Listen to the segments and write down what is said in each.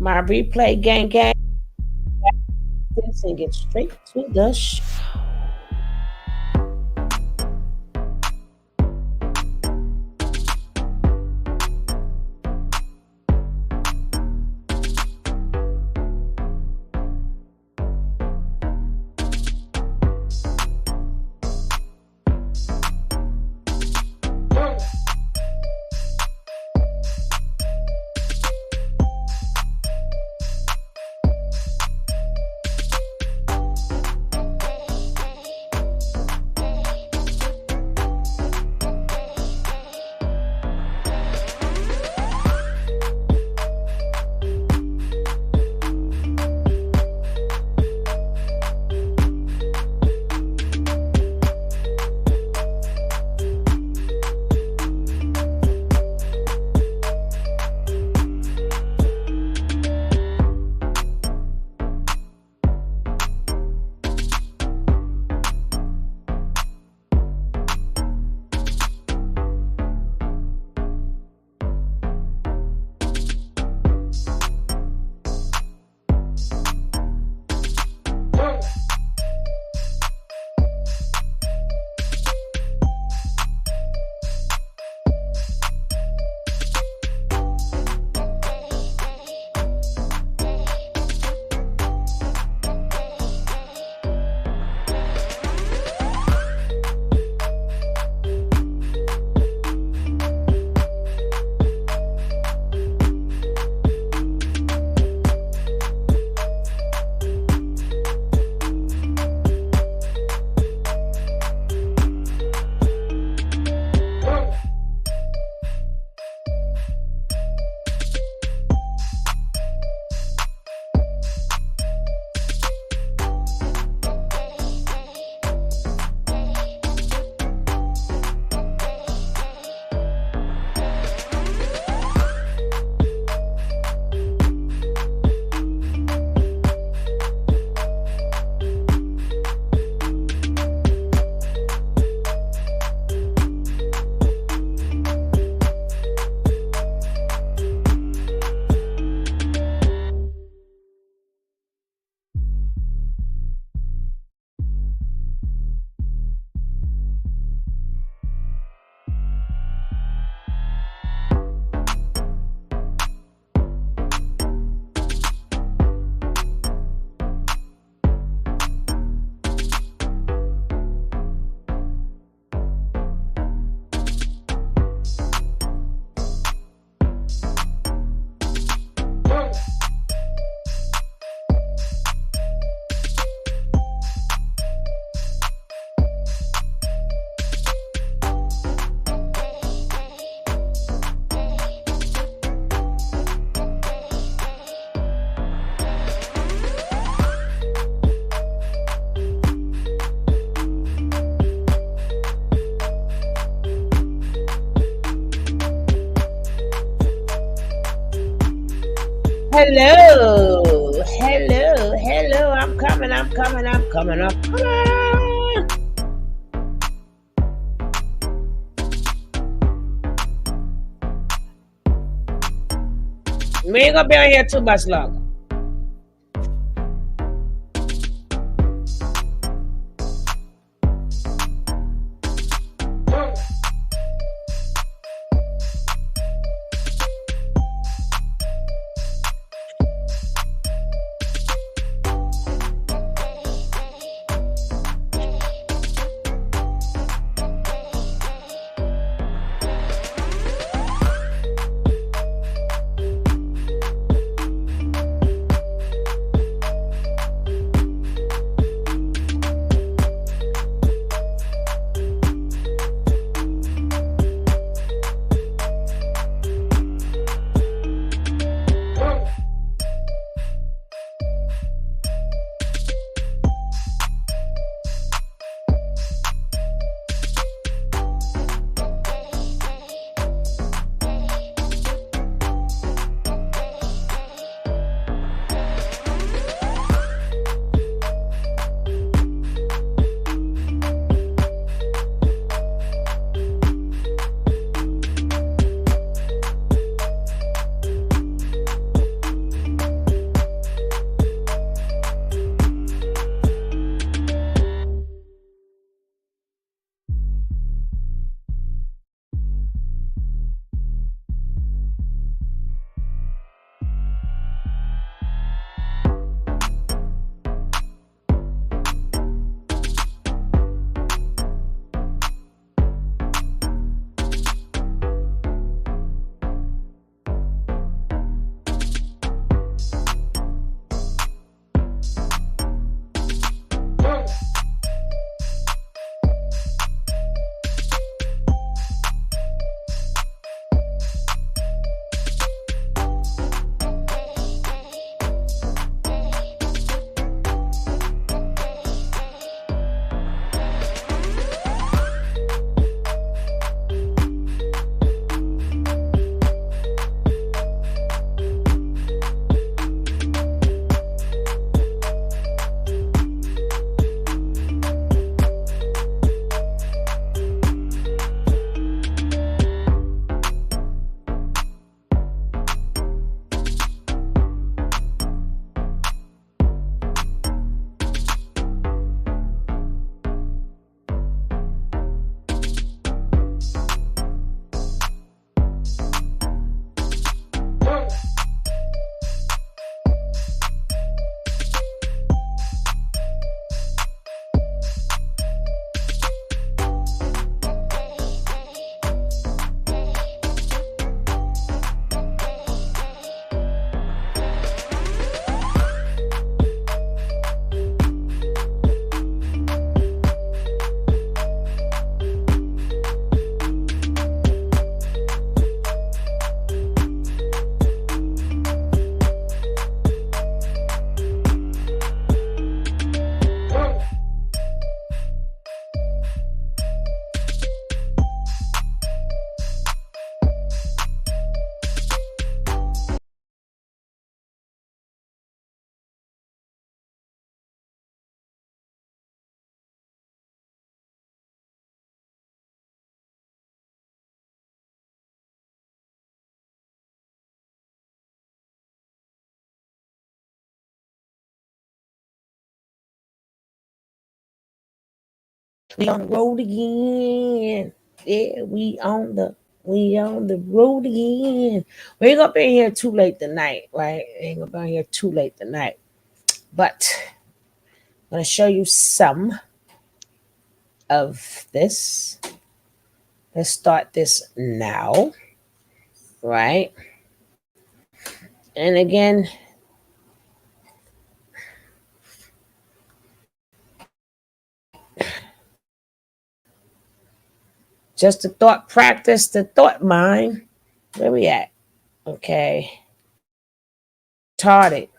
My replay gang this and get straight to the show. Hello, hello, hello. I'm coming. Come on. We ain't gonna be on here too much longer. We on the road again. Yeah, we on the road again. We ain't gonna be here too late tonight, right? Ain't gonna be here too late tonight. But I'm gonna show you some of this. Let's start this now, right? And again, just the thought practice, the thought mind. Where we at? Okay. Retarded.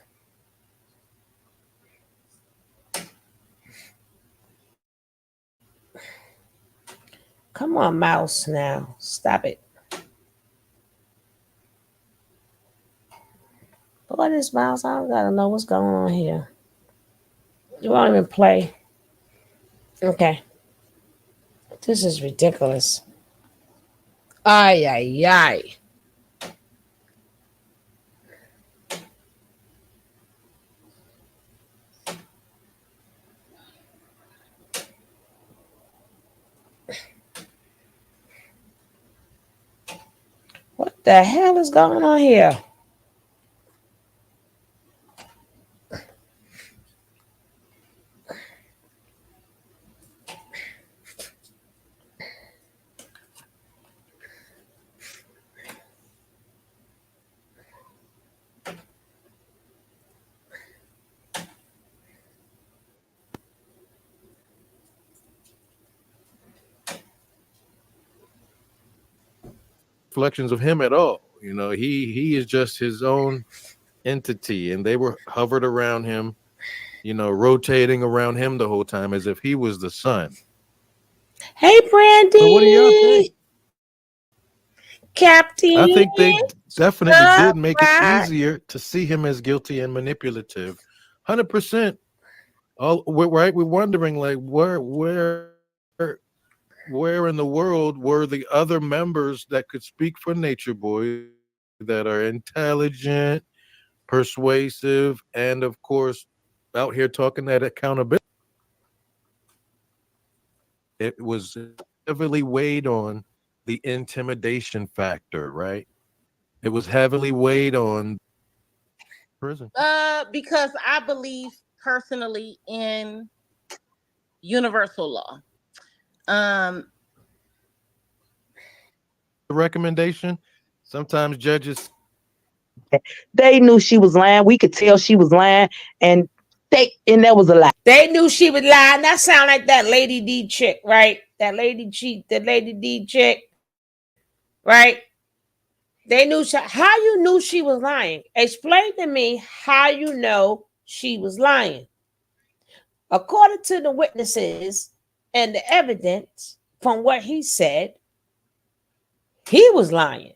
Come on, mouse now. Stop it. What is mouse? I don't gotta know what's going on here. You won't even play. Okay. This is ridiculous. Ay, ay, ay. What the hell is going on here? Reflections of him at all. You know, he is just his own entity, and they were hovered around him, you know, rotating around him the whole time as if he was the sun. Hey, So what do y'all think? Brandy. I Captain. think they definitely All did make it right. easier to see him as guilty and manipulative. 100%. All we're right. We're wondering like where in the world were the other members that could speak for Nature Boy that are intelligent, persuasive, and of course out here talking that accountability. It was heavily weighed on the intimidation factor, right? It was heavily weighed on prison. Because I believe personally in universal law. Um, The recommendation, sometimes judges They knew she was lying. We could tell she was lying, and that was a lie. They knew she was lying. That sound like that Lady D chick, right? That Lady D chick, right? They knew how you knew she was lying. Explain to me how you know she was lying. According to the witnesses and the evidence from what he said, he was lying.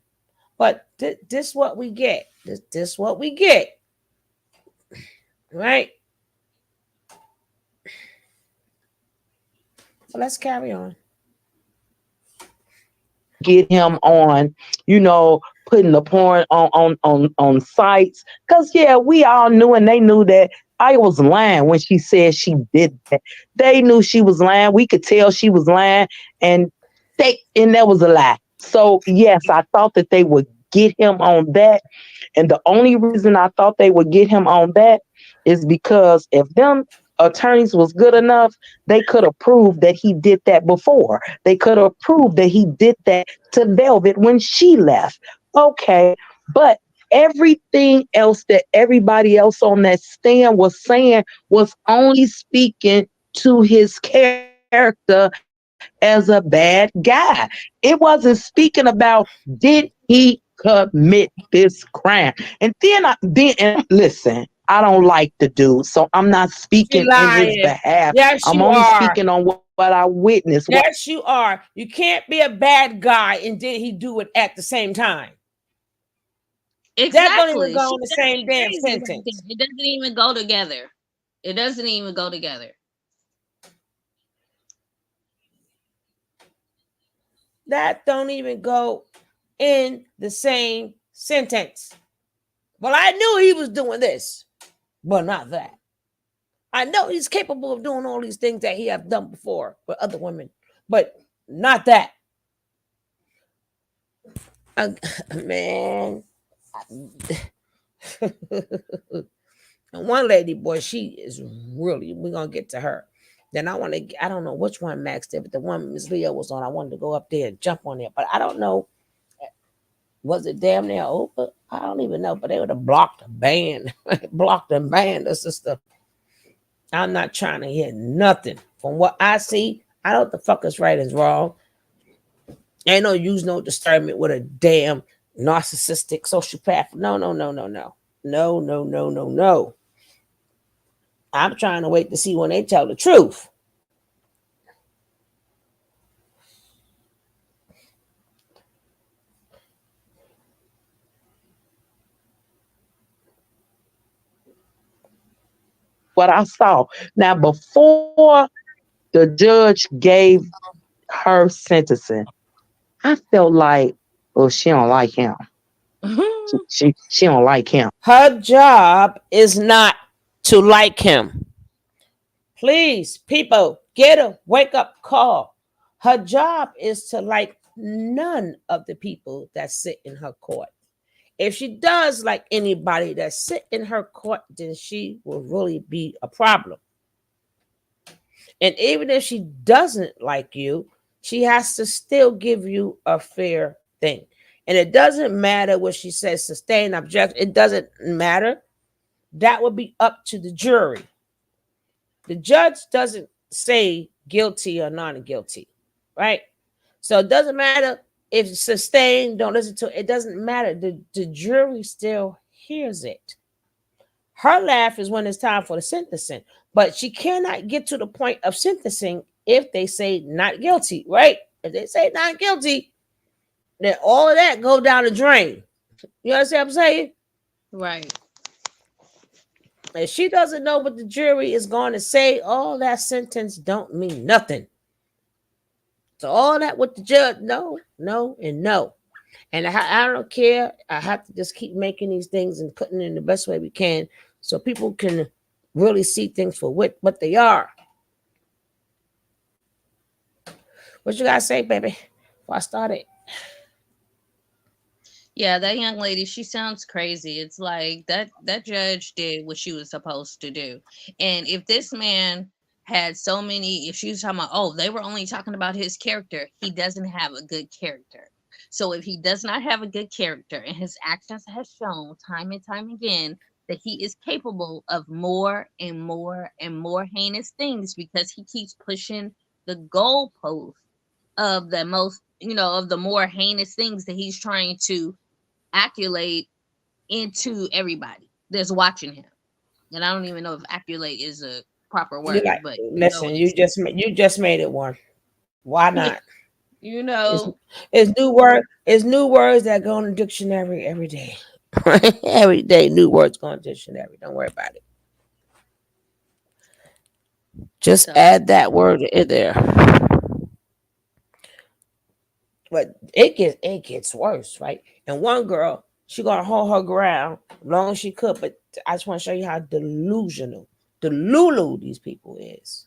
But this what we get. This what we get. Right? So let's carry on. Get him on, putting the porn on sites. Cause yeah, we all knew, and they knew that I was lying when she said she did that. They knew she was lying. We could tell she was lying, and that was a lie. So yes, I thought that they would get him on that. And the only reason I thought they would get him on that is because if them attorneys was good enough, they could have proved that he did that before. They could have proved that he did that to Velvet when she left. Okay, but everything else that everybody else on that stand was saying was only speaking to his character as a bad guy. It wasn't speaking about did he commit this crime. And and listen, I don't like the dude, so I'm not She speaking in his lying. behalf. Yes, I'm you only are. speaking on what I witnessed. Yes, you are. You can't be a bad guy and then he do it at the same time. That don't even exactly. go She in the got same me damn crazy right sentence. there. It doesn't even go together. It doesn't even go together. That don't even go in the same sentence. Well, I knew he was doing this, but not that. I know he's capable of doing all these things that he have done before with other women, but not that. Uh, man. And one lady, boy, she is really, we're gonna get to her. Then I don't know which one Max did, but the one Miss Leo was on, I wanted to go up there and jump on there. But I don't know, was it damn near over? I don't even know, but they would have blocked the band, blocked and banned the sister. I'm not trying to hear nothing. From what I see, I know what the fuck is right is wrong. Ain't no use no discernment with a damn narcissistic sociopath. No, no, no, no, no. No, no, no, no, no. I'm trying to wait to see when they tell the truth. What I saw. Now, before the judge gave her sentencing, I felt like, oh, she don't like him. She don't like him. Her job is not to like him. Please, people, get a wake up call. Her job is to like none of the people that sit in her court. If she does like anybody that sit in her court, then she will really be a problem. And even if she doesn't like you, she has to still give you a fair thing. And it doesn't matter what she says, sustain, object. It doesn't matter. That would be up to the jury. The judge doesn't say guilty or non-guilty, right? So it doesn't matter if sustained, don't listen to it. It doesn't matter. The jury still hears it. Her laugh is when it's time for the sentencing, but she cannot get to the point of sentencing if they say not guilty, right? If they say not guilty, then all of that go down the drain. You understand what I'm saying? Right. If she doesn't know what the jury is going to say, all that sentence don't mean nothing. So all that with the judge, no, no, and no. And I don't care. I have to just keep making these things and putting it in the best way we can so people can really see things for what they are. What you guys say, baby? Before I started. Yeah, that young lady, she sounds crazy. It's like that judge did what she was supposed to do. And if this man had so many, if she was talking about, oh, they were only talking about his character, he doesn't have a good character. So if he does not have a good character and his actions have shown time and time again that he is capable of more and more and more heinous things because he keeps pushing the goalpost of the most, of the more heinous things that he's trying to accolade into everybody that's watching him. And I don't even know if accolade is a proper You word, like but you know listen, what I'm you just made it one. Why saying. not? you It's know, it's new words that go in the dictionary every day. Every day, new words go in the dictionary. Don't worry about it. Just so add that word in there. But it gets worse, right? And one girl, she gonna hold her ground as long as she could. But I just want to show you how delusional, delulu these people is.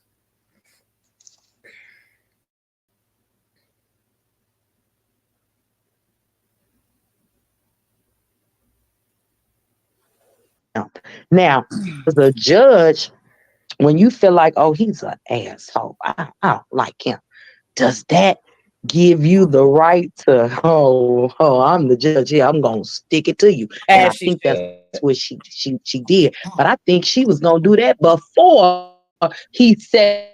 Now, as a judge, when you feel like, oh, he's an asshole, I don't like him, does that give you the right to, oh, I'm the judge here, I'm gonna stick it to you? And I As she think that's should. what she did. But I think she was gonna do that before he sat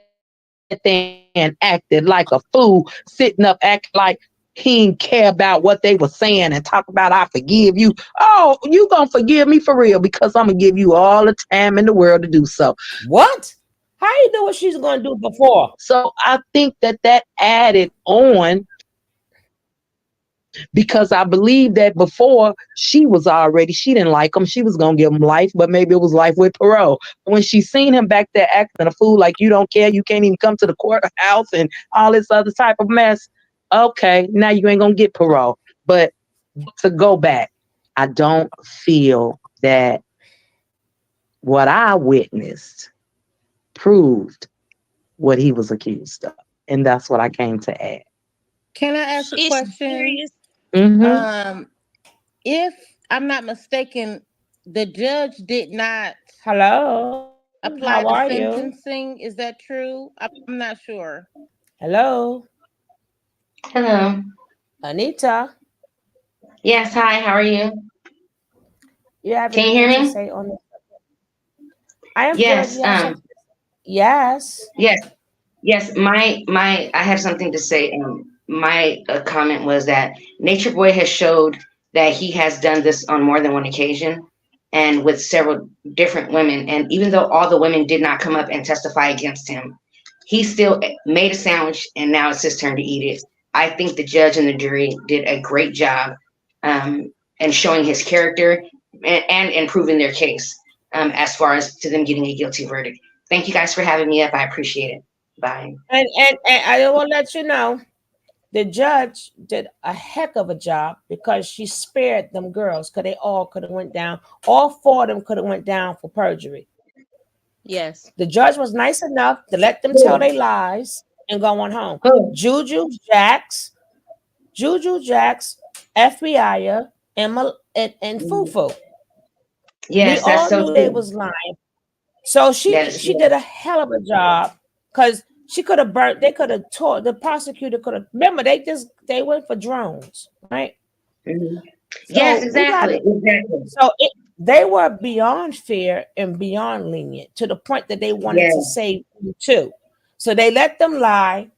there and acted like a fool, sitting up acting like he didn't care about what they were saying and talk about I forgive you. Oh, you gonna forgive me for real because I'm gonna give you all the time in the world to do so. What? How you know what she's gonna do before? So I think that added on because I believe that before she didn't like him. She was gonna give him life, but maybe it was life with parole. When she seen him back there acting a fool, like you don't care, you can't even come to the courthouse and all this other type of mess. Okay, now you ain't gonna get parole. But to go back, I don't feel that what I witnessed proved what he was accused of. And that's what I came to add. Can I ask a It's question? serious. Mm-hmm. Um, if I'm not mistaken, the judge did not Hello, how are apply the you? sentencing. Is that true? I'm not sure. Hello, Hello. Anita. Yes, hi, how are you? You have Can you anything hear to me? say on this? I am good. Yes, You have something? Yes. yes, yes, my I have something to say. My comment was that Nature Boy has showed that he has done this on more than one occasion and with several different women. And even though all the women did not come up and testify against him, he still made a sandwich and now it's his turn to eat it. I think the judge and the jury did a great job in showing his character and improving their case as far as to them getting a guilty verdict. Thank you guys for having me up. I appreciate it. Bye. And I will let you know the judge did a heck of a job because she spared them girls because they all could have went down. All four of them could have went down for perjury. Yes. The judge was nice enough to let them tell Good. their lies and go on home. Good. Juju Jacks, FBI, and Fufu. We Yes, that's all so knew they true. was lying. So That she is she true. did a hell of a job because she could have burnt. They could have taught the prosecutor could have. Remember, they went for drones, right? Mhm. Yes, So we got exactly. Exactly. they were beyond fair and beyond lenient to the point that they wanted to Yeah. save them too. So they let them lie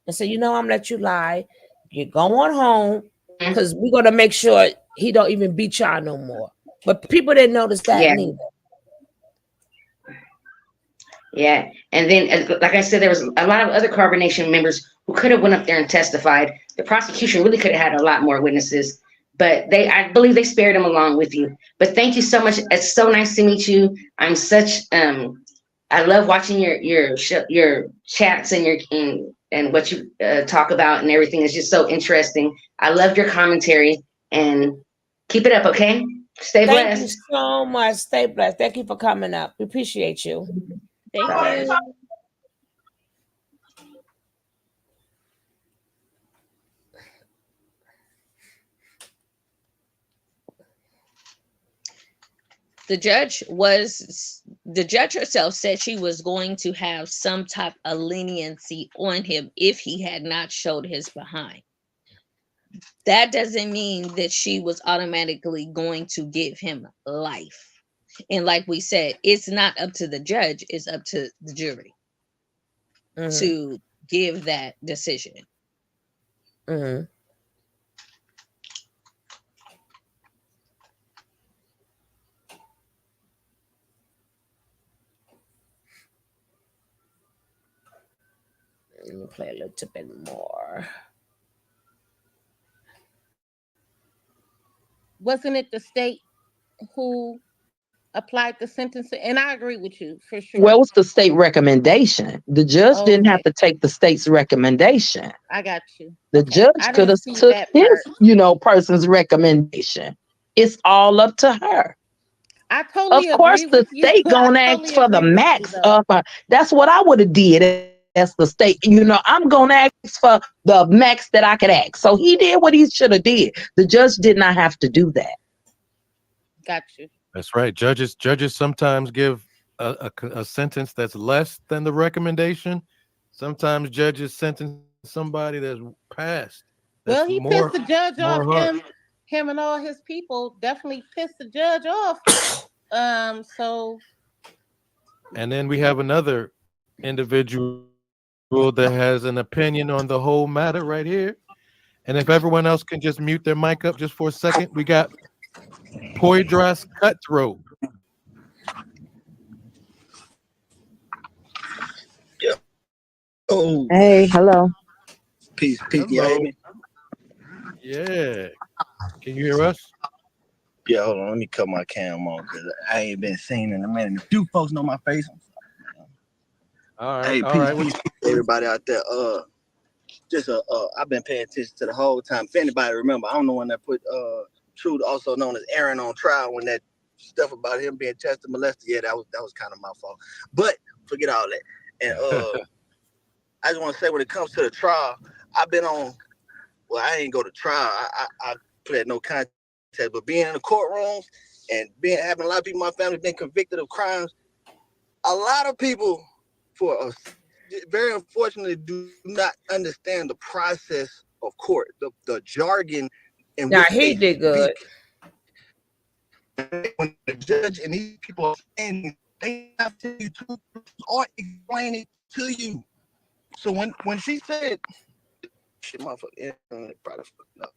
and say, I'm gonna let you lie. You go on home Mhm. because we're gonna make sure he don't even beat y'all no more. But people didn't notice that Yeah. neither. Yeah. And then, like I said, there was a lot of other Carver Nation members who could have went up there and testified. The prosecution really could have had a lot more witnesses, but I believe they spared them along with you. But thank you so much. It's so nice to meet you. I love watching your chats and and what you talk about and everything. Is just so interesting. I loved your commentary and keep it up. Okay. Stay Thank you blessed. so much. Stay blessed. Thank you for coming up. We appreciate you. Thank Bye. you. The judge herself said she was going to have some type of leniency on him if he had not showed his behind. That doesn't mean that she was automatically going to give him life. And like we said, it's not up to the judge, it's up to the jury Mm-hmm. to give that decision. Mm-hmm. Let me play a little bit more. Wasn't it the state who applied the sentencing? And I agree with you for sure. Well, what's the state recommendation? The judge didn't have Okay, to take the state's recommendation. I got you. The Okay, judge I could didn't have see took that his, part. person's recommendation. It's all up to her. I totally Of course, agree the with you. state I gonna ask totally for the agree with you max though. of. That's what I would have did as the state. I'm gonna ask for the max that I could ask. So he did what he should have did. The judge did not have to do that. Got you. That's right. Judges sometimes give a sentence that's less than the recommendation. Sometimes judges sentence somebody that's past. That's Well, he pissed the judge more off. harsh. Him and all his people definitely pissed the judge off. So And then we have another individual that has an opinion on the whole matter right here. And if everyone else can just mute their mic up just for a second, we got Poydras Cutthroat. Oh, Hey, hello. peace, peace. Y'all hear Hello. me? Yeah. Can you hear us? Yeah, hold on. Let me cut my cam on because I ain't been seen in a minute. If you folks know my face, I'm sorry, All man. right. Hey, All right. peace, everybody out there. I've been paying attention to the whole time. If anybody remember, I don't know when that put Trude, also known as Aaron, on trial when that stuff about him being tested molested. Yeah, that was kind of my fault. But forget all that. And I just want to say, when it comes to the trial, I've been on. Well, I ain't go to trial. I pled no contest, but being in the courtrooms and having a lot of people in my family been convicted of crimes, a lot of people, for us, very unfortunately, do not understand the process of court, the jargon in Now which he they did good. speak. When the judge and these people are saying, they have to tell you truth or explain it to you. So when she said, shit, motherfucker, internet probably fucked up.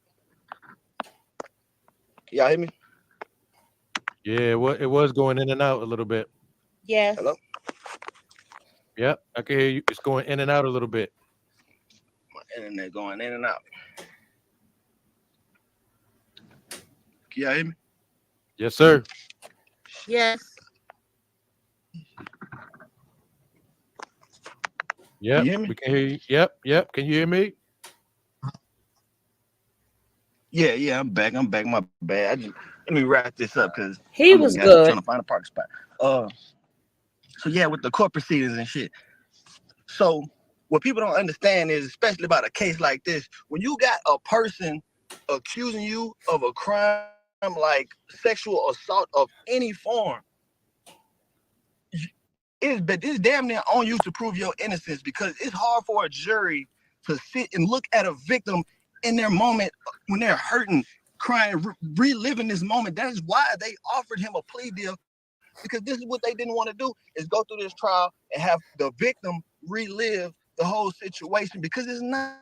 Y'all hear me? Yeah, it was going in and out a little bit. Yes. Hello? Yep, I can hear you. It's going in and out a little bit. My internet going in and out. Can y'all hear me? Yes, sir. Yes. Yep, Can you hear me? we can hear you. Yep. Can you hear me? Yeah, I'm back. My bad. Let me wrap this up because He I'm was trying good. to find a parking spot. So yeah, with the court proceedings and shit. So what people don't understand is, especially about a case like this, when you got a person accusing you of a crime like sexual assault of any form, it's damn near on you to prove your innocence, because it's hard for a jury to sit and look at a victim in their moment when they're hurting, crying, reliving this moment. That is why they offered him a plea deal, because this is what they didn't want to do, is go through this trial and have the victim relive the whole situation, because it's not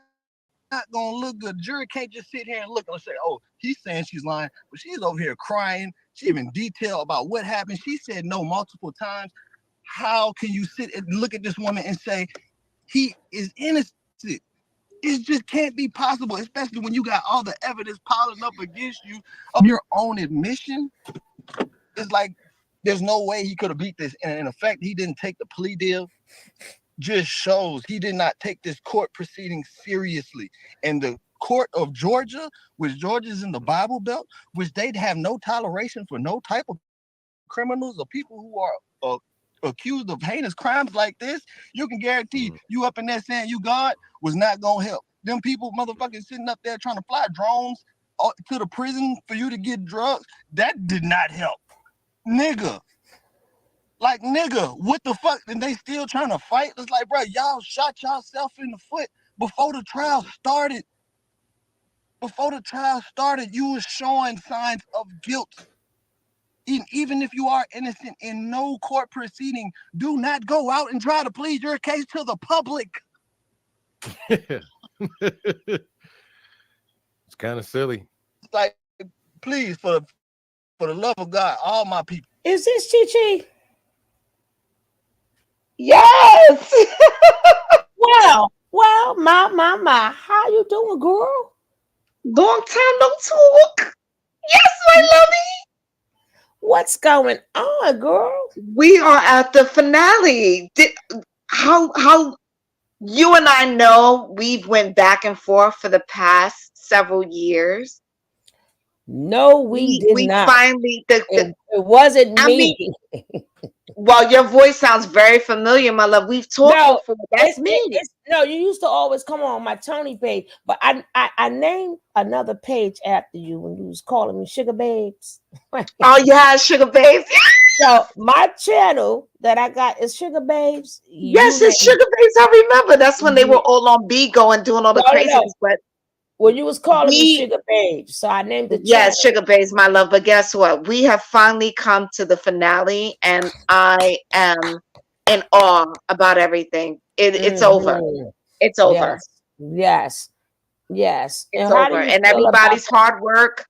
gonna look good. The jury can't just sit here and look and say, oh, he's saying she's lying, but she's over here crying. She even detailed about what happened. She said no multiple times. How can you sit and look at this woman and say he is innocent? It just can't be possible, especially when you got all the evidence piling up against you of your own admission. It's like there's no way he could have beat this. And in effect, he didn't take the plea deal. Just shows he did not take this court proceeding seriously. And the court of Georgia, which Georgia's in the Bible Belt, which they'd have no toleration for no type of criminals or people who are accused of heinous crimes like this, you can guarantee you up in there saying you God was not gonna help. Them people motherfucking sitting up there trying to fly drones to the prison for you to get drugs, that did not help. Nigga. Like, nigga, what the fuck? And they still trying to fight? It's like, bro, y'all shot yourself in the foot before the trial started. Before the trial started, you was showing signs of guilt. Even if you are innocent in no court proceeding, do not go out and try to plead your case to the public. It's kind of silly. It's like, please, for the love of God, all my people. Is this Chi? Yes. Well, my. How you doing, girl? Long time no talk. Yes, my lovey. What's going on, girl? We are at the finale. How you and I know we've went back and forth for the past several years. No, we did We not. finally It wasn't I me. mean, well, your voice sounds very familiar, my love. We've talked No, before. That's me. No, you used to always come on my Tony page, but I named another page after you when you was calling me Sugar Babes. Oh yeah, Sugar Babes. So my channel that I got is Sugar Babes. Yes, it's Sugar Babes. I remember. That's when they were all on Bigo and doing all the craziness. But when you was calling me Sugar Babes, so I named the channel. Yes, Sugar Babes, my love. But guess what? We have finally come to the finale, and I am in awe about everything. It's over. It's over. Yes. It's And over. And everybody's hard work,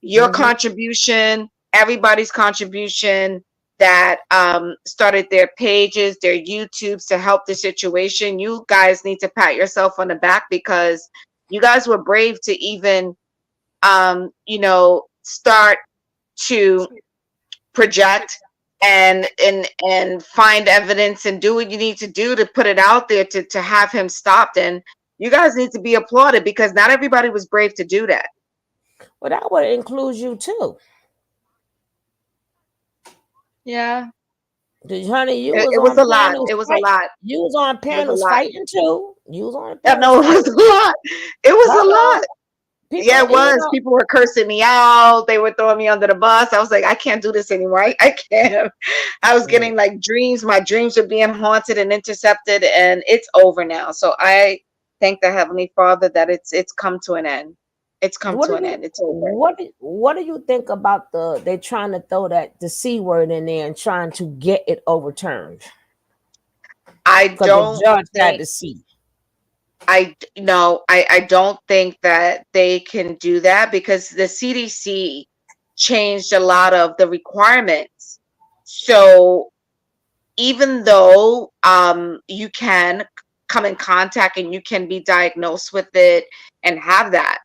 your contribution, everybody's contribution that started their pages, their YouTubes to help the situation. You guys need to pat yourself on the back, because you guys were brave to even start to project and find evidence and do what you need to do to put it out there to have him stopped. And you guys need to be applauded, because not everybody was brave to do that. Well, that would include you too. Yeah. Honey, you was It was on a lot. panels It was a fight. lot. You was on It was a panels lot. fighting too. You was on Yeah, panels no, it was fighting. a lot. It was a Hello. lot. People, Yeah, it was. People were cursing me out. They were throwing me under the bus. I was like, I can't do this anymore. I can't. I was getting like dreams. My dreams were being haunted and intercepted, and it's over now. So I thank the Heavenly Father that it's come to an end. It's come what to do an you end. It's over. what do you think about they trying to throw the C word in there and trying to get it overturned? I Because the don't judge had think to see. I don't think that they can do that because the CDC changed a lot of the requirements. So even though you can come in contact and you can be diagnosed with it and have that,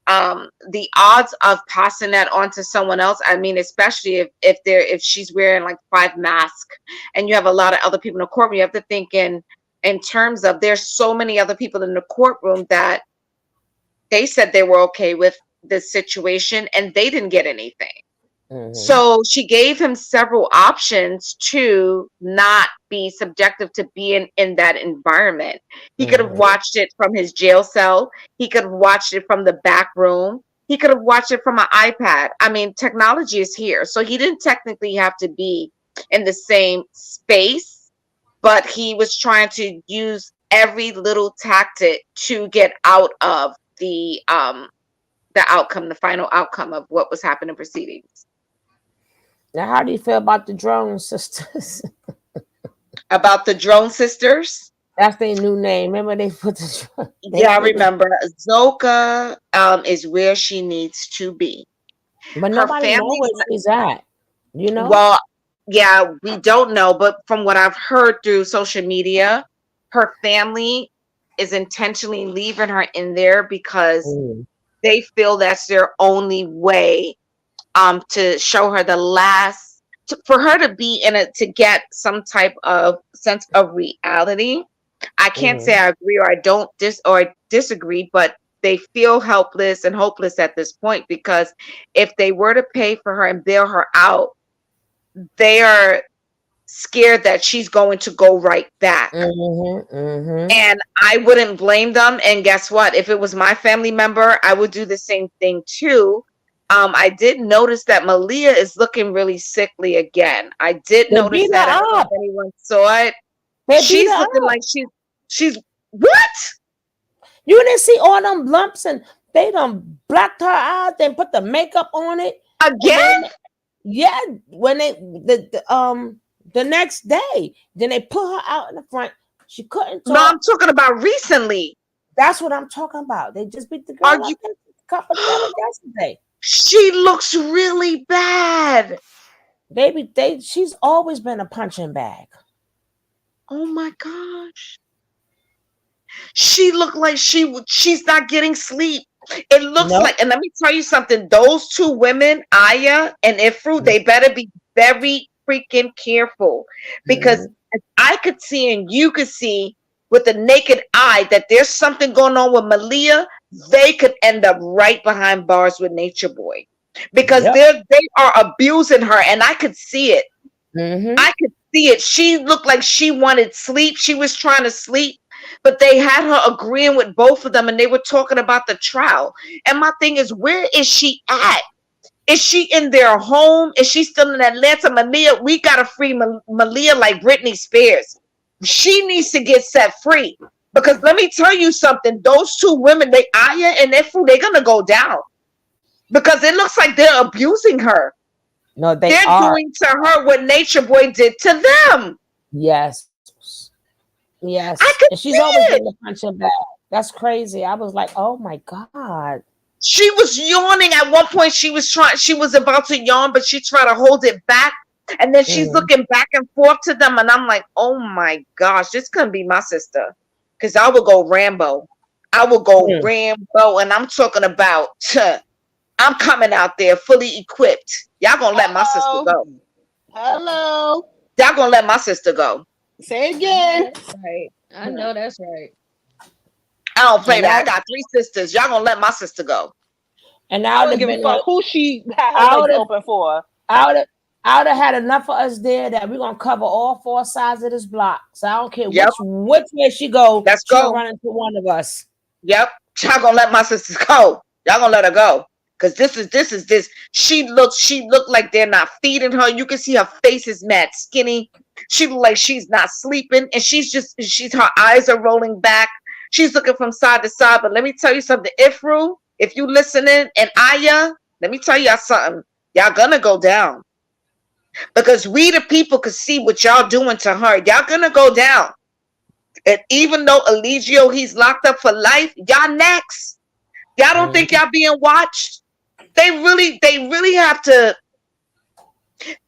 the odds of passing that on to someone else, I mean, especially if she's wearing like 5 masks and you have a lot of other people in the courtroom, you have to think in terms of there's so many other people in the courtroom that they said they were okay with this situation and they didn't get anything. So she gave him several options to not be subjective to being in that environment. He could have watched it from his jail cell. He could have watched it from the back room. He could have watched it from an iPad. I mean, technology is here. So he didn't technically have to be in the same space, but he was trying to use every little tactic to get out of the outcome, the final outcome of what was happening proceedings. Now, how do you feel about the drone sisters? About the drone sisters? That's their new name. Remember they put the Yeah, I remember. Zoka is where she needs to be. but Her nobody know family, where she's at. You know? well, yeah, we don't know, but from what I've heard through social media, her family is intentionally leaving her in there because they feel that's their only way to show her the last for her to be in it to get some type of sense of reality. I can't say I agree or I don't disagree, but they feel helpless and hopeless at this point because if they were to pay for her and bail her out, they are scared that she's going to go right back. And I wouldn't blame them. And guess what? If it was my family member, I would do the same thing too. I did notice that Malia is looking really sickly again. I did They notice beat that. her I don't know up. if anyone saw it. They beat She's her looking up. like she's what? You didn't see all them lumps and they done blacked her out, then put the makeup on it. Again? Yeah, when the next day, then they put her out in the front. She couldn't talk. No, I'm talking about recently. That's what I'm talking about. They just beat the girl up a couple of yesterday. She looks really bad. Baby, she's always been a punching bag. Oh my gosh. She looked like she's not getting sleep. It looks like, and let me tell you something, those two women, Aya and Ifru, they better be very freaking careful because I could see and you could see with the naked eye that there's something going on with Malia. They could end up right behind bars with Natureboy because they are abusing her and I could see it. I could see it. She looked like she wanted sleep. She was trying to sleep, but they had her agreeing with both of them and they were talking about the trial. And my thing is, where is she at? Is she in their home? Is she still in Atlanta? Malia, we got to free Malia like Britney Spears. She needs to get set free because let me tell you something. Those two women, Aya and Ifu, they're going to go down because it looks like they're abusing her. No, they're doing to her what Natureboy did to them. Yes. Yes. And she's always been the punching bag. That's crazy. I was like, oh my God. She was yawning at one point. She was about to yawn, but she tried to hold it back. And then she's looking back and forth to them. And I'm like, oh my gosh, this couldn't be my sister. Because I would go Rambo. I would go Rambo. And I'm talking about, I'm coming out there fully equipped. Y'all gonna let my sister go. Hello. Y'all gonna let my sister go. Say it again. Right. I know that's right. I don't play that. I got 3 sisters. Y'all gonna let my sister go. And I don't give a fuck who she had her legs open for. I I would have had enough of us there that we're gonna cover all four sides of this block. So I don't care Yep. which way she go, Let's she'll go. run into one of us. Yep. Y'all gonna let my sisters go. Y'all gonna let her go. Cause this is this. She looked like they're not feeding her. You can see her face is mad skinny. She look like she's not sleeping, and she's her eyes are rolling back. She's looking from side to side. But let me tell you something, Ifru, if you listening, and Aya, let me tell y'all something. Y'all gonna go down. Because we the people could see what y'all doing to her. Y'all gonna go down. And even though Eligio, he's locked up for life, y'all next. Y'all don't think y'all being watched? They really have to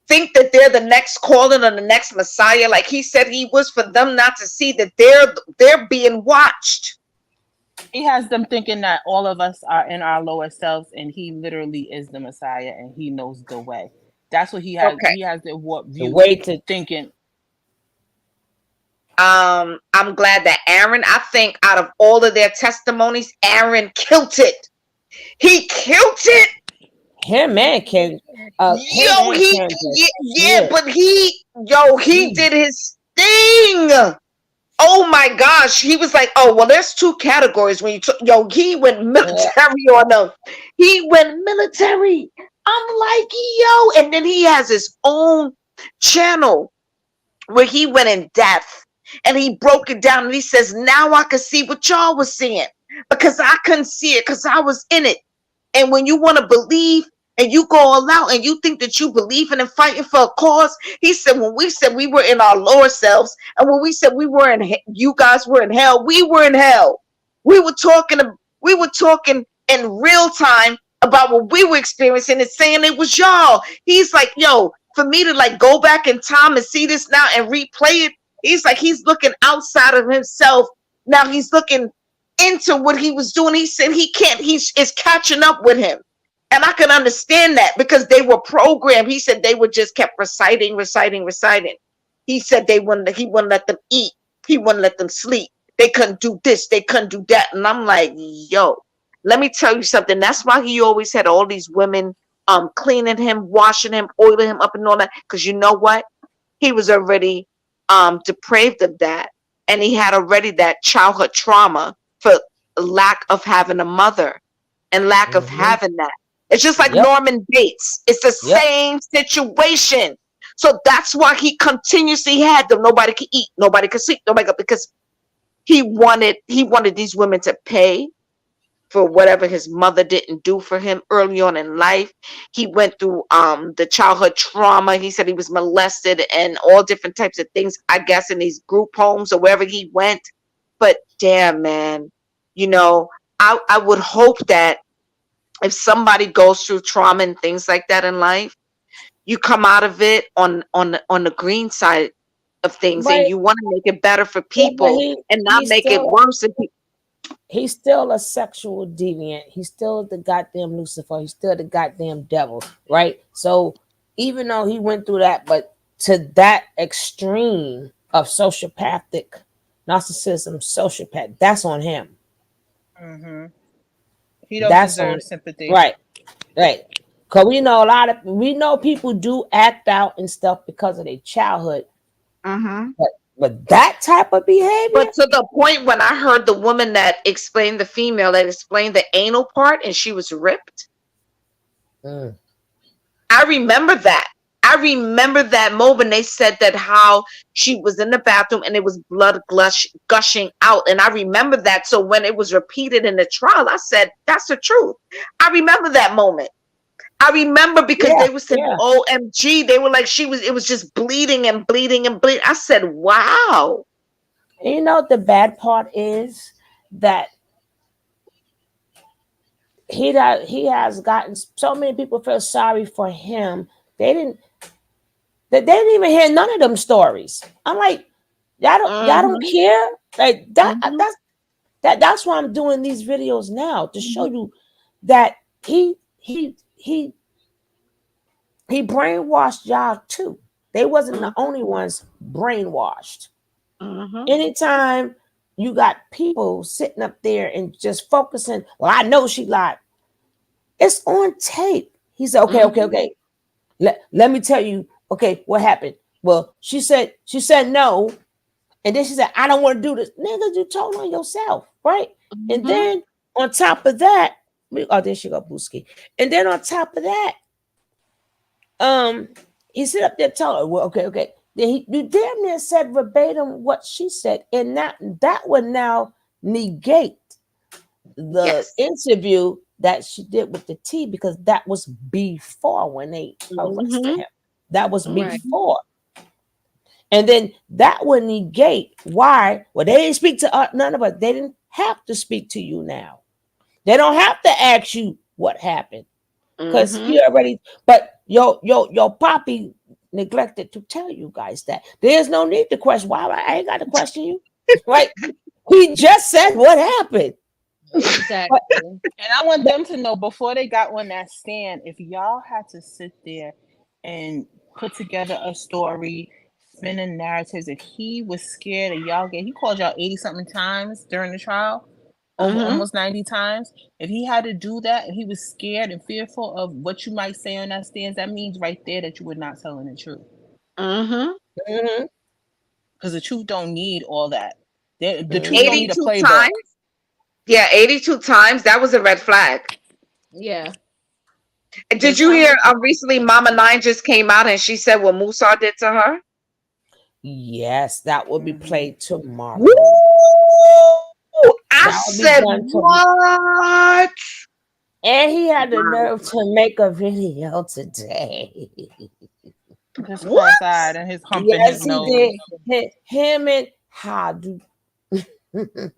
think that they're the next calling or the next Messiah, like he said he was, for them not to see that they're being watched. He has them thinking that all of us are in our lower selves, and he literally is the Messiah, and he knows the way. That's what he has. Okay. He has the warped view, way to thinking. I'm glad that Aaron, I think out of all of their testimonies, Aaron killed it. He killed it. him and Ken. But he did his thing. Oh my gosh, he was like, oh well, there's two categories when you he went military on them. He went military. I'm like, and then he has his own channel where he went in depth and he broke it down, and he says, now I can see what y'all was seeing because I couldn't see it because I was in it. And when you want to believe and you go all out and you think that you believe in and fighting for a cause, he said, when we said we were in our lower selves, and when we said we were in, you guys were in hell, we were in hell. We were talking in real time about what we were experiencing and saying it was y'all. He's like, yo, for me to like go back in time and see this now and replay it, he's like, he's looking outside of himself. Now he's looking into what he was doing. He said he can't, it's catching up with him. And I can understand that because they were programmed. He said they were just kept reciting. He said he wouldn't let them eat. He wouldn't let them sleep. They couldn't do this. They couldn't do that. And I'm like, yo, let me tell you something. That's why he always had all these women cleaning him, washing him, oiling him up and all that. Because you know what? He was already depraved of that. And he had already that childhood trauma for lack of having a mother and lack of having that. It's just like Norman Bates. It's the same situation. So that's why he continuously had them. Nobody could eat, nobody could sleep, because he wanted these women to pay for whatever his mother didn't do for him early on in life. He went through the childhood trauma. He said he was molested and all different types of things, I guess, in these group homes or wherever he went. But damn, man, I would hope that if somebody goes through trauma and things like that in life, you come out of it on the green side of things, and you want to make it better for people and not make it worse. He's still a sexual deviant. He's still the goddamn Lucifer. He's still the goddamn devil, right? So even though he went through that, but to that extreme of sociopathic narcissism, sociopath, that's on him. Mm-hmm. He don't deserve sympathy. Right. Because we know people do act out and stuff because of their childhood. But that type of behavior. But to the point when I heard the woman that explained the anal part and she was ripped. I remember that. I remember that moment. They said that how she was in the bathroom and it was blood gushing out. And I remember that. So when it was repeated in the trial, I said, that's the truth. I remember that moment. I remember because they were saying, OMG. They were like, it was just bleeding and bleeding and bleeding. I said, wow. You know, the bad part is that he has gotten so many people feel sorry for him. They didn't even hear none of them stories. I'm like, y'all don't care. Like that's why I'm doing these videos now, to show you that he brainwashed y'all too. They wasn't the only ones brainwashed. Anytime you got people sitting up there and just focusing, well, I know she lied. It's on tape. He said, okay. Let me tell you Okay, what happened? Well, she said no, and then she said, I don't want to do this. Nigga, you told on yourself, right? And Mhm. then on top of that, oh, there she go, Booski. And then on top of that, he sit up there telling her, well, okay. Then you damn near said verbatim what she said, and that would now negate the Yes. interview that she did with the T, because that was before when they arrested Mhm. him. That was Right. before. And then that would negate why, well, they didn't speak to none of us. They didn't have to speak to you now. They don't have to ask you what happened. Because Mhm. he already, but your poppy neglected to tell you guys that. There's no need to question. Why I ain't got to question you. Right? He just said what happened. But Exactly. And I want them to know before they got on that stand, if y'all had to sit there and put together a story, spinning narratives, if he was scared of y'all he called y'all 80 something times during the trial, over Mhm. almost 90 times. If he had to do that and he was scared and fearful of what you might say on that stand, that means right there that you were not telling the truth. Mhm. mhm, Because the truth don't need all that. The truth don't mhm. need a 82 playbook. times. Yeah, 82 times. That was a red flag. Yeah. Did Because you how hear much? recently Mama Nine just came out and she said what Musa did to her? Yes, that will be Mhm. played Woo! tomorrow. I That will be said done tomorrow. what? And he had the Wow. nerve to make a video today. Just What? cross-eyed and his humping his Yes, he nose. did. Him and how do and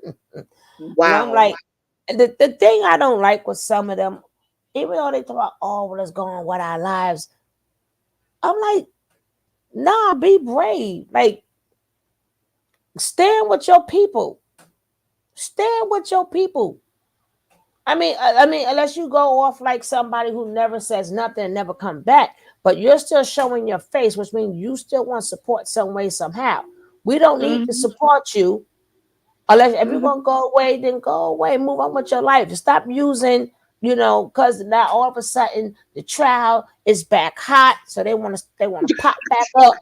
I'm Wow. like, the thing I don't like with some of them, even though they talk about, oh, well, let's go on with our lives. I'm like, nah, be brave. Like, stand with your people. Stand with your people. I mean, unless you go off like somebody who never says nothing and never come back, but you're still showing your face, which means you still want support some way, somehow. We don't need to Mhm. support you unless if you're gonna Mhm. go away, then go away, move on with your life. Stop using, because now all of a sudden the trial is back hot, so they want to pop back up.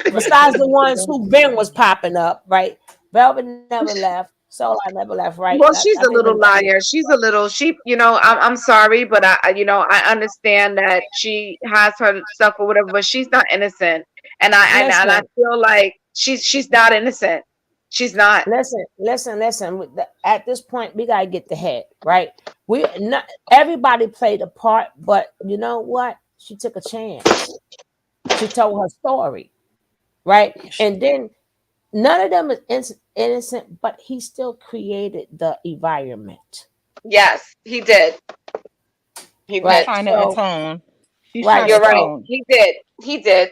Right. Besides the ones who Ben was popping up, right? Velvet never left. Solar never left, right? Well, I she's a think the little next liar. She's a little she, I'm sorry, but I understand that she has her stuff or whatever, but she's not innocent. And I listen, feel like she's not innocent. She's not. listen. At this point, we gotta get the head right. We not everybody played a part, but you know what? She took a chance. She told her story, right? And then none of them is innocent, but he still created the environment, Yes, he did. He She's right? did. trying to So, atone. She's right. trying to You're right. So atone. He did. He did.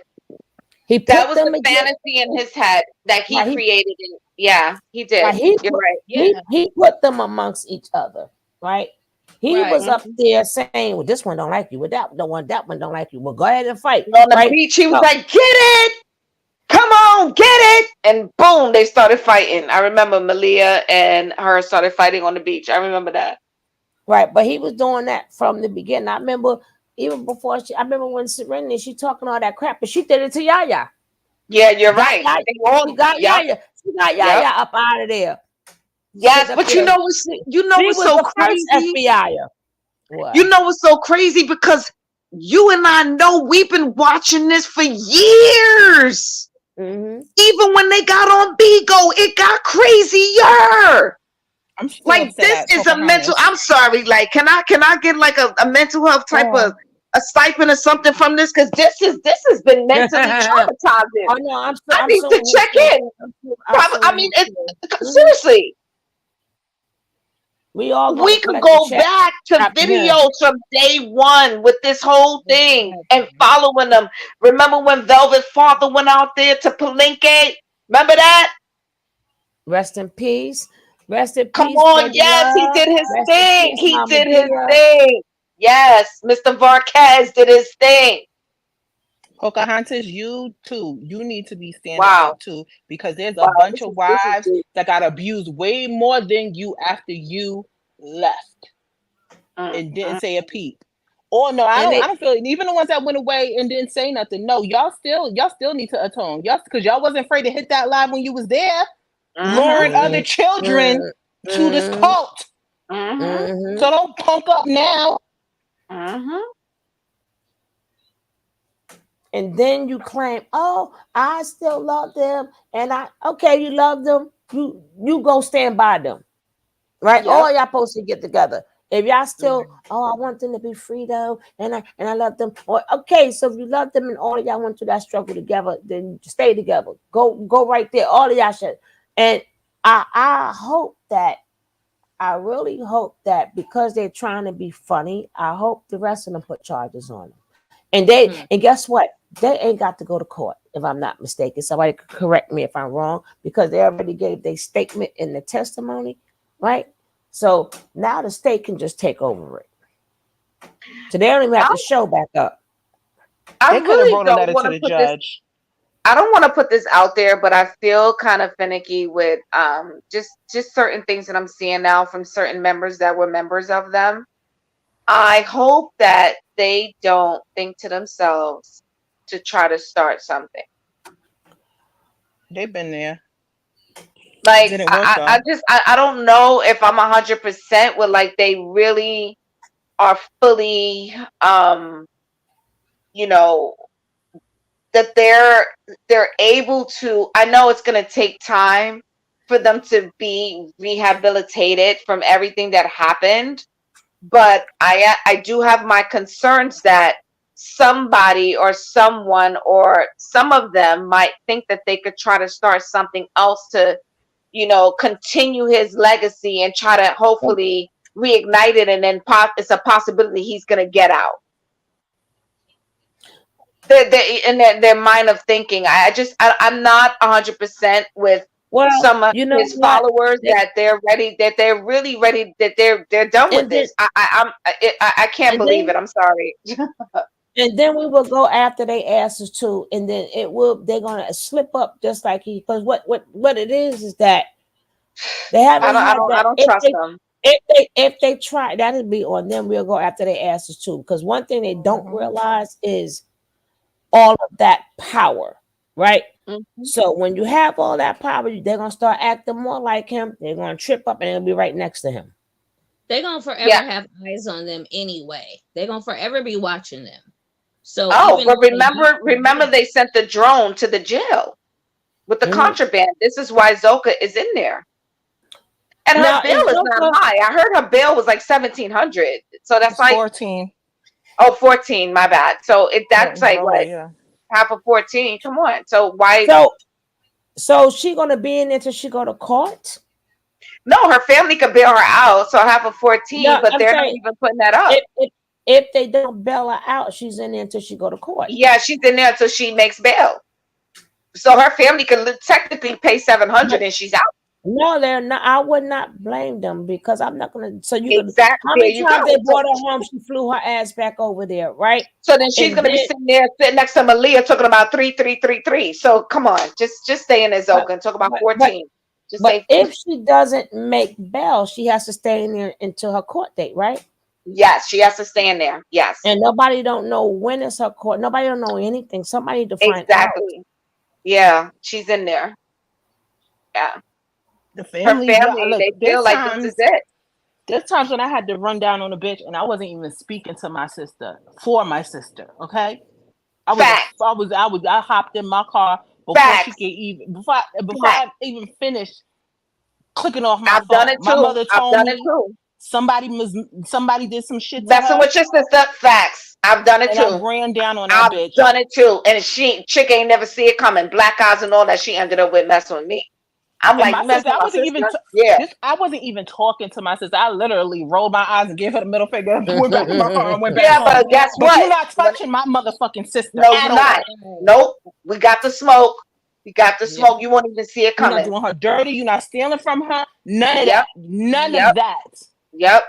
he That put was the them again. fantasy in his head that he Right. created. Yeah, he did. Right. He You're put right. he Yeah. he put them amongst each other. Right. He was Right. up Mhm. there saying, "Well, this one don't like you. Well, that one don't like you. Well, go ahead and fight." On the Right. beach, he was So like, "Get it! Come on, get it!" And boom, they started fighting. I remember Malia and her started fighting on the beach. I remember that. right, but he was doing that from the beginning. I remember even before I remember when Serenity, she talking all that crap, but she did it to Yaya. Yeah, you're Got right. Yaya. They all, She got yep, Yaya. She got yep. Yaya up out of there. Yes, Sit up but there. She, you know she what's was so the first crazy? FBI. You What? know what's so crazy? Because you and I know we've been watching this for years. Mm-hmm. Even when they got on Bigo, it got crazier. I'm still Like upset this at is a mental. Pocahontas. I'm sorry. Like, can I get like a mental health type of Oh. a stipend or something from this? Because this has been mentally traumatizing. Oh no, I I'm need to suing him check too. in. I'm I suing mean, him it, too. Mhm. seriously, We all gonna we could collect the go check back to after him. videos from day one with this whole thing and Exactly. following them. Remember when Velvet father went out there to Palenque? Remember that? Rest in peace. Rest in Come peace, on, baby yes, he love. did his Rest in thing. peace, He Mama did his dear. thing. Yes, Mr. Varquez did his thing. Pocahontas, you too. You need to be standing Wow, up too because there's a wow, bunch of this is wives deep. that got abused way more than you after you left Mm, and didn't mm, say a peep. Oh no, I And don't. they I don't feel it. Even the ones that went away and didn't say nothing. No, y'all still need to atone. Y'all because y'all wasn't afraid to hit that live when you was there, Mm-hmm. luring other Yeah. children to this mm-hmm, cult. Mm-hmm. mm-hmm. So don't punk up now. Mm-hmm. And then you claim, oh, I still love them, and okay, you love them, you go stand by them, right? Yep. All y'all supposed to get together. If y'all still, oh, I want them to be free though, and I love them. Or okay, so if you love them and all of y'all went through that struggle together, then stay together. Go right there. All of y'all should. And I hope that I really hope that because they're trying to be funny, I hope the rest of them put charges on them. And guess what? They ain't got to go to court, if I'm not mistaken. Somebody could correct me if I'm wrong, because they already gave their statement in the testimony, right? So now the state can just take over it. So they don't even have I, to show back up. I They could have really wrote a don't letter want to to the put this. judge. I don't want to put this out there, but I feel kind of finicky with just certain things that I'm seeing now from certain members that were members of them. I hope that they don't think to themselves to try to start something. They've been there. Like Didn't work I though. just I don't know if I'm 100% with like they really are fully you know that they're able to. I know it's going to take time for them to be rehabilitated from everything that happened, but I do have my concerns that somebody or someone or some of them might think that they could try to start something else to continue his legacy and try to hopefully reignite it, and then it's a possibility he's going to get out. Their mind of thinking. I'm not 100% with Well, some of you know his what? followers that they're ready, that they're really ready, that they're done with And then this. I can't and believe then it. I'm sorry. and then we will go after they asses too, and then they're gonna slip up just like he, because what it is that they I haven't don't I had don't I that. don't trust them. If they try, that'll be on them. We'll go after their asses too. Because one thing they don't Mhm. realize is all of that power, right? Mhm. So when you have all that power, they're gonna start acting more like him. They're gonna trip up and they'll be right next to him. They're gonna forever Yeah. have eyes on them anyway. They're gonna forever be watching them. So Oh, even but if they do remember they sent the drone to the jail with the Mhm. contraband. This is why Zoka is in there. And her Now bill is is not Zoka high. I heard her bill was like 1,700. So that's It's like, 14. oh, 14, my bad. So that's like what, Yeah. half of 14. Come on. So why? so so she gonna be in there till she go to court? No, her family could bail her out. So half of 14, No, but I'm they're not saying even putting that up. if they don't bail her out, she's in there until she go to court. Yeah, she's in there until she makes bail. So her family could technically pay 700 But and she's out. no, they're not. I would not blame them because I'm not gonna. So you gonna. Exactly. How There many you times they go. brought her home? She flew her ass back over there, right? So then she's And gonna be then, sitting there, sitting next to Malia, talking about 3,333. So come on, just stay in there, but Zoka, and talk about but but 14. Just but say if she doesn't make bail, she has to stay in there until her court date, right? yes. She has to stay in there. Yes, And nobody don't know when is her court. Nobody don't know anything. Somebody need to find out. exactly. Yeah, she's in there. Yeah, The her family, family, look, they feel like this is it. there's times when I had to run down on a bitch and I wasn't even speaking to my sister for my sister. Okay. Facts, I hopped in my car before she could facts, even, before facts. I even finished clicking off my I've done phone. it My too. mother I've told done it me too. somebody did some shit to Messing her with your sister, facts. I've done it and I too. ran down on that I've bitch. done it too. And chick ain't never see it coming. Black eyes and all that. She ended up with messing with me. I'm And like, my you messing sister, with I my wasn't even sister? Yeah. I wasn't even talking to my sister. I literally rolled my eyes and gave her the middle finger and went back in my car and went back Yeah, home. but guess But you're what? not touching my motherfucking sister No, at you're all. not. Nope. We got the smoke. We got the Yeah. smoke. You won't even see it You're not coming. doing her dirty. You're not stealing from her. None of Yep. that. None Yep. of that. Yep.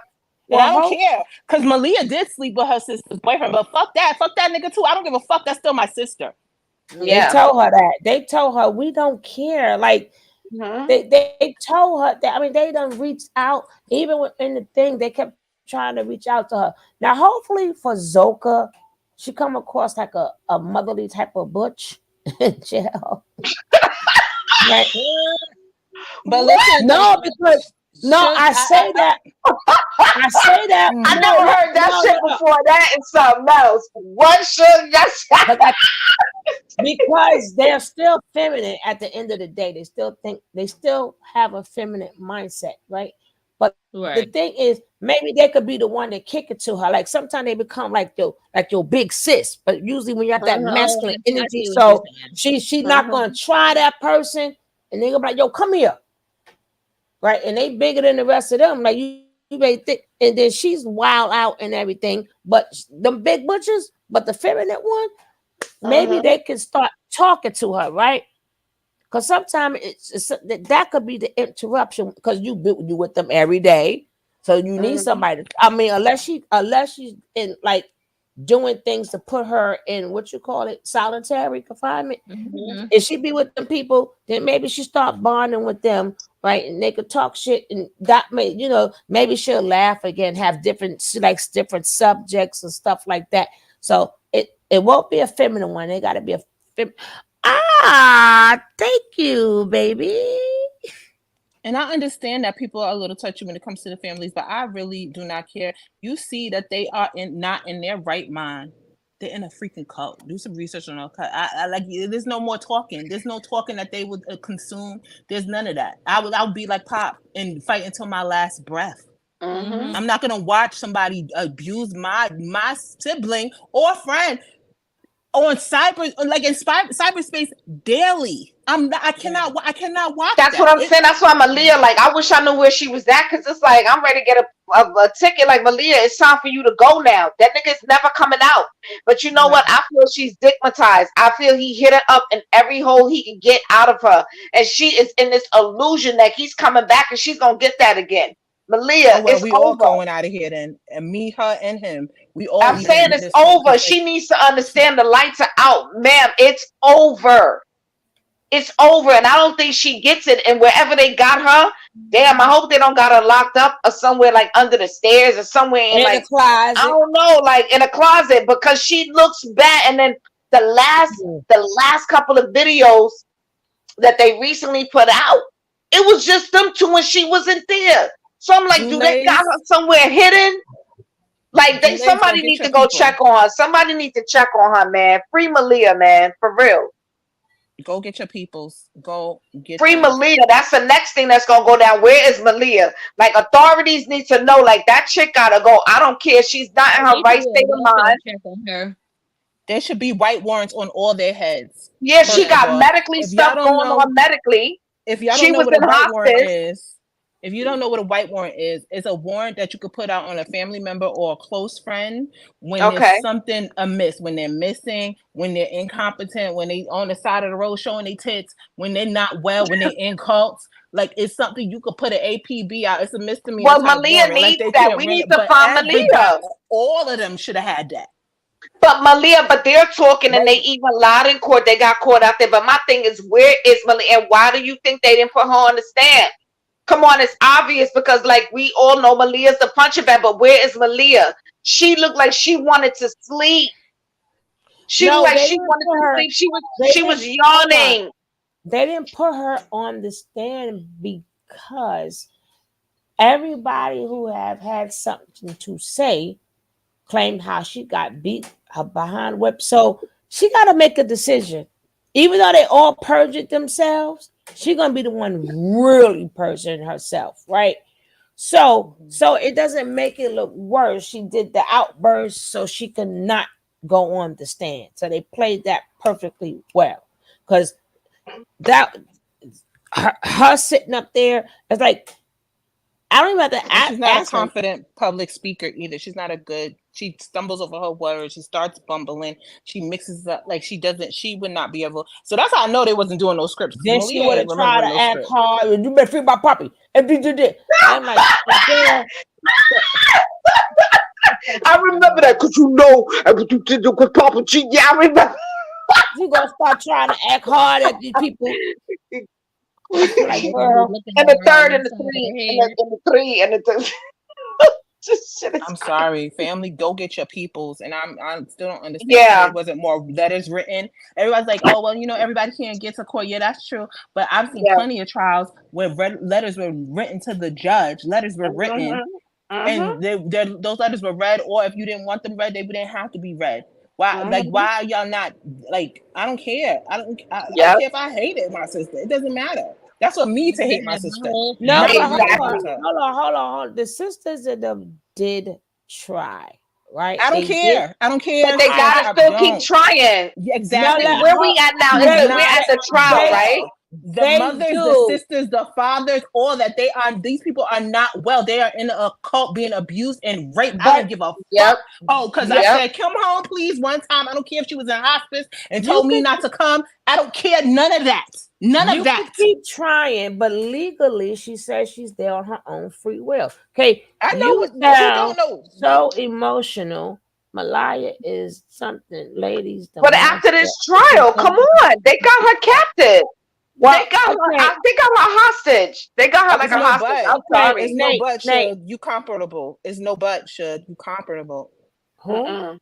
And Well, I don't hope care. Because Malia did sleep with her sister's boyfriend. But fuck that. Fuck that nigga too. I don't give a fuck. That's still my sister. they Yeah. told her that. They told her we don't care. Like Hmm. they told her that. I mean, they done reached out even within the thing. They kept trying to reach out to her. Now, hopefully for Zoka, she come across like a motherly type of butch in jail. Right? But listen, No, because I say that. I say that. I never heard that shit before. That is something else. What should yes? Because they're still feminine at the end of the day. They still have a feminine mindset, right? But the thing is, maybe they could be the one that kick it to her. Like sometimes they become like your big sis, but usually when you have that masculine energy, so she's not gonna try that person, and they gonna be like, yo, come here. Right, and they bigger than the rest of them. Like you may think, and then she's wild out and everything. But them big butchers, but the feminine one, maybe they can start talking to her, right? Because sometimes that could be the interruption because you with them every day, so you need somebody. I mean, unless she's in like doing things to put her in what you call it, solitary confinement. If she be with them people, then maybe she start bonding with them, right? And they could talk shit, and that may, maybe she'll laugh again, have different subjects and stuff like that. So it won't be a feminine one. It got to be a thank you, baby. And I understand that people are a little touchy when it comes to the families, but I really do not care. You see that they are not in their right mind. They're in a freaking cult. Do some research on a cult. I like. There's no more talking. There's no talking that they would consume. There's none of that. I would be like Pop and fight until my last breath. I'm not gonna watch somebody abuse my sibling or friend on cyberspace daily. I cannot watch. That's what I'm saying. That's why Malia, like, I wish I knew where she was at, because it's like I'm ready to get a ticket. Like, Malia, it's time for you to go now. That nigga's never coming out. But you know what? I feel she's stigmatized. I feel he hit her up in every hole he can get out of her, and she is in this illusion that he's coming back and she's gonna get that again. Malia, it's we over. all going out of here then, and me, her, and him. I'm saying it's over. She needs to understand the lights are out, ma'am. It's over. It's over, and I don't think she gets it. And wherever they got her, damn, I hope they don't got her locked up or somewhere like under the stairs or somewhere in like a closet. I don't know, like in a closet, because she looks bad. And then the last couple of videos that they recently put out, it was just them two and she wasn't there. So I'm like, do they got her somewhere hidden? Like somebody need to go check on her. Somebody need to check on her, man. Free Malia, man, for real. Go get your peoples. Go get free Malia. That's the next thing that's gonna go down. Where is Malia? Like, authorities need to know. Like, that chick gotta go. I don't care. She's not in her right state of mind. Check on her. There should be white warrants on all their heads. Yeah, she got medically stuff going on medically. If y'all don't know what a white warrant is, if you don't know what a white warrant is, it's a warrant that you could put out on a family member or a close friend when there's something amiss, when they're missing, when they're incompetent, when they on the side of the road showing their tits, when they're not well, when they're in cults. Like, it's something you could put an APB out. It's a misdemeanor. Well, Malia needs that. We need to find Malia. All of them should have had that. But Malia, they're talking and they even lied in court. They got caught out there. But my thing is, where is Malia? And why do you think they didn't put her on the stand? Come on, it's obvious, because like we all know Malia's the punching bag, but where is Malia? She looked like she wanted to sleep. She looked like she wanted to sleep. She was yawning. They didn't put her on the stand because everybody who have had something to say claimed how she got beat, her behind whipped. So she got to make a decision. Even though they all perjured themselves, she's gonna be the one really perjuring herself, right? So it doesn't make it look worse. She did the outburst so she could not go on the stand. So they played that perfectly well, because that her sitting up there is like, I don't even have to ask. She's not a confident public speaker either. She's not a good. She stumbles over her words. She starts bumbling. She mixes up like she doesn't. She would not be able. So that's how I know they wasn't doing no scripts. Then she would have tried to act hard. You better free my puppy. And you did. I'm like, I remember that, because you know, because Papa G. Yeah, I remember. You gonna start trying to act hard at these people. Like, girl. And the third and the three and the three and the This shit is I'm crazy. sorry, family. Go get your peoples, and I still don't understand how Yeah, there wasn't more letters written. Everybody's like, oh well, everybody can't get to court. Yeah, that's true. But I've seen yeah. plenty of trials where letters were written to the judge. Letters were written, Mhm. Mhm. and those letters were read. Or if you didn't want them read, they didn't have to be read. Why? Like, Mhm. why are y'all not like? I don't care. I don't Yep. care if I hated my sister. It doesn't matter. That's for me to hate my Man, my sister, whole No, not family but for you to knows. hate Exactly. her. hold on. The sisters of them did try, right? I don't They did care. I don't But care, they sister. gotta try. I still keep don't. trying. Yeah, No, See exactly. where we at now is She's that we're not at the a trial, they right? well. The they mothers, the do. sisters, the fathers, all that these people are not well. They are in a cult being abused and raped. I But don't give a Yep. fuck. Oh, because I yeah, Yep. said, come home, please, one time. I don't care if she was in hospice and you told me could not to come. I don't care. None of that. None of you could that. keep trying, but legally she says she's there on her own free will. Okay, I know you what who sound don't know. so emotional. Malaya is something, ladies, the But monster. after this Okay, trial, come on, they got her captive. well, okay, They got her hostage. They got her like It's a no hostage. but. I'm okay, It's sorry. no but, Nate, should you comparable. It's no but, should you comparable. who? Mm-mm.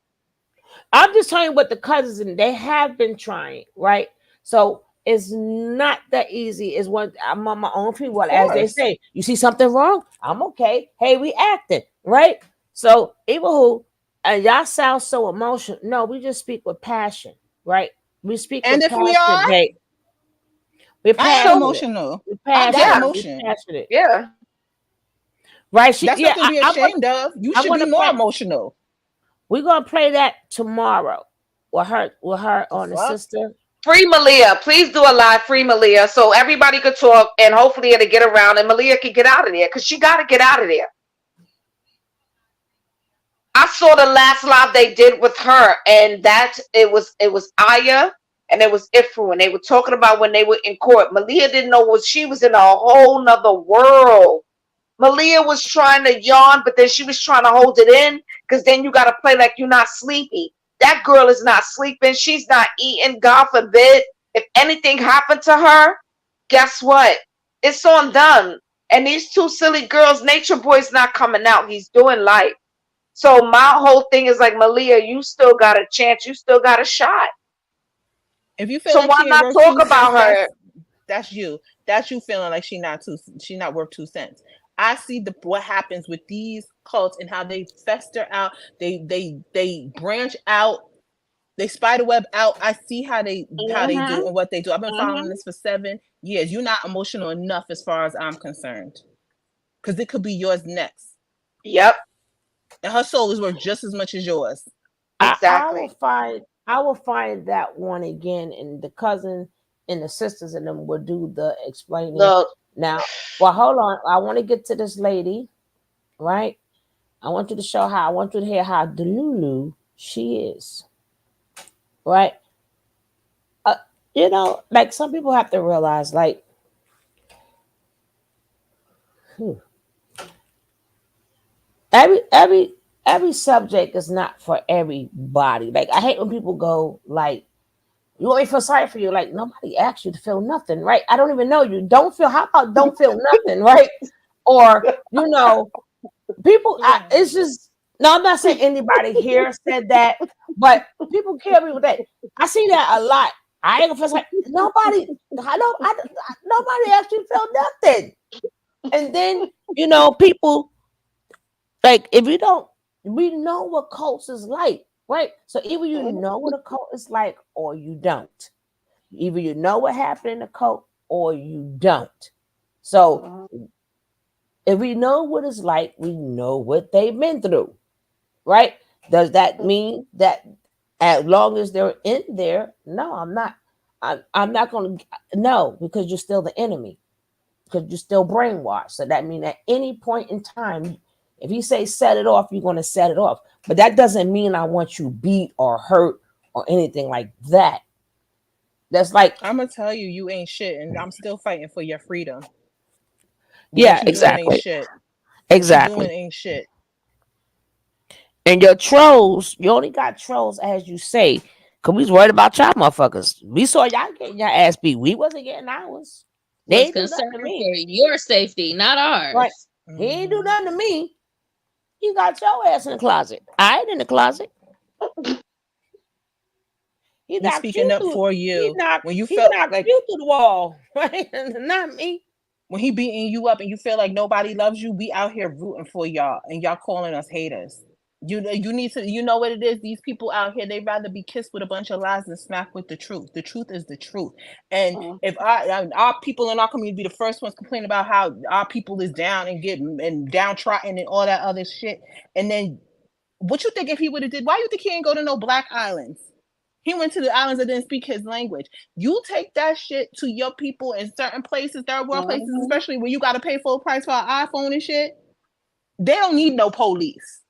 I'm just telling you what the cousins and they have been trying, right? So it's not that easy. It's one I'm on my own free Of will, as they course. say. You see something wrong? I'm okay. Hey, we acting, right? So even who and y'all sound so emotional. No, we just speak with passion, right? We speak And with if we passion, are, Nate. We're I am So passionate. emotional. We're I got yeah, passionate. We're emotion. passionate. yeah. Right? She That's yeah, nothing to be ashamed of. You I'm should be gonna more play emotional. we're gonna play that tomorrow with her The on the fuck? sister. Free Malia. Please do a live free Malia so everybody could talk and hopefully it'll get around and Malia can get out of there because she got to get out of there. I saw the last live they did with her, and that it was Aya and it was Ifru, and they were talking about when they were in court. Malia didn't know what she was in a whole nother world. Malia was trying to yawn, but then she was trying to hold it in because then you got to play like you're not sleepy. That girl is not sleeping. She's not eating. God forbid if anything happened to her. Guess what? It's on them. And these two silly girls, Nature Boy's not coming out. He's doing life. So my whole thing is like, Malia, you still got a chance. You still got a shot. If you feel So like why she ain't not worth talk 2 cents, about her? that's you. That's you feeling like she not worth 2 cents. I see what happens with these cults and how they fester out. They branch out. They spider web out. I see how they Mm-hmm. do and what they do. I've been following Mm-hmm. this for 7 years. You're not emotional enough as far as I'm concerned, because it could be yours next, Yep. and her soul is worth just as much as yours. Exactly. I will find that one again, and the cousin and the sisters and them will do the explaining. Look. Now, well, hold on. I want to get to this lady, right? I want you to show how. I want you to hear how delulu she is, right? Uh, like some people have to realize, like, hmm, every every every subject is not for everybody. Like I hate when people go like, you want me to feel sorry for you? Like nobody asked you to feel nothing, right? I don't even know you. Don't feel. How about don't feel nothing, right? Or people. It's just no. I'm not saying anybody here said that, but people carry with that. I see that a lot. I ain't gonna feel like nobody. Nobody asked you to feel nothing, and then people like if you don't, we know what cults is like, right? So either you know what a cult is like or you don't. Either you know what happened in the cult or you don't. So if we know what it's like, we know what they've been through, right? Does that mean that as long as they're in there? No, I'm not. I'm not going to. No, because you're still the enemy. Because you're still brainwashed. So that means at any point in time, if he say set it off, you're going to set it off. But that doesn't mean I want you beat or hurt or anything like that. That's like, I'm gonna tell you, you ain't shit, and I'm still fighting for your freedom. But what yeah, you doing ain't exactly. shit. What you doing Exactly. ain't shit. And your trolls, you only got trolls as you say. Cause we was worried about y'all motherfuckers. We saw y'all getting your ass beat. We wasn't getting ours. They Was ain't do nothing to concerned me. for your safety, not Right. ours. He ain't do Mhm. nothing to me. You got your ass in the closet. I ain't in the closet. He He's knocked you speaking up through. for He you knocked. when you He felt knocked like you through the wall, right? Not me. when he beating you up and you feel like nobody loves you. We out here rooting for y'all, and y'all calling us haters. You need to, you know what it is. These people out here, they rather be kissed with a bunch of lies than smacked with the truth. The truth is the truth. And if our people in our community be the first ones complain about how our people is down and getting and downtrodden and all that other shit, and then what you think if he would have did? Why you think he ain't go to no black islands? He went to the islands that didn't speak his language. You take that shit to your people in certain places, third world places, especially where you got to pay full price for an iPhone and shit. They don't need no police.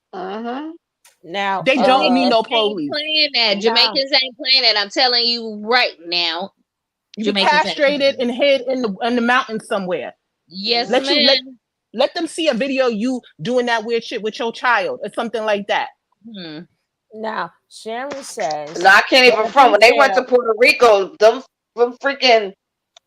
Now, They don't need Jamaicans no ain't police. playing that. now, Jamaicans ain't playing that. I'm telling you right now. You be Jamaicans ain't castrated playing. and hid in the mountains somewhere. Yes, Let you man. let them see a video of you doing that weird shit with your child or something like that. Hmm. now, Sharon says No, I can't that even if front. he When they went to failed, Puerto Rico, them freaking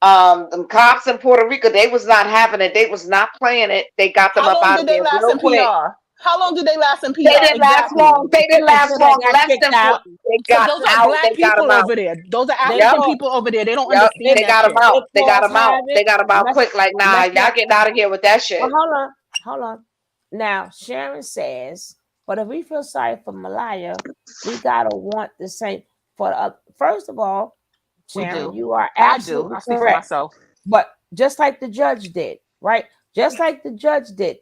them cops in Puerto Rico, they was not having it. They was not playing it. They got them How up long out did of they there last real in quick. PR? How long did they last in They PR? didn't last Exactly. long. They didn't last until they long. got Less kicked than out, they Because got those are out. black They got them people out. over there. Those are they Yep. African caught people over there. They don't Yep. understand They that got them shit. out. they They got cause them out. They havoc, got them out mess, quick. Like, nah, mess y'all up. getting out of here with that Well, shit. hold on. Now, Sharon says, but if we feel sorry for Malaya, we gotta want the same for first of all, We Sharon, do. you are I do. absolutely I speak for correct. myself. But just like the judge did, right? Just like the judge did.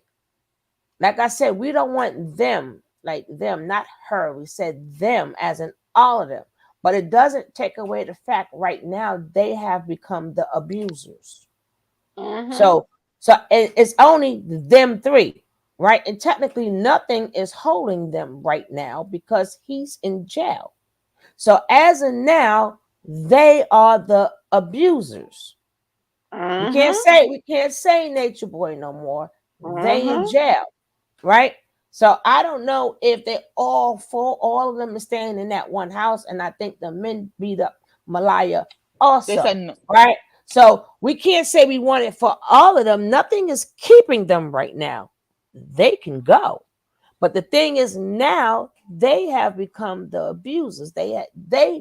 Like I said, we don't want them, like them, not her. We said them as in all of them. But it doesn't take away the fact right now they have become the abusers. So it's only them three, right? And technically nothing is holding them right now because he's in jail. So as of now, they are the abusers. We can't say Nature Boy no more. They in jail, right? So I don't know if they all of them are staying in that one house, and I think the men beat up Malaya They also, said no. right? So we can't say we want it for all of them. Nothing is keeping them right now. They can go. But the thing is now they have become the abusers. They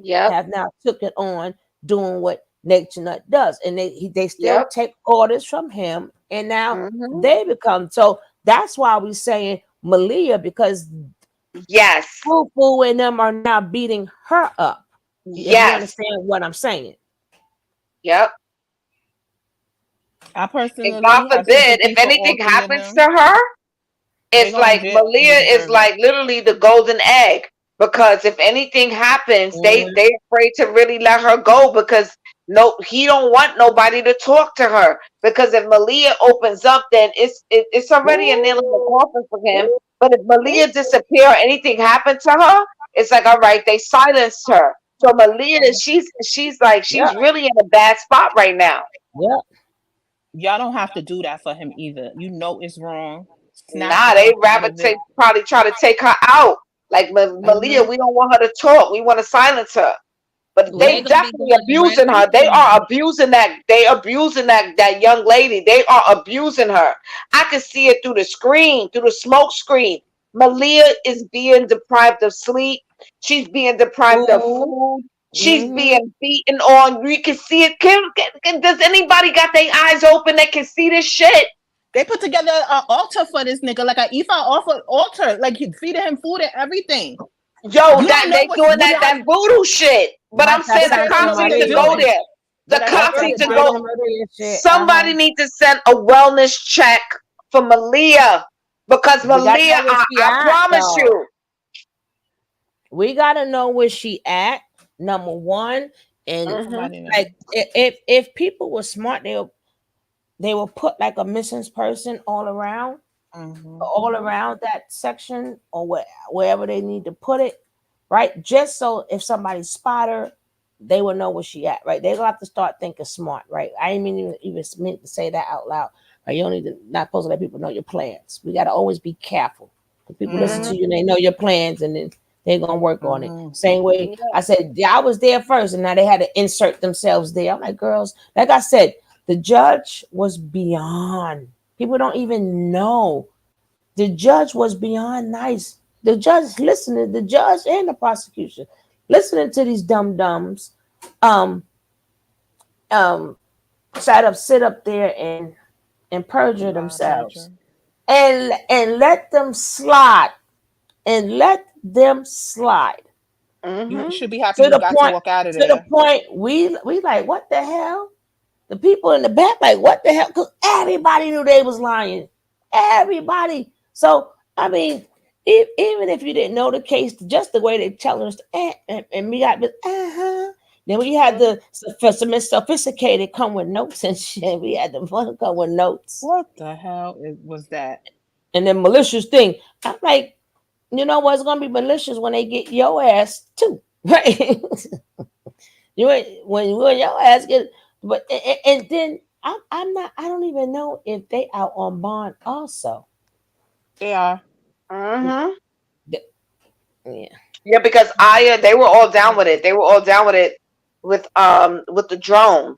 Yep. have now took it on doing what Nature Nut does, and they still Yep. take orders from him, and now Mm-hmm. they become so. That's why we saying Malia because Yes. Fufu and them are now beating her up. If you Yes. understand what I'm saying, Yep. I And God personally have forbid, sympathy if for all anything three of happens to them. her, They it's going to like jail and they Malia is deserve it. like literally the golden egg because if anything happens, they afraid to really let her go because no, he don't want nobody to talk to her because if Malia opens up, then it's already a nail in the coffin for him. But if Malia disappear or anything happened to her, it's like all right, they silenced her. So Malia, she's yeah, really in a bad spot right now. yeah. Y'all don't have to do that for him either. You know it's wrong. Snap the Nah, they fuck out rather of it. probably try to take her out. Like Malia, we don't want her to talk. We want to silence her. But Well, they they're gonna be definitely doing the right abusing her. They people. are abusing that. They abusing that young lady. They are abusing her. I can see it through the screen, through the smoke screen. Malia is being deprived of sleep. She's being deprived of Food. food. She's Mm-hmm. being beaten on. You can see it. Does anybody got their eyes open that can see this shit? They put together an altar for this nigga, like an Ifa altar, like he feeding him food and everything. Yo, You don't that know they what's doing what that y'all, voodoo shit. But I'm That's that saying the they don't know what cops Santa need they to go Maria. doing. there. The But that's That's cops that need early to Santa go. voodoo. Maria shit. Somebody need to send a wellness check for Malia because We gotta Malia, know where she I at promise though. you. We gotta know where she at. Number one, and Hmm. Somebody know. like if people were smart, they will put like a missing person Mm-hmm. all around that section or wherever they need to put it, right? Just so if somebody spot her, they will know where she at, right? They gonna have to start thinking smart, right? I ain't even meant to say that out loud. Right? You don't need to not supposed to let people know your plans. We gotta always be careful. Because people listen Mm-hmm. to you and they know your plans and then they're gonna work on it. Mm-hmm. Same way I said, yeah, I was there first, and now they had to insert themselves there. I'm like, girls, like I said, the judge was beyond. People don't even know The judge was beyond nice. The judge listening, the judge and the prosecution listening to these dum dums, um, um, sit up there and perjure Lie, themselves perjure. and let them slide and let them slide You Mm-hmm. should be happy to you the got to point walk out of to the there. point we like what the hell. The people in the back, like, what the hell? Because everybody knew they was lying. Everybody. So, I mean, even if you didn't know the case, just the way they tell us, and we got this, Then we had the sophisticated come with notes and shit. We had the fun come with notes. What the hell was that? And then malicious thing. I'm like, you know what's going to be malicious when they get your ass too. Right? When your ass get, but and then I'm not. I don't even know if they out on bond also. They are. Mm-hmm. Yeah. Yeah, because they were all down with it. They were all down with it with the drone.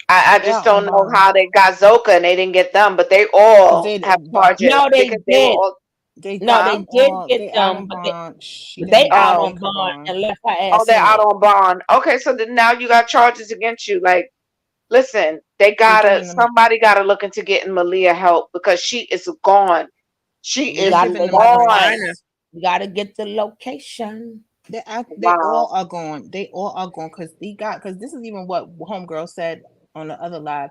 I They just are on don't know bond how they got Zoka and they didn't get them, but they because all they have but charges No, they because they were did. all they No, got huh? they them did all. get They out them, on bond. She but they didn't out Oh, on break her bond bond. and left her oh, ass they're in out there. on bond. Okay, so then now you got charges against you. Like, listen, They giving them. somebody gotta look into getting Malia help because she is gone. She We They is got to. giving They them got to gone. find her. brains. We got to get the location. They Wow. all are going. They all are going because this is even what Homegirl said on the other live.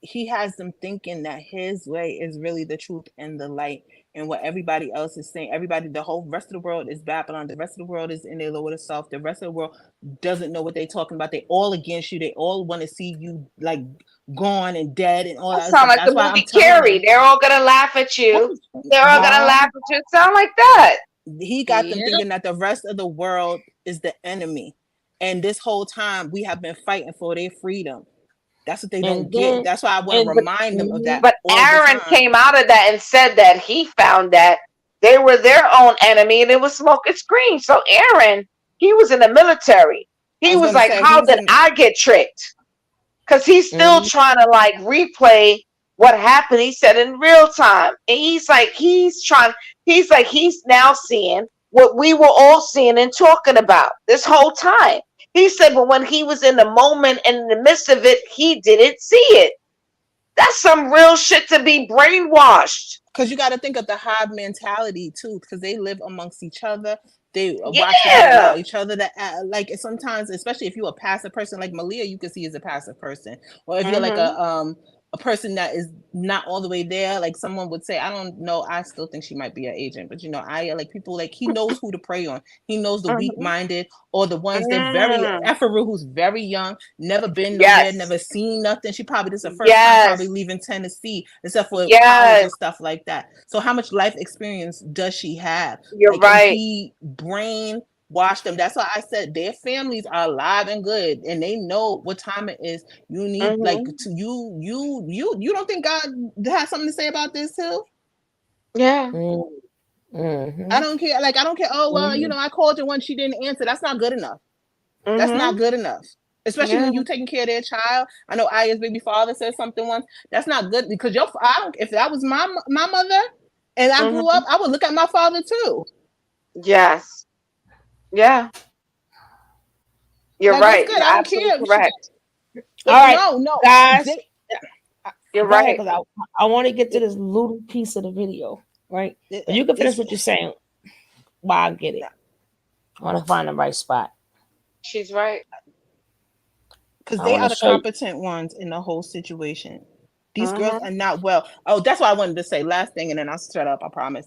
He has them thinking that his way is really the truth and the light, and what everybody else is saying. Everybody, the whole rest of the world is Babylon. The rest of the world is in their lower self. The rest of the world doesn't know what they're talking about. They all against you. They all want to see you like gone and dead and all That that other sound stuff. like the That's why I'm movie telling Carrie. them. They're all gonna laugh at you. They're all gonna Huh? laugh at you. Sound like that. He got them Yeah. thinking that the rest of the world is the enemy, and this whole time we have been fighting for their freedom. That's what they don't And get. then That's why I want to and But remind them of that mhm. but all the Aaron time. came out of that and said that he found that they were their own enemy and it was smoke and screen. So Aaron, he was in the military. I He was was gonna like, say he how was did in. I get tricked? Because he's still Mhm. trying to like replay what happened. He said in real time. And he's like, he's now seeing what we were all seeing and talking about this whole time. He said, but when he was in the moment and in the midst of it, he didn't see it. That's some real shit to be brainwashed. Because you got to think of the hive mentality too, because they live amongst each other. They watch what they allow Yeah. each other to like. Sometimes, especially if you're a passive person like Malia, you can see as a passive person, or if you're like Mm-hmm. a person that is not all the way there. Like someone would say, I don't know. I still think she might be an agent, but I like people like he knows who to prey on. He knows the weak Mm-hmm. minded or the ones that very Mm. Ephraim, who's very young, never been nowhere, Yes. never seen nothing. She probably this is the first time probably Yes. leaving Tennessee, except for college Yes. and stuff like that. So how much life experience does she have? You're Like, and right. he brain washed them. That's why I said their families are alive and good, and they know what time it is. You need like Mm-hmm. to you don't think God has something to say about this too? Yeah. I Mhm. don't care. Like I don't care. Oh well, Mhm. I called her when she didn't answer. That's not good enough. That's not Mm-hmm. good enough. Especially Yeah. when you taking care of their child. I know Aya's baby father said something once. That's not good because I don't. If that was my mother and I grew Mm-hmm. up, I would look at my father too. Yes. Yeah. You're Like what's right. good? You're I don't absolutely care. correct. All right, No. guys. You're Go ahead, right. because I want to get to this little piece of the video, right? But you can finish It's what you're saying while I get it. I want to find the right spot. She's right. because I they want to are the show you. competent ones in the whole situation. These girls Mm-hmm. are not well. Oh, that's what I wanted to say. Last thing, and then I'll shut up. I promise.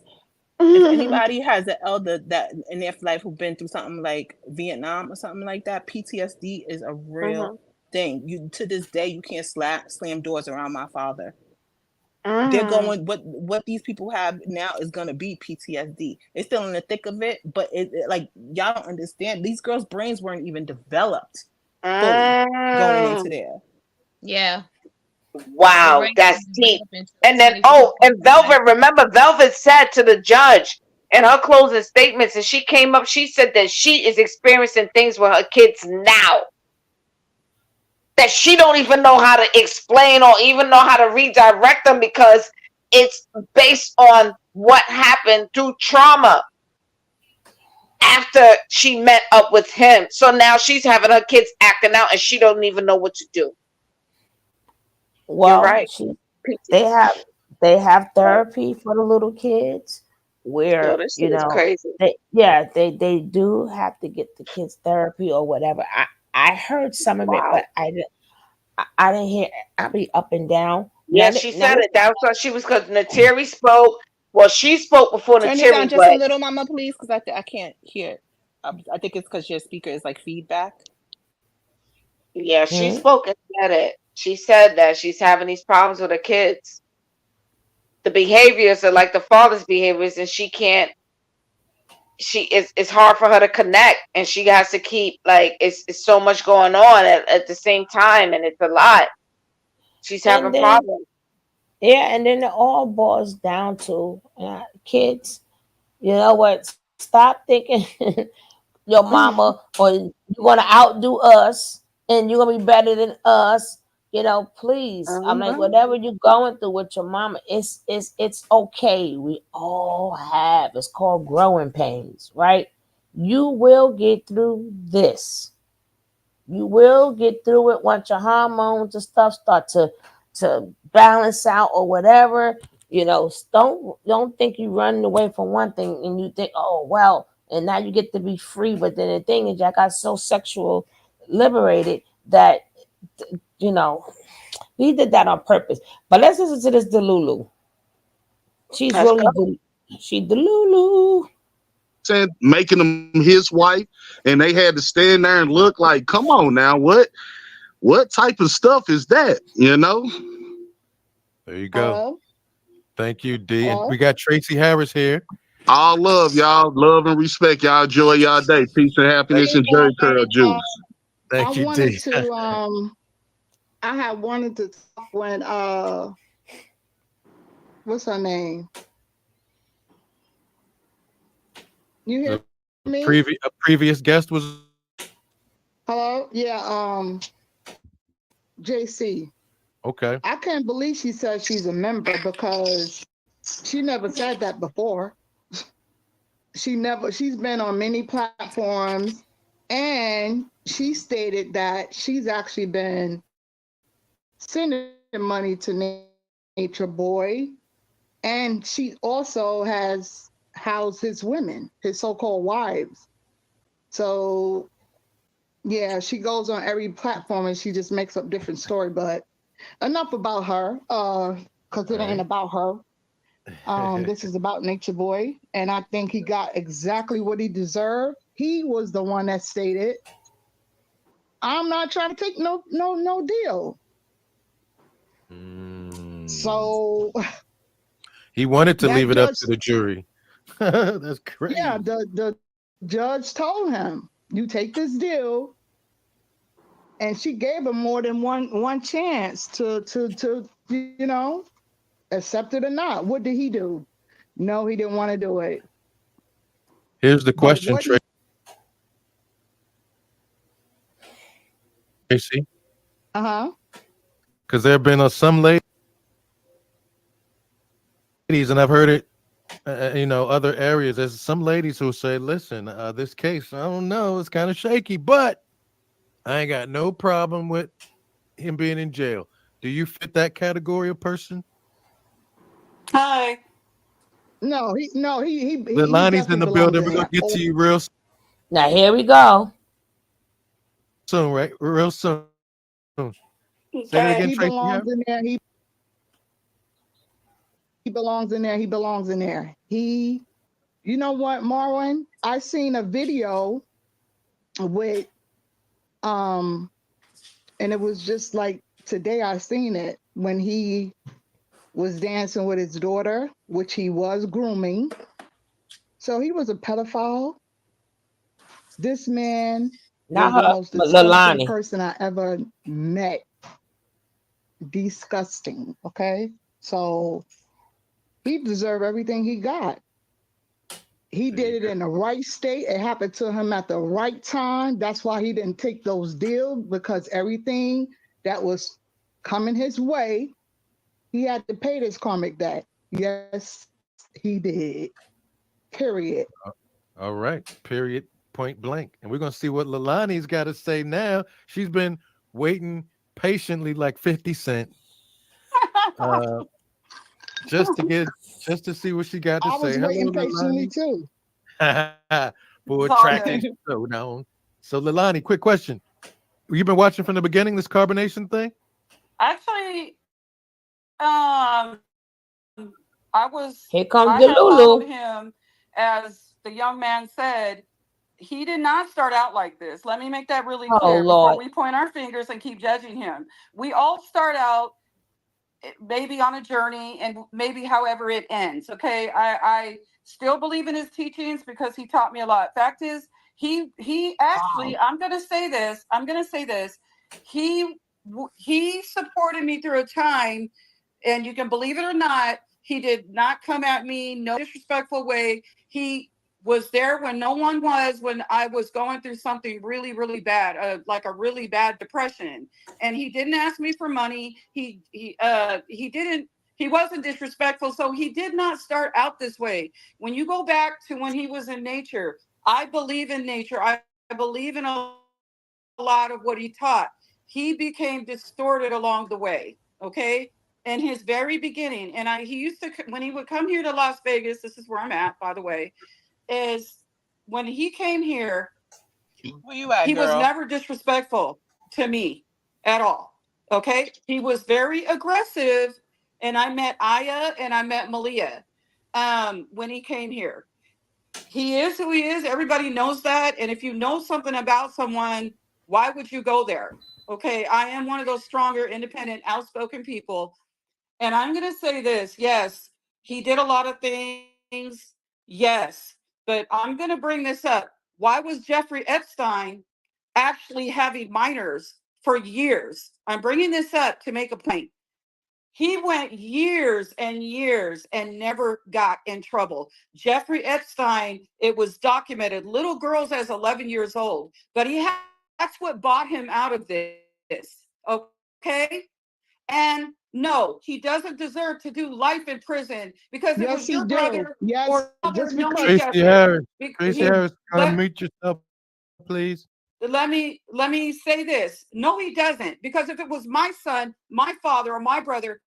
If anybody has an elder that in their life who've been through something like Vietnam or something like that, PTSD is a real Mm-hmm. thing. You to this day you can't slam doors around my father. They're Mm. going what these people have now is going to be PTSD. They're still in the thick of it, but like y'all don't understand. These girls' brains weren't even developed fully going into Mm. there. Yeah. The Wow, brain that's didn't deep. develop until And then, 24, oh, and 25. Velvet, remember, Velvet said to the judge in her closing statements, and she came up, she said that she is experiencing things with her kids now that she don't even know how to explain or even know how to redirect them because it's based on what happened through trauma after she met up with him. So now she's having her kids acting out and she don't even know what to do. You're Well, right. they have they have therapy for the little kids Yo, where, this shit is crazy. they do have to get the kids therapy or whatever. I heard some of it, Wow. but I didn't hear. I be up and down. Yeah, Now, she now said listen, it. That was what she was, because Nateri spoke. Well, she spoke before Turn it down Nateri, just a but little, Mama, please, because I can't hear. I think it's because your speaker is like feedback. yeah, she hmm? spoke and said it. She said that she's having these problems with her kids. The behaviors are like the father's behaviors, and she can't. It's hard for her to connect, and she has to keep, like, it's so much going on at the same time, and it's a lot. She's having And then problems. and then it all boils down to kids. You know what? Stop thinking your mama or you want to outdo us and you're gonna be better than us. Please. I'm like, Mhm. whatever you're going through with your mama, it's okay. We all have. It's called growing pains, right? You will get through this. You will get through it once your hormones and stuff start to balance out or whatever. Don't think you running away from one thing and you think, oh well, and now you get to be free. But then the thing is, I got so sexual liberated that you know he did that on purpose. But let's listen to this Delulu. She's Let's go. really she Delulu. Said making him his wife, and they had to stand there and look like, come on now, what type of stuff is that? There you go. Hello? Thank you, D. And Hello? we got Tracy Harris here. All love, y'all. Love and respect. Y'all enjoy y'all day. Peace and Thank, happiness Hey and Jerry guys, Curl Juice. I thank you, wanted D. to I had wanted to talk when what's her name? You hear The me? a previous guest was Hello? Yeah, JC. okay. I can't believe she said she's a member because she never said that before. She's been on many platforms and she stated that she's actually been sending money to Nature Boy, and she also has housed his women, his so-called wives. So yeah, she goes on every platform and she just makes up different story. But enough about her, because it ain't All about her. right. This is about Nature Boy, and I think he got exactly what he deserved. He was the one that stated, "I'm not trying to take no deal." Mm. So He wanted to that leave it up judge, to the jury. That's yeah, crazy. the judge told him, "You take this deal," and she gave him more than one chance to accept it or not. What did he do? No, he didn't want to do it. Here's the But question, what he Tracy, uh-huh. because there have been some ladies, and I've heard it, other areas. There's some ladies who say, "Listen, this case, I don't know, it's kind of shaky, but I ain't got no problem with him being in jail." Do you fit that category of person? Hi. No, he Lonnie's in definitely the belongs building. in We're gonna there. get to you real Now here we go. soon, right? Real soon. Say that Yeah, again, Okay. he Tracy. Yeah. belongs in there. He belongs in there. He belongs in there. You know what, Marlon? I seen a video with um and it was just like today I seen it when he was dancing with his daughter, which he was grooming. So he was a pedophile. This man Not was the her, most but disgusting Lalani. person I ever met. Disgusting. Okay. So he deserved everything he got. He There you did it go. in the right state. It happened to him at the right time. That's why he didn't take those deals, because everything that was coming his way, he had to pay this karmic debt. Yes, He did. Period. All right. Period. Point blank. And we're gonna see what Lalani's got to say now. She's been waiting patiently like 50 Cent. Uh just to get just to see what she got to I was say. waiting Hello, patiently Lalani. too. For It's a all tracking good. showdown. So Lalani, quick question. You've been watching from the beginning this carbonation thing? Actually, Here I comes the had followed Lulu. him as the young man said. He did not start out like this. Let me make that really Oh clear before Lord. we point our fingers and keep judging him. We all start out maybe on a journey and maybe however it ends. Okay. I still believe in his teachings because he taught me a lot. Fact is, he actually, Wow. I'm gonna say this. He he supported me through a time, and you can believe it or not, he did not come at me no disrespectful way. He was there when no one was, when I was going through something really really bad, like a really bad depression, and he didn't ask me for money. He didn't, he wasn't disrespectful, so he did not start out this way. When you go back to when he was in nature, I believe in nature. I believe in a lot of what he taught. He became distorted along the way. Okay. In his very beginning, and he used to, when he would come here to Las Vegas, this is where I'm at, by the way, is when he came here, Where you at, he was girl? never disrespectful to me at all. Okay. He was very aggressive. And I met Aya and I met Malia when he came here. He is who he is. Everybody knows that. And if you know something about someone, why would you go there? Okay. I am one of those stronger, independent, outspoken people. And I'm going to say this. Yes, he did a lot of things. Yes. But I'm going to bring this up. Why was Jeffrey Epstein actually having minors for years? I'm bringing this up to make a point. He went years and years and never got in trouble. Jeffrey Epstein, it was documented, little girls as 11 years old, but that's what bought him out of this. Okay. And no, he doesn't deserve to do life in prison because it was Yes, your he do. brother or Yes, father just knowing because. Tracy Jeffrey. Harris. Tracy He, Harris, let unmute yourself, please. let me say this. No, he doesn't. Because if it was my son, my father, or my brother,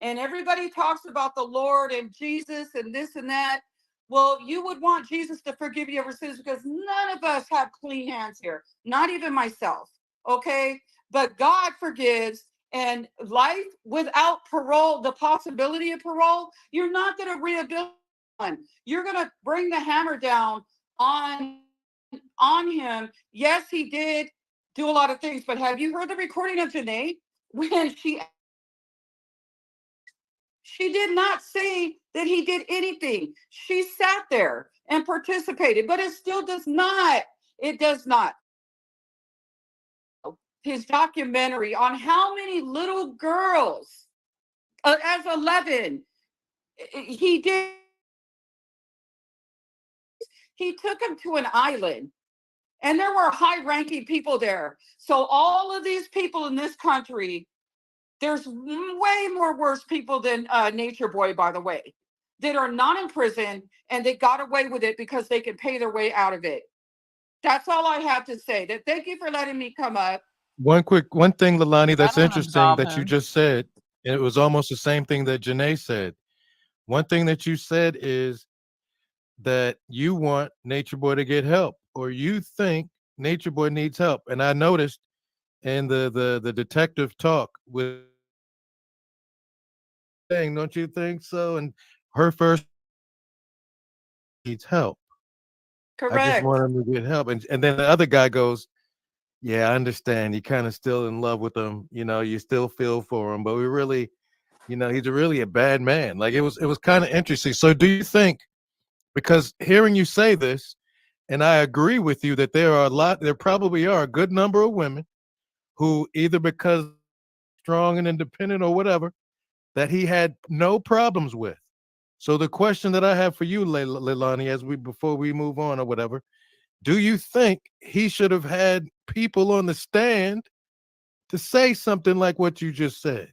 and everybody talks about the Lord and Jesus and this and that, well, you would want Jesus to forgive you of your sins because none of us have clean hands here, not even myself. Okay. But God forgives, and life without parole, the possibility of parole, you're not going to rehabilitate one. You're going to bring the hammer down on him. Yes, he did do a lot of things, but have you heard the recording of Janae when she did not say that he did anything. She sat there and participated, but it still does not, it does not. His documentary on how many little girls as 11 he did, he took them to an island, and there were high ranking people there. So all of these people in this country, there's way more worse people than Nature Boy, by the way, that are not in prison and they got away with it because they could pay their way out of it. That's all I have to say. That thank you for letting me come up. One thing, Lalani, I that's don't interesting absolve that you him. just said, and it was almost the same thing that Janae said. One thing that you said is that you want Nature Boy to get help, or you think Nature Boy needs help. And I noticed in the detective talk with saying, don't you think so? And her first needs help. I just Correct. want him to get help. And then the other guy goes, yeah, I understand. You're kind of still in love with him. You know, you still feel for him, but we really, he's really a bad man. Like it was kind of interesting. So do you think, because hearing you say this, and I agree with you that there probably are a good number of women who either because strong and independent or whatever, that he had no problems with. So the question that I have for you, Leilani, before we move on or whatever, do you think he should have had people on the stand to say something like what you just said?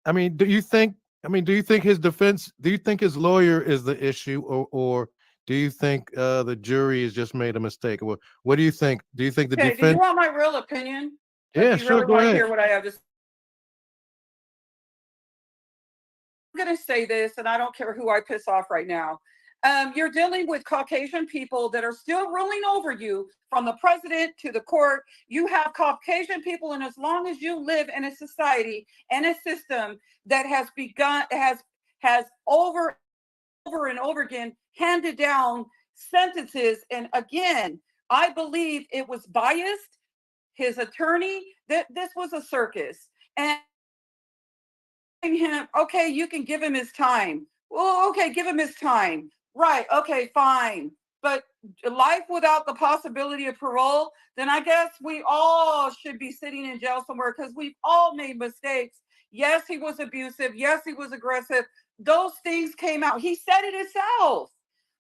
I mean, do you think I mean, do you think his defense? Do you think his lawyer is the issue, or do you think the jury has just made a mistake? What do you think? Do you think the Okay, do you defense? want my real opinion? Or Yeah, do you sure. really Go want to ahead. hear what I have to say? I'm going to say this, and I don't care who I piss off right now. You're dealing with Caucasian people that are still ruling over you, from the president to the court. You have Caucasian people, and as long as you live in a society and a system that has over and over again handed down sentences, and again, I believe it was biased. His attorney, that this was a circus, and him, okay, you can give him his time. Well, okay, give him his time. Right, okay, fine. But life without the possibility of parole, then I guess we all should be sitting in jail somewhere, because we've all made mistakes. Yes, he was abusive. Yes, he was aggressive. Those things came out. He said it himself.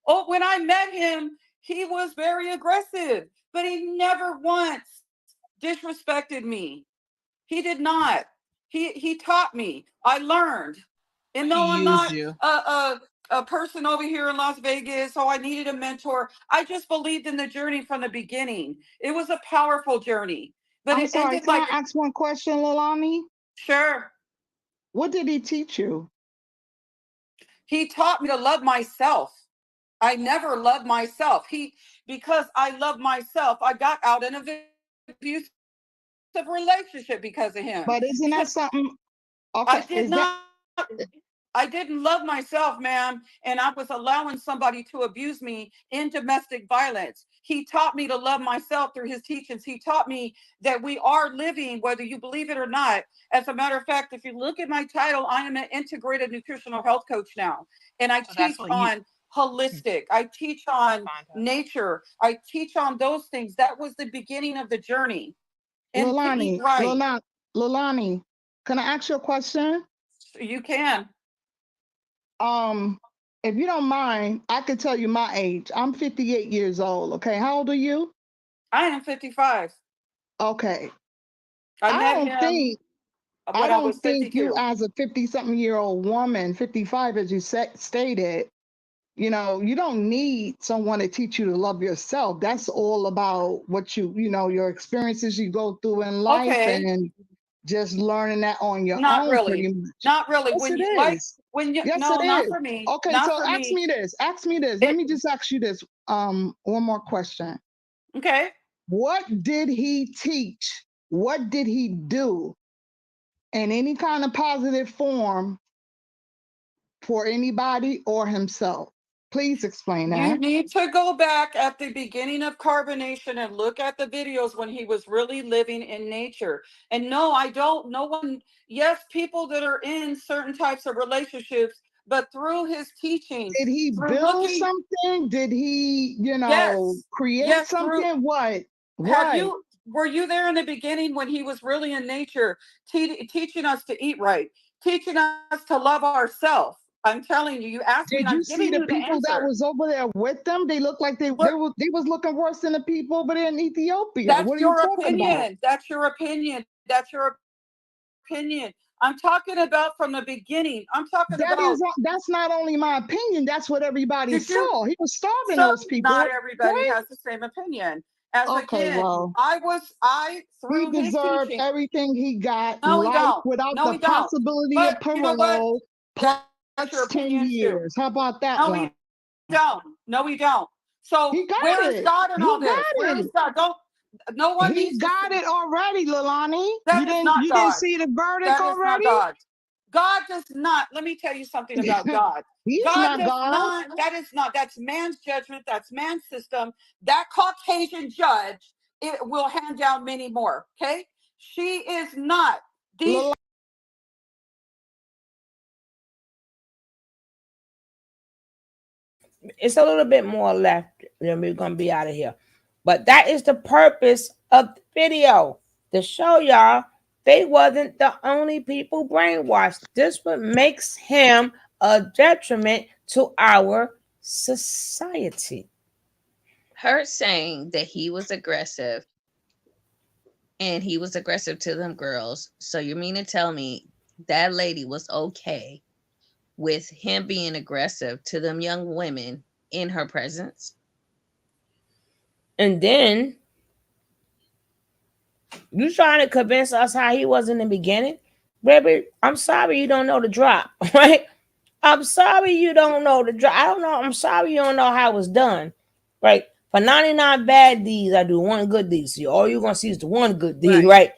Oh, when I met him, he was very aggressive, but he never once disrespected me. He did not. He taught me. I learned. And He no, I'm used not you. a person over here in Las Vegas. Oh, I needed a mentor. I just believed in the journey from the beginning. It was a powerful journey, but I'm it sorry, ended can I like, ask one question, Lilani? sure. What did he teach you? He taught me to love myself. I never loved myself. Because I love myself, I got out in an abusive relationship because of him. But isn't that something? I Okay, did is that not. I didn't love myself, ma'am, and I was allowing somebody to abuse me in domestic violence. He taught me to love myself through his teachings. He taught me that we are living, whether you believe it or not. As a matter of fact, if you look at my title, I am an integrated nutritional health coach now, and I So teach that's what you. on holistic. I teach on nature. I teach on those things. That was the beginning of the journey. And to eat Lilani? right, Lilani, can I ask you a question? you can. Um, if you don't mind, I could tell you my age. I'm 58 years old. Okay, how old are you? I am 55. Okay, I I met don't him think I when I was don't think you, 52. as a 50-something-year-old woman, 55 as you stated, you don't need someone to teach you to love yourself. That's all about what your experiences you go through in life Okay, and just learning that on your not own really. pretty much. Not really. Yes, When it you like, is. when you, Yes, no, it not is. for me. Okay, Not so for ask me. me this. Ask me this. Let It, me just ask you this. One more question. okay. What did he teach? What did he do in any kind of positive form for anybody or himself? Please explain You that. need to go back at the beginning of carbonation and look at the videos when he was really living in nature. And no, I don't. No one, yes, people that are in certain types of relationships, but through his teachings, Did he through build looking, something? Did he, yes, create yes, through, something? What? have What? you, were you there in the beginning when he was really in nature, teaching us to eat right, teaching us to love ourselves? I'm telling you, you asked me and Did I'm you see giving the you the people that answer. was over there with them? They looked like they Look, were they was looking worse than the people over there in Ethiopia. that's What are you your talking about? opinion. That's your opinion. That's your opinion. I'm talking about from the beginning. I'm talking about, That's not only my opinion, that's what everybody did you, saw. He was starving so those not people. everybody What? has the same opinion. As Okay, again, well, I he through his deserved teaching. everything he got. No, we Life don't. without No, the we don't. possibility of But you know what? parole That's your plus 10 opinion too. years. How about that No, one? we don't. No, we don't. So He got where is it. God in all He this? got Where is it. God? Don't. No one He needs to got see. it already, Lilani. That is not You didn't God. see the verdict That is not already? God. God does not. Let me tell you something about God. He's God not does God. not. That is not. That's man's judgment. That's man's system. That Caucasian judge, it will hand down many more. Okay. She is not. These. It's a little bit more left, then we're gonna be out of here. But that is the purpose of the video, to show y'all they wasn't the only people brainwashed. This what makes him a detriment to our society. Her saying that he was aggressive and he was aggressive to them girls. So you mean to tell me that lady was okay with him being aggressive to them young women in her presence. And then you trying to convince us how he was in the beginning? Baby, I'm sorry you don't know the drop, right? I'm sorry you don't know the drop. I don't know. I'm sorry you don't know how it was done, right? For 99 bad deeds, I do one good deed. So all you're gonna see is the one good deed, right?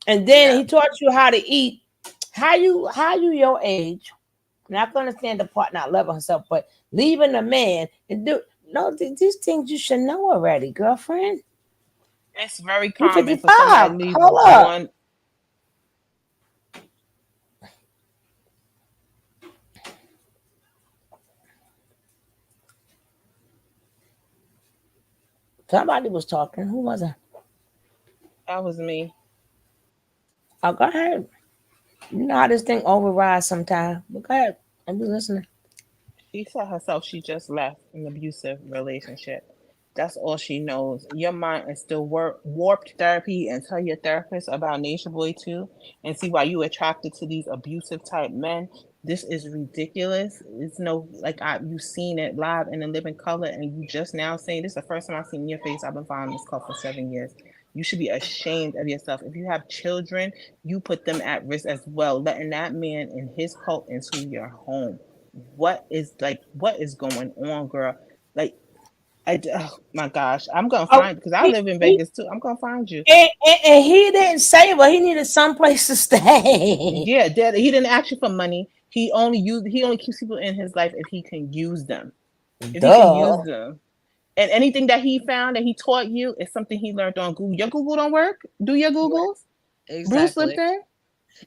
And then he taught you how to eat. How you your age? Not gonna understand the part not loving herself, but leaving a man and do no these things you should know already, girlfriend. It's very You common for somebody 55. to leave Hold up. one. Somebody was talking. Who was it? That was me. Oh, go ahead. You know how this thing overrides sometimes. But go ahead. I'm just listening. She said herself she just left an abusive relationship. That's all she knows. Your mind is still warped therapy, and tell your therapist about Nature Boy too, and see why you attracted to these abusive type men. This is ridiculous. It's no like you've seen it live in the living color, and you just now saying this is the first time I've seen your face. I've been following this cult for 7 years. You should be ashamed of yourself. If you have children, you put them at risk as well, letting that man and his cult into your home. What is going on, girl? Like oh my gosh, I'm gonna Oh, find because I live in Vegas too. I'm gonna find you. and he didn't say, but he needed someplace to stay. Yeah, Dad, he didn't ask you for money. He only keeps people in his life if he can use them. If he can use Duh. them. And anything that he found that he taught you is something he learned on Google. Your Google don't work? Do your Googles? Bruce Exactly. Lipton?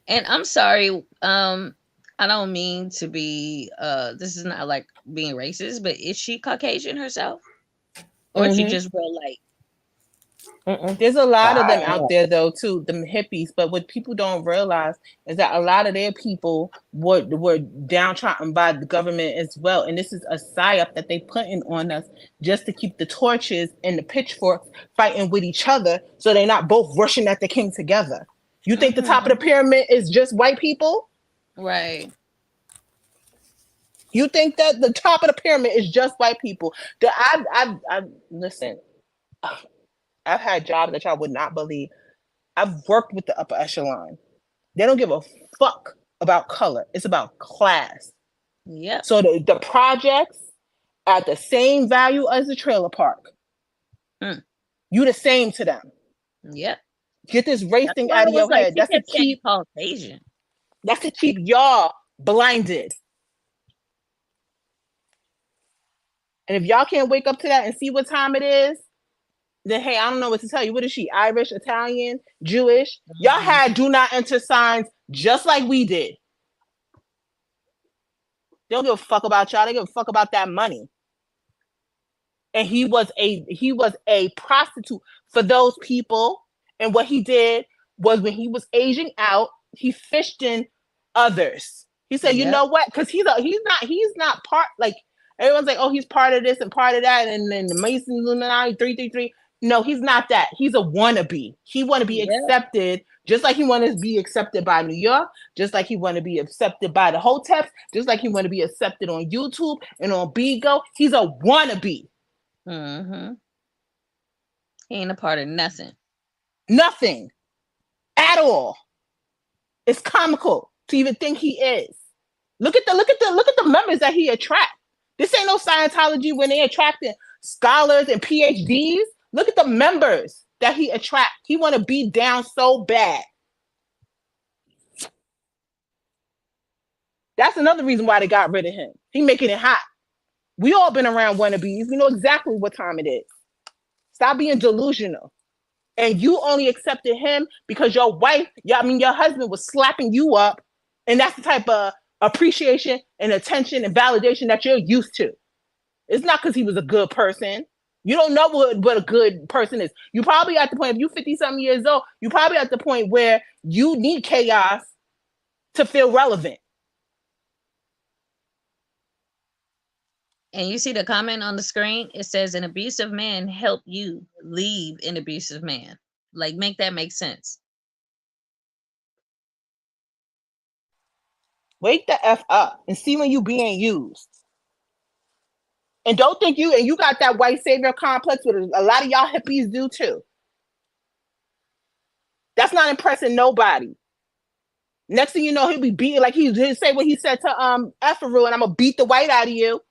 And I'm sorry, I don't mean to be this is not like being racist, but is she Caucasian herself? Or is she just real light? There's a lot of them out there though too, them hippies. But what people don't realize is that a lot of their people were downtrodden by the government as well. And this is a psyop that they putting on us just to keep the torches and the pitchforks fighting with each other, so they're not both rushing at the king together. You think the top of the pyramid is just white people? Right. You think that the top of the pyramid is just white people? I listen. I've had jobs that y'all would not believe. I've worked with the upper echelon. They don't give a fuck about color. It's about class. Yeah. So the projects at the same value as the trailer park. You the same to them. Yep. Get this race That's thing why I out of was your like, head. she kept saying Caucasian. That's to keep y'all blinded. And if y'all can't wake up to that and see what time it is, then hey, I don't know what to tell you. What is she? Irish, Italian, Jewish? Y'all had do not enter signs just like we did. They don't give a fuck about y'all. They give a fuck about that money. And he was a prostitute for those people. And what he did was when he was aging out, he fished in others. He said, you know what? Because he's not part, like everyone's like, oh, he's part of this and part of that, and then the Mason Illuminati 333. No, he's not that. He's a wannabe. He want to be accepted, just like he want to be accepted by New York, just like he want to be accepted by the Hoteps, just like he want to be accepted on YouTube and on Bigo. He's a wannabe. He ain't a part of nothing. Nothing at all. It's comical to even think he is. Look at the members that he attract. This ain't no Scientology when they attracting scholars and PhDs. Look at the members that he attract. He want to be down so bad. That's another reason why they got rid of him. He making it hot. We all been around wannabes. We know exactly what time it is. Stop being delusional. And you only accepted him because your wife, your husband was slapping you up. And that's the type of appreciation and attention and validation that you're used to. It's not because he was a good person. You don't know what a good person is. You probably at the point, if you're 50-something years old, you probably at the point where you need chaos to feel relevant. And you see the comment on the screen? It says, an abusive man help you leave an abusive man. Like, make that make sense. Wake the F up and see when you being used. And don't think you got that white savior complex, with a lot of y'all hippies do too. That's not impressing nobody. Next thing you know, he'll be beating, like he'll say what he said to Efferu, and I'm gonna beat the white out of you.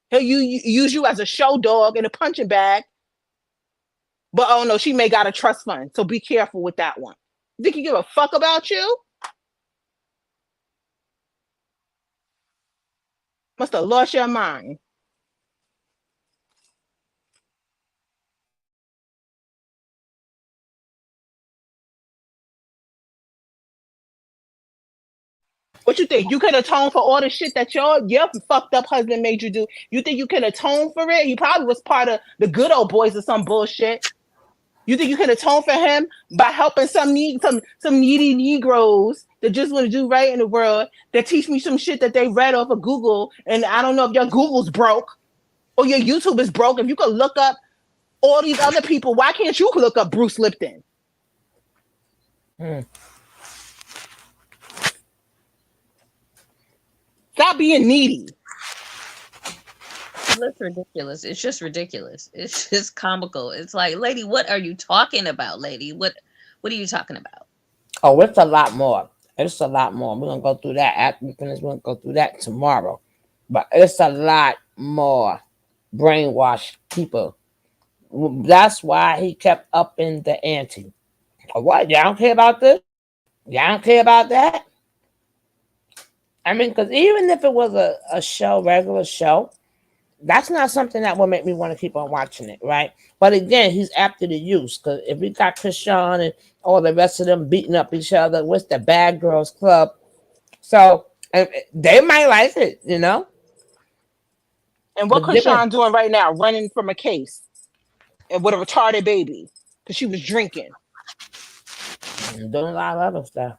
He'll use you as a show dog in a punching bag. But oh no, she may got a trust fund, so be careful with that one. You think he give a fuck about you? Must have lost your mind. What you think? You can atone for all the shit that your fucked up husband made you do? You think you can atone for it? He probably was part of the good old boys or some bullshit. You think you can atone for him by helping some needy Negroes that just want to do right in the world, that teach me some shit that they read off of Google, and I don't know if your Google's broke or your YouTube is broke. If you could look up all these other people, why can't you look up Bruce Lipton? Stop being needy. That's ridiculous. It's just ridiculous. It's just comical. It's like, lady, what are you talking about, lady? What are you talking about? Oh, it's a lot more. It's a lot more. We're gonna go through that after we finish. We're gonna go through that tomorrow. But it's a lot more brainwashed people. That's why he kept upping the ante. What? Y'all don't care about this? Y'all don't care about that? I mean, because even if it was a show, regular show, that's not something that will make me want to keep on watching it, right? But again, he's after the use, because if we got Krishan and all the rest of them beating up each other, what's the Bad Girls Club? So and they might like it, you know. And what But Krishan doing right now? Running from a case and with a retarded baby because she was drinking. doing a lot of other stuff.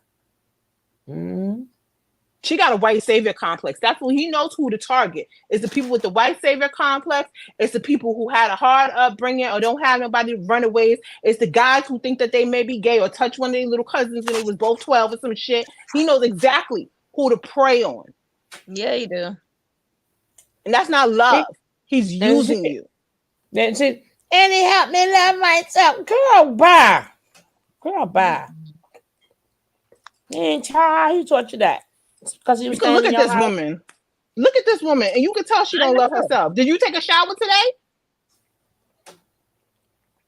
Mm-hmm. She got a white savior complex. That's what he knows who to target. It's the people with the white savior complex. It's the people who had a hard upbringing or don't have nobody runaways. It's the guys who think that they may be gay or touch one of their little cousins when they was both 12 or some shit. He knows exactly who to prey on. Yeah, you do. And that's not love. He's using you. Then she, and he helped me love myself. Girl, bye. Girl, bye. He ain't try. He taught you that. Because he was You can look staying at in your this house. woman. Look at this woman, and you can tell she don't love herself. Did you take a shower today?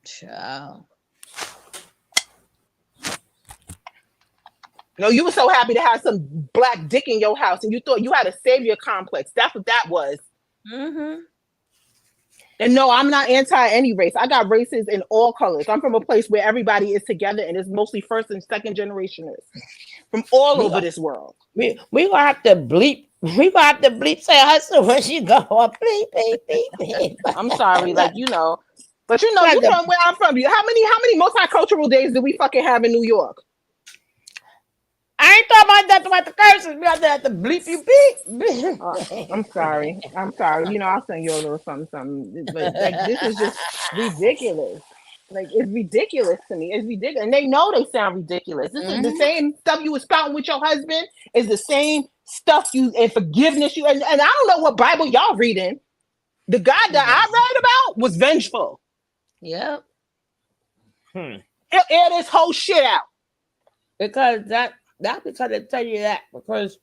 Ciao. No, you were so happy to have some black dick in your house, and you thought you had a savior complex. That's what that was. Mm-hmm. And no, I'm not anti any race. I got races in all colors. I'm from a place where everybody is together, and it's mostly first and second generationists from all over this world. We gonna have to bleep. We gonna have to bleep say her when she go. Bleep, bleep, bleep, bleep. I'm sorry, like you know, but you know, you from where I'm from. How many multicultural days do we fucking have in New York? I ain't talking about the curses. We have to bleep you beep. I'm sorry. You know, I'll send you a little something. But like, this is just ridiculous. Like, it's ridiculous to me. It's ridiculous, and they know they sound ridiculous. This is the same stuff you was spouting with your husband. Is the same stuff you and forgiveness you and I don't know what Bible y'all reading. The God that I read about was vengeful. Yep. He'll air this whole shit out because that's because they tell you that because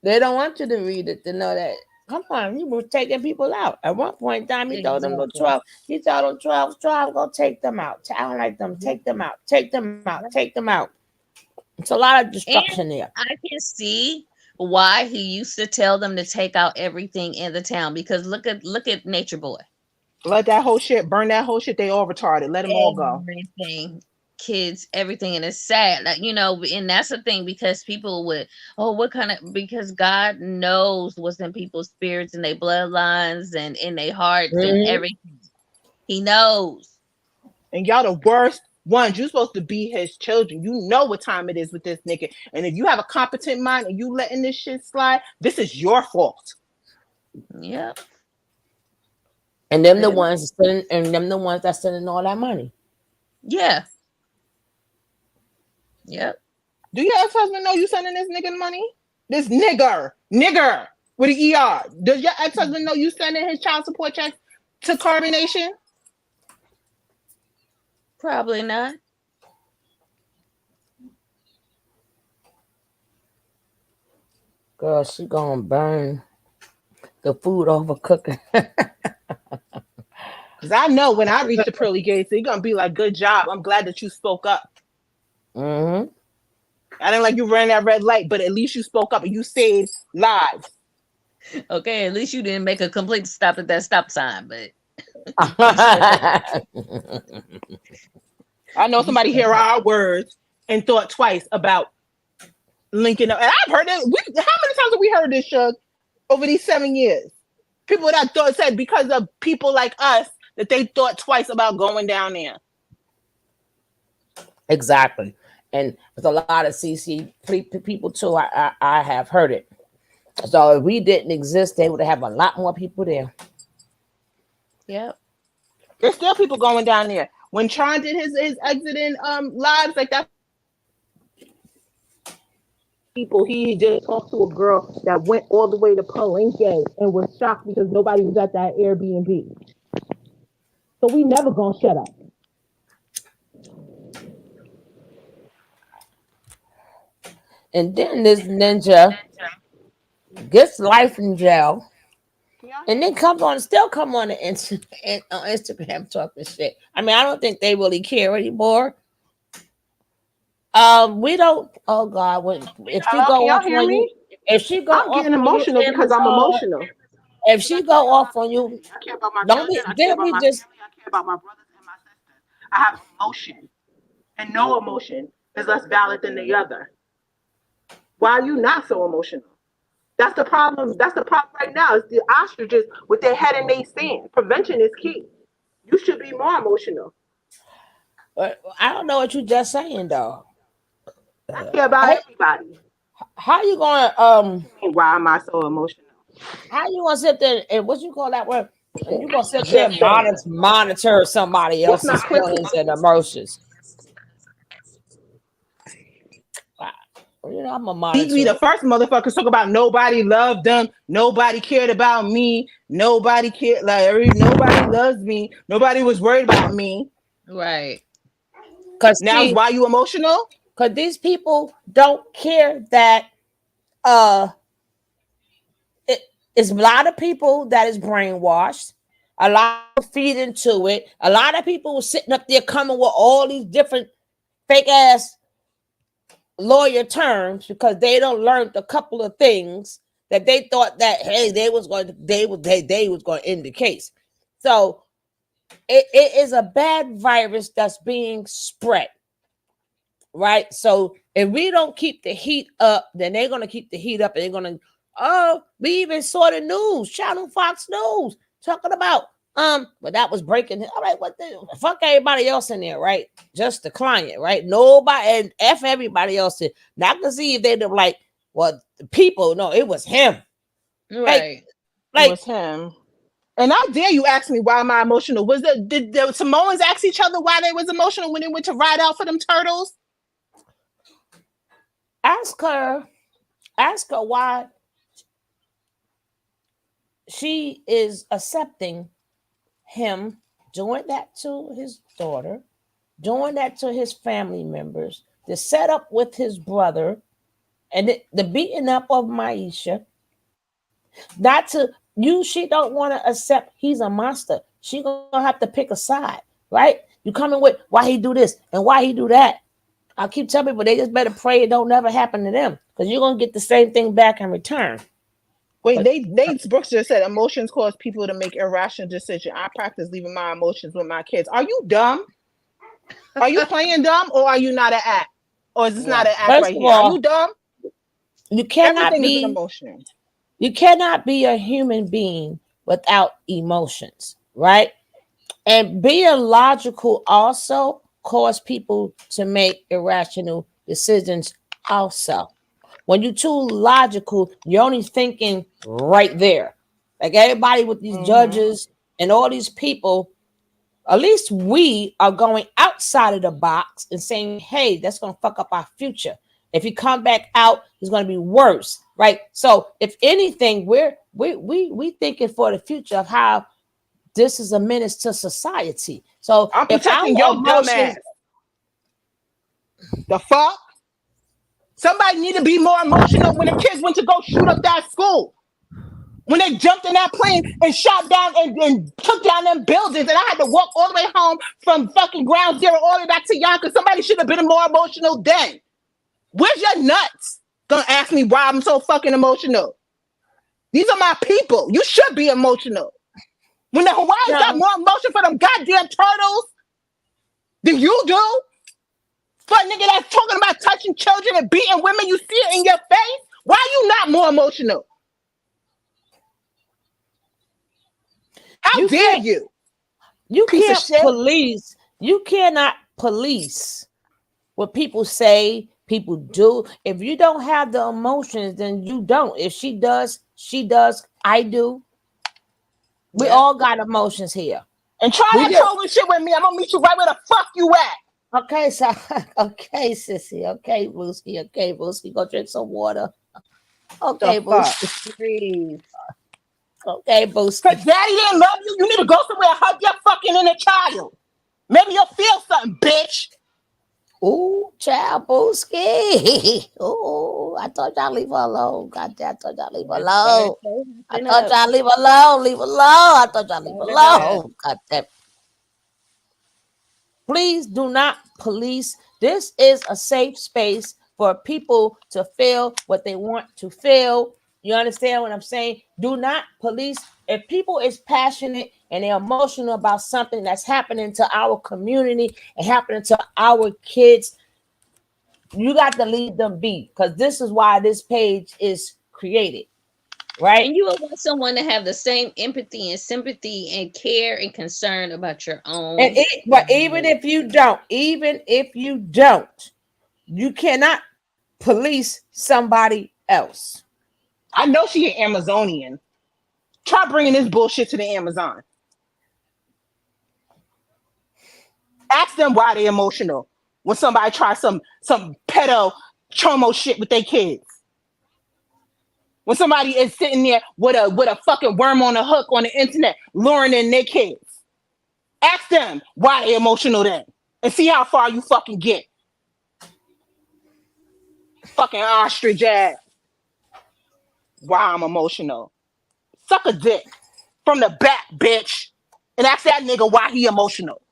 they don't want you to read it to know that. Come on, you were taking people out. At one point in time, he told them to 12. He told them 12, go take them out. I don't like them. Take them out. Take them out. Take them out. It's a lot of destruction there. I can see why he used to tell them to take out everything in the town because look at Natureboy. Let that whole shit burn. That whole shit. They all retarded. Let them all go. Everything. Kids, everything, and it's sad, like you know, and that's the thing because people would, because God knows what's in people's spirits and their bloodlines and in their hearts and everything. He knows. And y'all the worst ones. You're supposed to be his children. You know what time it is with this nigga. And if you have a competent mind and you letting this shit slide, this is your fault. Yep. And them the ones that's sending all that money. Yeah. Yep. Do your ex-husband know you sending this nigga money? This nigger with an ER. Does your ex-husband know you sending his child support checks to Carbonation? Probably not. Girl, she gonna burn the food overcooking. Because I know when I reach the pearly gates, they're going to be like, good job. I'm glad that you spoke up. Mm-hmm. I didn't like you ran that red light, but at least you spoke up and you saved lives. Okay, at least you didn't make a complete stop at that stop sign, but I know somebody hear our words and thought twice about linking up. And I've heard it. How many times have we heard this, Shug, over these 7 years? People that said because of people like us that they thought twice about going down there. Exactly. And there's a lot of CC people too. I have heard it. So if we didn't exist, they would have a lot more people there. yep. There's still people going down there. When Tron did his exiting lives, like that, people, he just talked to a girl that went all the way to Palenque and was shocked because nobody was at that Airbnb. So we never gonna shut up. And then this ninja gets life in jail, and then still come on the Instagram talking shit. I mean, I don't think they really care anymore. We don't. Oh God, if she Hello, go can y'all off hear on me? you, if she go I'm off getting on you, emotional because I'm Amazon, emotional. if she go off on you, I care about my don't be. children. I care Then about we my just family. I care about my brothers and my sisters. I have emotion, and no emotion is less valid than the other. Why are you not so emotional? That's the problem. That's the problem right now. Is the ostriches with their head in their sand. Prevention is key. You should be more emotional. I don't know what you just saying though. I care about everybody. How you gonna Why am I so emotional? how you gonna sit there and what you call that word? And you gonna sit there Just and saying. monitor somebody What's not else's clicking? feelings and emotions? You know, I'm a Beat me monitor. the first motherfuckers talk about nobody loved them, nobody cared about me, nobody cared, nobody loves me, nobody was worried about me. Right. Cause Now is why you emotional? Cause these people don't care that it's a lot of people that is brainwashed. A lot of people feed into it. A lot of people were sitting up there coming with all these different fake ass lawyer terms because they don't learn a couple of things that they thought that hey they was going to end the case. So it is a bad virus that's being spread, right? So if we don't keep the heat up, then they're going to keep the heat up, and they're going to we even saw the news, Channel Fox News talking about but that was breaking. All right, what the fuck everybody else in there, right? Just the client, right? Nobody, and F everybody else in. Now I can see if they'd have like, well, the people, no, it was him. Right. It was him. And I dare you ask me why am I emotional? Did the Samoans ask each other why they was emotional when they went to ride out for them turtles? Ask her why she is accepting him doing that to his daughter, doing that to his family members, the setup with his brother, and the beating up of Maisha. Not to you, she don't want to accept he's a monster. She gonna have to pick a side, right? You coming with why he do this and why he do that. I keep telling people they just better pray it don't never happen to them because you're gonna get the same thing back in return. Wait, Nate Brooks just said emotions cause people to make irrational decisions. I practice leaving my emotions with my kids. Are you dumb? Are you playing dumb, or are you not an act? Or is this not an act First right of here? Are all, you dumb? you cannot Everything is an be emotion. you cannot be a human being without emotions, right? And being logical also cause people to make irrational decisions also. When you're too logical, you're only thinking right there. Like everybody with these judges and all these people, at least we are going outside of the box and saying, hey, that's going to fuck up our future. If he come back out, it's going to be worse, right? So, if anything, we thinking for the future of how this is a menace to society. So, I'm if our protecting your dumb emotions, ass. The fuck? Somebody need to be more emotional when the kids went to go shoot up that school. When they jumped in that plane and shot down and took down them buildings, and I had to walk all the way home from fucking ground zero all the way back to Yonkers. Somebody should have been more emotional then. Where's your nuts? Gonna ask me why I'm so fucking emotional. These are my people. You should be emotional. When the Hawaiians got more emotion for them goddamn turtles than you do, for a nigga that's talking about touching children and beating women, you see it in your face. Why are you not more emotional? How dare you? You Piece of can't shit. police. You cannot police what people say, people do. If you don't have the emotions, then you don't. If she does, I do. We all got emotions here. And try that trolling shit with me. I'm gonna meet you right where the fuck you at. Okay, so okay, sissy. Okay, Booski. Okay, Booski. Go drink some water. Okay, Booski. Please. Okay, Booski. Cause daddy didn't love you. You need to go somewhere and hug your fucking inner child. Maybe you'll feel something, bitch. Ooh, child Booski. Ooh, I told y'all leave her alone. Goddamn, I told y'all leave her alone. I told y'all leave her alone. Leave her alone. I told y'all leave her alone. Goddamn. Please do not police. This is a safe space for people to feel what they want to feel. You understand what I'm saying? Do not police. If people is passionate and they're emotional about something that's happening to our community and happening to our kids, you got to leave them be, because this is why this page is created. Right? And you will want someone to have the same empathy and sympathy and care and concern about your own. But even if you don't, you cannot police somebody else. I know she an Amazonian. Try bringing this bullshit to the Amazon. Ask them why they emotional when somebody tries some pedo chomo shit with their kids. When somebody is sitting there with a fucking worm on a hook on the internet luring in their kids. Ask them why they emotional then. And see how far you fucking get. Fucking ostrich ass. Why I'm emotional. Suck a dick from the back, bitch. And ask that nigga why he emotional.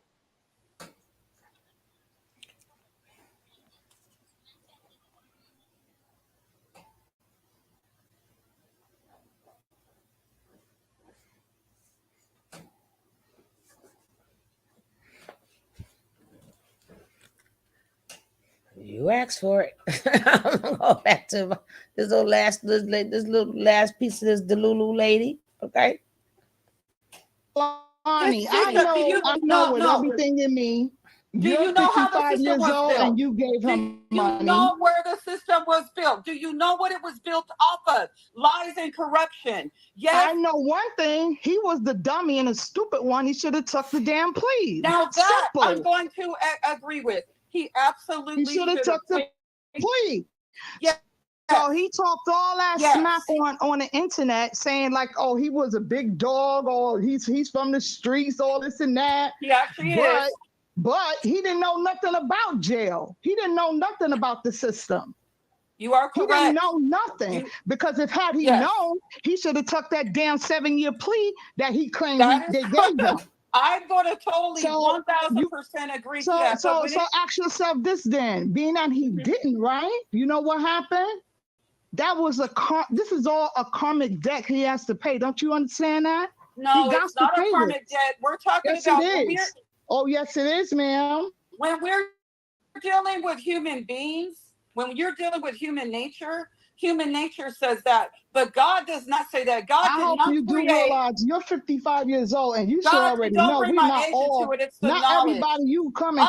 You asked for it. I'm gonna go back to this little last piece of this Delulu lady. Okay. Lonnie, I know with everything in me. Do you know how the system was built? And you gave him money. Do you know where the system was built? Do you know what it was built off of? Lies and corruption. Yes. I know one thing. He was the dummy and a stupid one. He should have took the damn plea. Now that I'm going to agree with. He absolutely should have took the plea. Yes. So he talked all that smack on the internet, saying like, "Oh, he was a big dog, or he's from the streets, all this and that." He actually is. But he didn't know nothing about jail. He didn't know nothing about the system. You are correct. He didn't know nothing because had he known, he should have took that damn 7-year plea that he claimed they gave him. I'm going to totally 1,000% agree to that. So ask yourself this then, being that he didn't, right? You know what happened? That was this is all a karmic debt he has to pay. Don't you understand that? No, it's not a karmic debt. We're talking about oh, yes, it is, ma'am. When we're dealing with human beings, when you're dealing with human nature says that. But God does not say that. God I hope you do realize you're 55 years old and you should already know we're not all, not everybody you come in.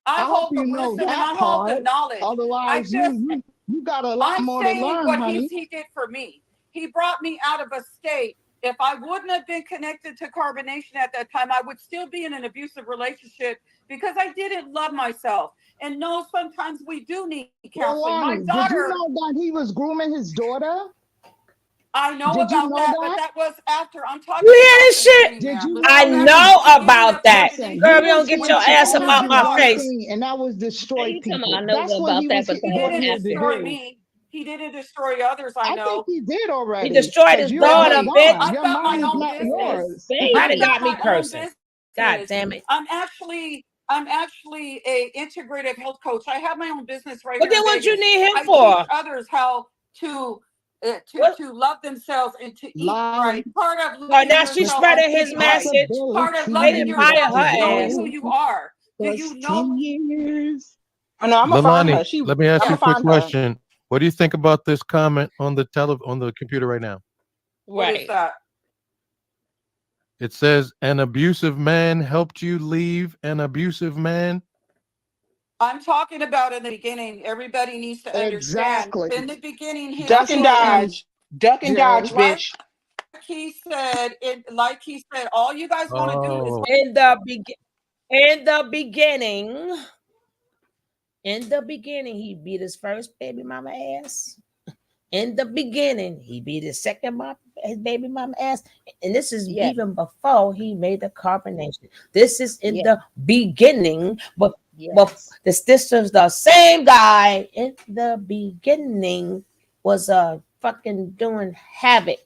I hope you know that part. Otherwise, you got a lot more to learn, honey. He did for me. He brought me out of a state. If I wouldn't have been connected to carbonation at that time, I would still be in an abusive relationship because I didn't love myself. And no, sometimes we do need counseling. My Lonnie, did you daughter, know that he was grooming his daughter? I know Did you about know that, but that? that was after. I'm talking You hear about this the shit? beginning, Did ma'am. you Let's I go know back to that? know the beginning about of the that. Listen, Girl, he you don't was get going your to ass up only out do my one face. thing, and that was Hey, destroy you talking people. about I know That's what about he that, was but He that brought didn't here didn't to happen. destroy do. me. He didn't destroy others, I I think know. he did He already, destroyed because his you're daughter, moved Really? bitch. on. I've Your got my mind is own not Goodness, business. yours. Now they I've baby. got got me my own cursing. God business. damn it. I'm actually a integrative health coach. I have my own business right But here then in what you Vegas. need him I teach for? others how to What? love themselves and to eat Life, right. Part of Oh, loving now she's yourself is spreading his eating right. message. Part of They loving didn't responsibilities fire yourself is her knowing ass. who to you go are. Do for you know? 10 years. Oh no, I'm gonna find her. Lalani, let me ask I'm you gonna a quick find her. question. What do you think about this comment on the computer right now? What is Right. that? It says an abusive man helped you leave an abusive man. I'm talking about in the beginning. Everybody needs to understand. Exactly. In the beginning, his Duck and choices. dodge. Duck and dodge, Yes. Like bitch. like he said, all you guys want to do is Oh, In the in the beginning, in the beginning, he beat his first baby mama ass. In the beginning, he beat his baby mama ass. And this is Yeah. even before he made the carbonation. This is in Yeah. the beginning, but Yes. this is the same guy in the beginning was fucking doing havoc.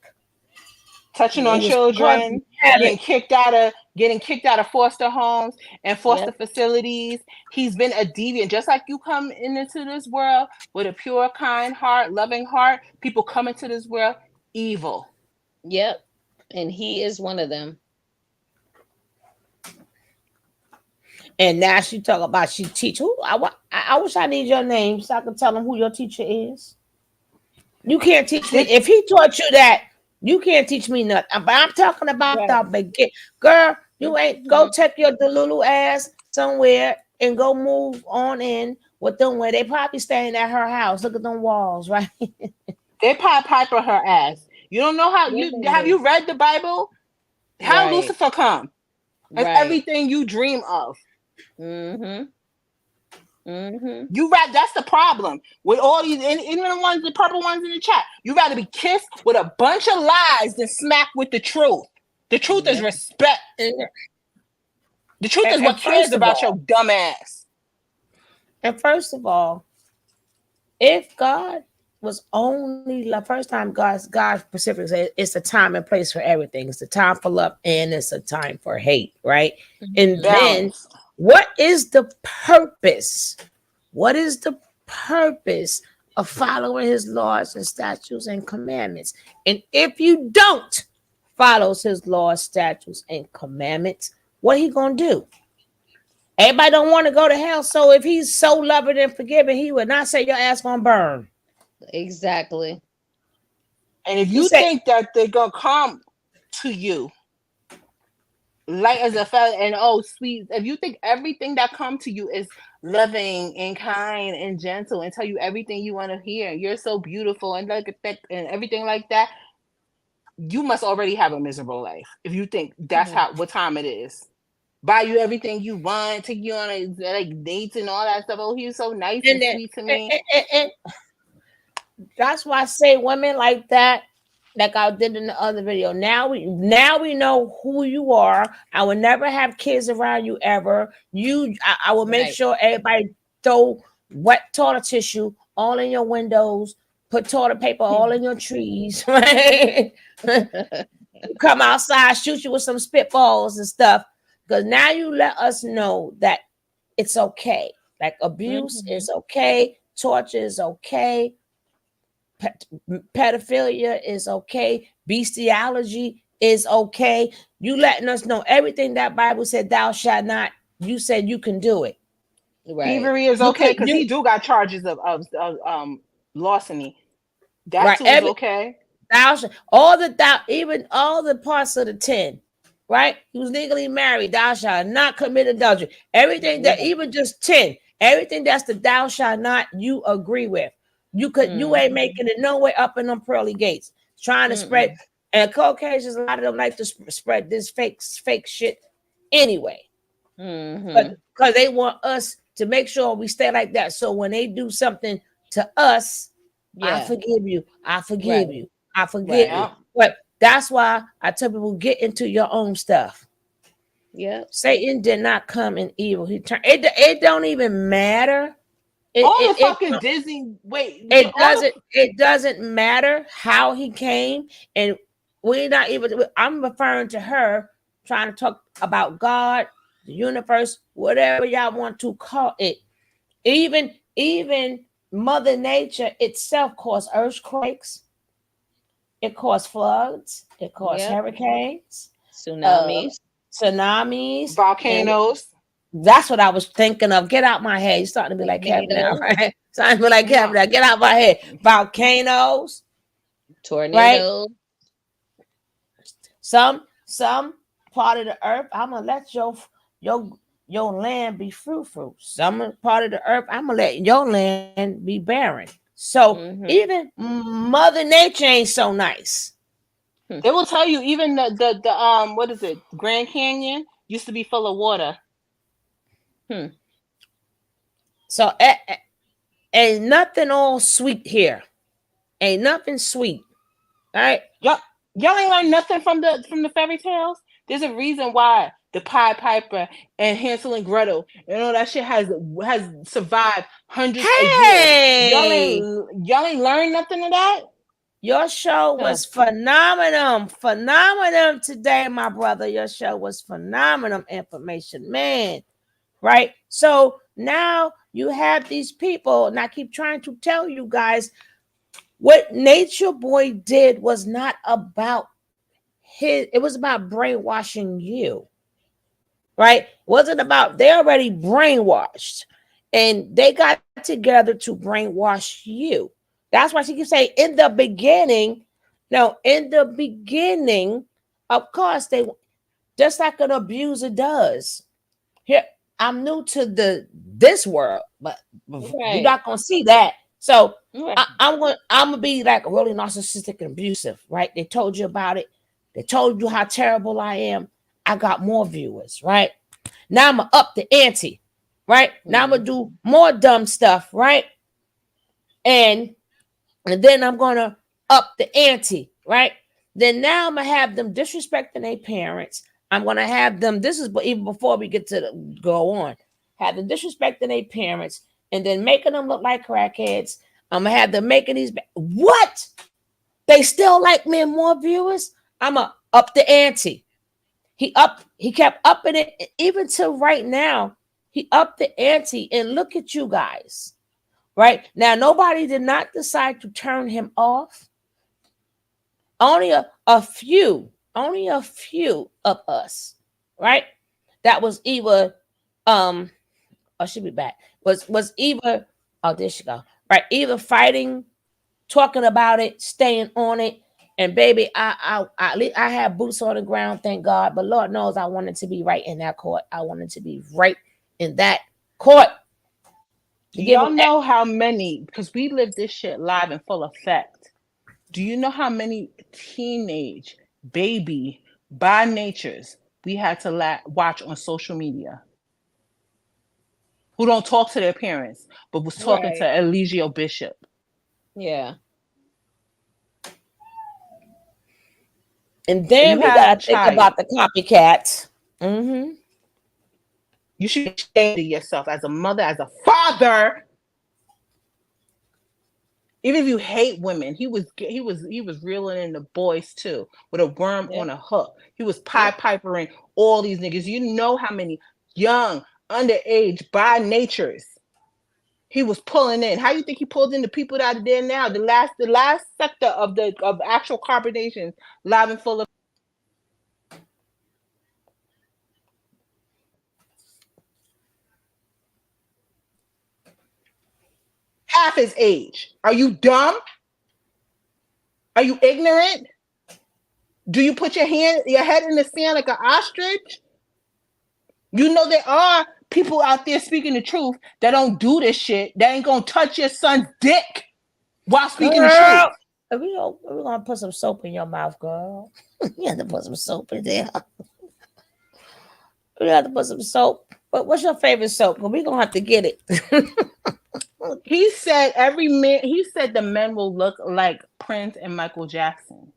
Touching He on Yep. was causing children, havoc. getting kicked out of foster homes and foster Yep. facilities. He's been a deviant. Just like you come into this world with a pure, kind heart, loving heart, people come into this world evil. Yep. And he is one of them. And now she talk about she teach. Who I wish I need your name so I can tell them who your teacher is. You can't teach me. Did If he taught you that, you can't teach me nothing. But I'm talking about Right. the begin. Girl, you ain't go Mhm. take your Delulu ass somewhere and go move on in with them where they probably staying at her house. Look at them walls, right? they Pied Piper her ass? You don't know how Yeah, you they have do. you read the Bible? How Right. Lucifer come? It's Right. everything you dream of. Mm-hmm. Mm-hmm. You rather that's the problem with all these, even the purple ones in the chat. You rather be kissed with a bunch of lies than smacked with the truth. The truth is Yep. respect. And, The truth is what and cares first of about your all, dumb ass. if God was only the first time God specifically said it's a time and place for everything. It's a time for love and it's a time for hate, right? And Mm-hmm. then Balance. what is the purpose? What is the purpose of following his laws and statutes and commandments? And if you don't follow his laws, statutes, and commandments, what he gonna do? Everybody don't want to go to hell. So if he's so loving and forgiving, he would not say your ass gonna burn. Exactly. And if He you said, think that they're gonna come to you light as a feather and oh sweet, if you think everything that come to you is loving and kind and gentle and tell you everything you want to hear, you're so beautiful and like that and everything like that, you must already have a miserable life if you think that's Mhm. what time it is. Buy you everything you want, take you on like dates and all that stuff. Oh, he's so nice and and then sweet to me. and that's why I say women like that, like I did in the other video. Now we know who you are. I will never have kids around you ever. I will make Right. sure everybody throw wet toilet tissue all in your windows, put toilet paper all in your trees, right? Come outside, shoot you with some spitballs and stuff. Because now you let us know that it's okay. Like abuse Mhm. is okay, torture is okay, pedophilia is okay, bestiality is okay. You letting us know everything that Bible said thou shalt not. You said you can do it. Right. Thievery is You okay could because he do got charges of larceny. That right too is every okay. thou even all the parts of the 10. Right? He was legally married. Thou shalt not commit adultery. Everything that Yeah. even just 10, everything that's the thou shalt not, you agree with. You ain't Mhm. making it no way up in them pearly gates. Trying to spread Mm-mm. and Caucasians, a lot of them like to spread this fake shit anyway. Mhm. Because they want us to make sure we stay like that. So when they do something to us, I forgive you. I forgive you. I forgive you. Right. Yeah. But that's why I tell people, get into your own stuff. Yep. Satan did not come in evil. He turned it. It don't even matter. All the It, it, fucking Disney. Wait, it all the doesn't. It doesn't matter how he came, and we're not even. I'm referring to her trying to talk about God, the universe, whatever y'all want to call it. Even Mother Nature itself caused earthquakes. It caused floods. It caused Yep. hurricanes, uh, Tsunamis. tsunamis, and volcanoes. that's what I was thinking of. Get out my head. You're starting to be like Kevin now, Tornadoes. right? Starting to be like Kevin Yeah. now. Get out my head. Volcanoes, right? Tornadoes. Some part of the earth, I'm gonna let your your land be fruitful. Some part of the earth, I'm gonna let your land be barren. So Mm-hmm. even Mother Nature ain't so nice. They will tell you even the what is it? Grand Canyon used to be full of water. So ain't nothing all sweet here. Ain't nothing sweet. All right. Y'all ain't learned nothing from the fairy tales. There's a reason why the Pied Piper and Hansel and Gretel and all that shit has survived hundreds of years. Hey, Y'all ain't learned nothing of that. your show was phenomenal today, my brother. Your show was phenomenal information, man. Right? So now you have these people, and I keep trying to tell you guys what Nature Boy did was not about it was about brainwashing you. Right? It wasn't about, they already brainwashed, and they got together to brainwash you. That's why she can say in the beginning, no, in the beginning, of course, they just like an abuser does. Here, I'm new to this world, but you're not gonna see that. So I'm gonna be like really narcissistic and abusive, right? They told you about it. They told you how terrible I am. I got more viewers, right? Now I'm gonna up the ante, right? Now I'm gonna do more dumb stuff, right? And then I'm gonna up the ante, right? Then now I'm gonna have them disrespecting their parents. I'm gonna have them. This is even before we get to go on. Have them disrespecting their parents and then making them look like crackheads. I'm gonna have them making these. What? They still like me and more viewers. I'm gonna up the ante. He kept upping it even to right now. He upped the ante, and look at you guys. Right now, nobody did not decide to turn him off. Only a few of us, right? That was either oh, she'll be back. Was either, oh, there she go. Right, either fighting, talking about it, staying on it. And baby, I have boots on the ground, thank God. But Lord knows I wanted to be right in that court. I wanted to be right in that court. Do y'all know how many? Because we live this shit live in full effect. Do you know how many teenage baby by natures we had to watch on social media who don't talk to their parents, but was talking to Eligio Bishop? Yeah. And then we gotta think about the copycats. Mm-hmm. You should be ashamed of yourself as a mother, as a father. Even if you hate women, he was reeling in the boys too with a worm on a hook. He was Pied Pipering all these niggas. You know how many young, underage, by natures he was pulling in. How you think he pulled in the people that are there now? The last sector of actual carbonation, live and full of. Half his age. Are you dumb? Are you ignorant? Do you put your head in the sand like an ostrich? You know there are people out there speaking the truth that don't do this shit. That ain't gonna touch your son's dick while speaking the truth. We're gonna put some soap in your mouth, girl. You have to put some soap in there. We have to put some soap. But what's your favorite soap? Because we're gonna have to get it. He said every man. He said the men will look like Prince and Michael Jackson.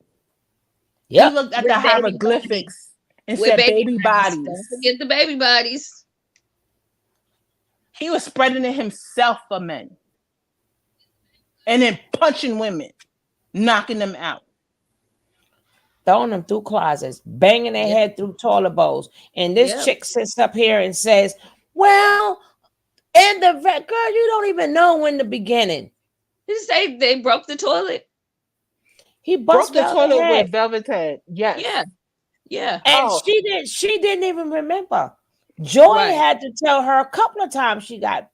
He Yep. looked at the With baby bodies. hieroglyphics and With said baby baby bodies. Don't bodies. forget the baby bodies. He was spreading it himself for men. And then punching women, knocking them out. Throwing them through closets, banging their head through toilet bowls. And this chick sits up here and says, well, in the girl, you don't even know in the beginning. Did you say they broke the toilet? He Broke the toilet head. with Velvet Head. Yes. Yeah. Yeah. And she didn't even remember. Joy had to tell her a couple of times she got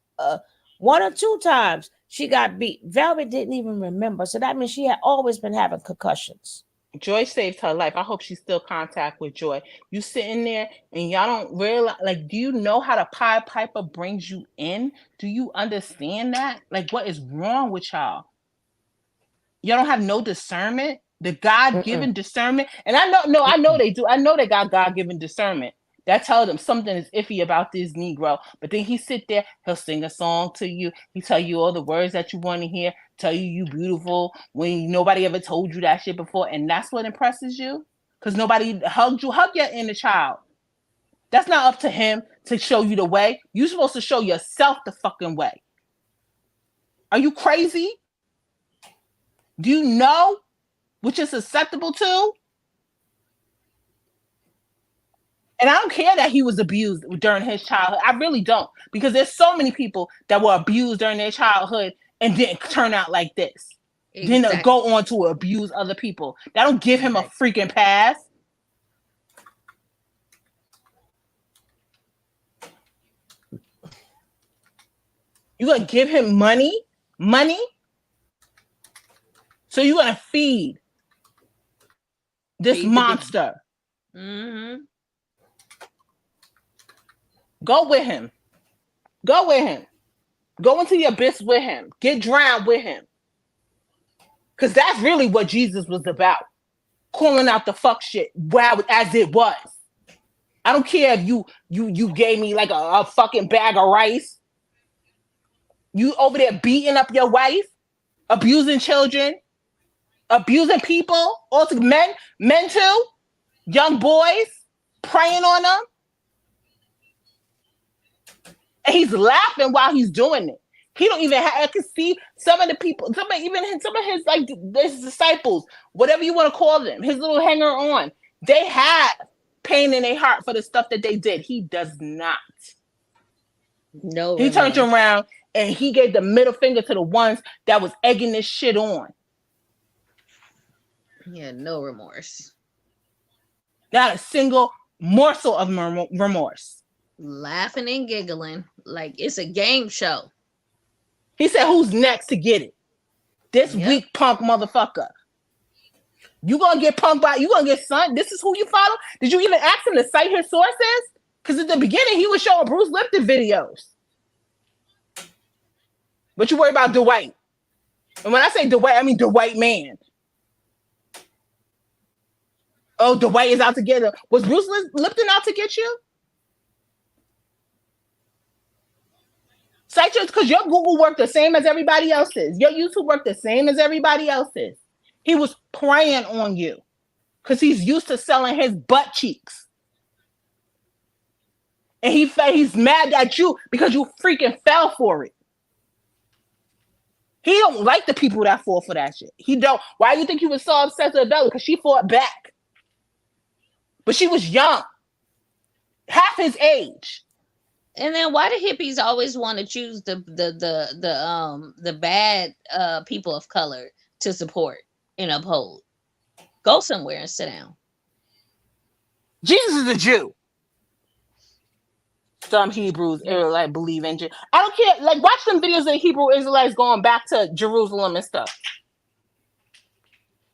1 or 2 times she got beat. Velvet didn't even remember. So that means she had always been having concussions. Joy saved her life. I hope she's still contact with Joy. You sitting there and y'all don't realize, like, do you know how the Pied Piper brings you in? Do you understand that? Like, what is wrong with y'all? Y'all don't have no discernment? The God-given discernment? And I know they do. I know they got God-given discernment. That tells them something is iffy about this Negro. But then he sit there, he'll sing a song to you. He tell you all the words that you want to hear, tell you beautiful when nobody ever told you that shit before. And that's what impresses you? Because nobody hugged you. Hug your inner child. That's not up to him to show you the way. You're supposed to show yourself the fucking way. Are you crazy? Do you know what you're susceptible to? And I don't care that he was abused during his childhood. I really don't. Because there's so many people that were abused during their childhood and didn't turn out like this. Then they'll go on to abuse other people. That don't give him a freaking pass. You gonna give him money? Money? So you're gonna feed this monster. Mm-hmm. Go with him. Go with him. Go into the abyss with him. Get drowned with him. Because that's really what Jesus was about. Calling out the fuck shit wow as it was. I don't care if you gave me like a fucking bag of rice. You over there beating up your wife, abusing children, abusing people, also men too, young boys, preying on them. And he's laughing while he's doing it. He don't even have, I can see some of the people, some of his like his disciples, whatever you want to call them, his little hanger on, they have pain in their heart for the stuff that they did. He does not. No. He turned around and he gave the middle finger to the ones that was egging this shit on. Yeah, no remorse. Not a single morsel of remorse. Laughing and giggling like it's a game show. He said, who's next to get it? This weak punk motherfucker. You gonna get punked by, you gonna get son. This is who you follow? Did you even ask him to cite his sources? Because at the beginning, he was showing Bruce Lipton videos. But you worry about Dwight. And when I say Dwight, I mean the white man. Oh, Dwight is out to get him. Was Bruce Lipton out to get you? Cite yours, because your Google worked the same as everybody else's. Your YouTube worked the same as everybody else's. He was preying on you because he's used to selling his butt cheeks. And he's mad at you because you freaking fell for it. He don't like the people that fall for that shit. He don't. Why do you think he was so obsessed with Bella? Because she fought back. But she was young. Half his age. And then why do hippies always want to choose the bad people of color to support and uphold? Go somewhere and sit down. Jesus is a Jew. Some Hebrews Israelites believe in Jew. I don't care. Like, watch some videos of the Hebrew Israelites going back to Jerusalem and stuff.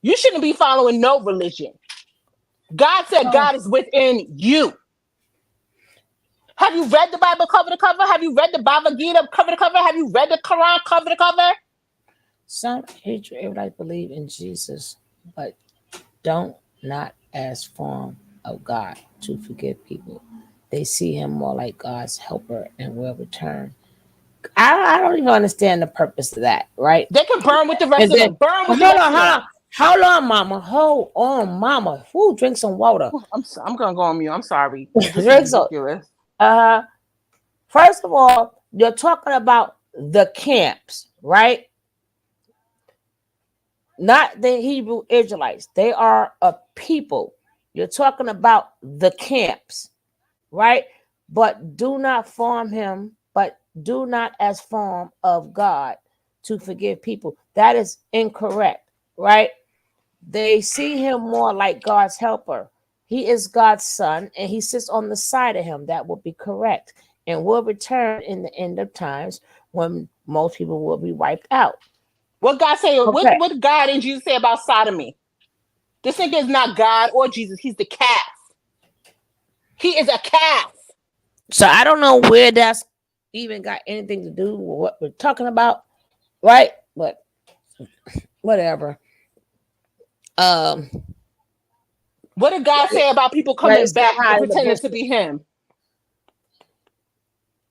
You shouldn't be following no religion. God said God is within you. Have you read the Bible cover to cover? Have you read the Bhagavad Gita cover to cover? Have you read the Quran cover to cover? Some Hebrew Israelites believe in Jesus, but don't not as form of God to forgive people. they see him more like God's helper and will return. I don't even understand the purpose of that, right? They can burn with the rest And of then them. Burn with hold the on, rest of hold them. on, hold on, mama, hold on, mama. Who drink some water? I'm gonna go on mute. I'm sorry, because this is Drink some. ridiculous. Uh, first of all, you're talking about the camps, right? Not the Hebrew Israelites. They are a people. You're talking about the camps, right? But do not form him, but do not as form of God to forgive people. That is incorrect, right? They see him more like God's helper. He is God's son, and he sits on the side of him. That will be correct, and will return in the end of times when most people will be wiped out. What God say? Okay. What God and Jesus say about sodomy? This nigga is not God or Jesus. He's the calf. He is a calf. So I don't know where that's even got anything to do with what we're talking about, right? But whatever. Um, What did God say about people coming Grace can back and hide in the pretending to bushes. be him?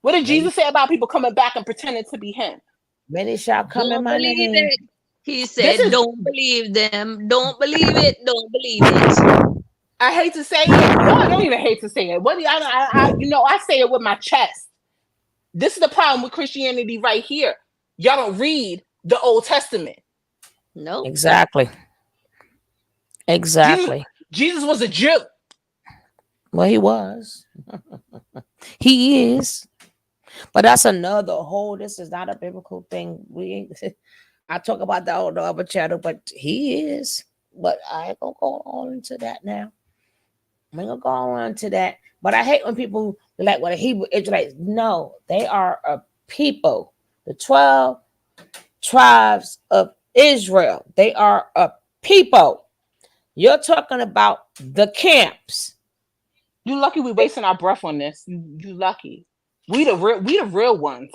What did Many, Jesus say about people coming back and pretending to be him? many shall come in Don't my believe name. it. He This said, is, don't believe them. Don't believe it. Don't believe it. I hate to say it. No, I don't even hate to say it. What I say it with my chest. This is the problem with Christianity right here. Y'all don't read the Old Testament. Nope. Exactly. Jesus, Exactly. Jesus was a Jew. Well, he was. He is. But that's another whole. This is not a biblical thing. I talk about that on the other channel, but he is. But I ain't gonna go on into that now. I'm gonna go on into that. But I hate when people like what the Hebrew Israelites. No, they are a people. The 12 tribes of Israel. They are a people. You're talking about the camps. You lucky we wasting our breath on this. You lucky. We the real ones.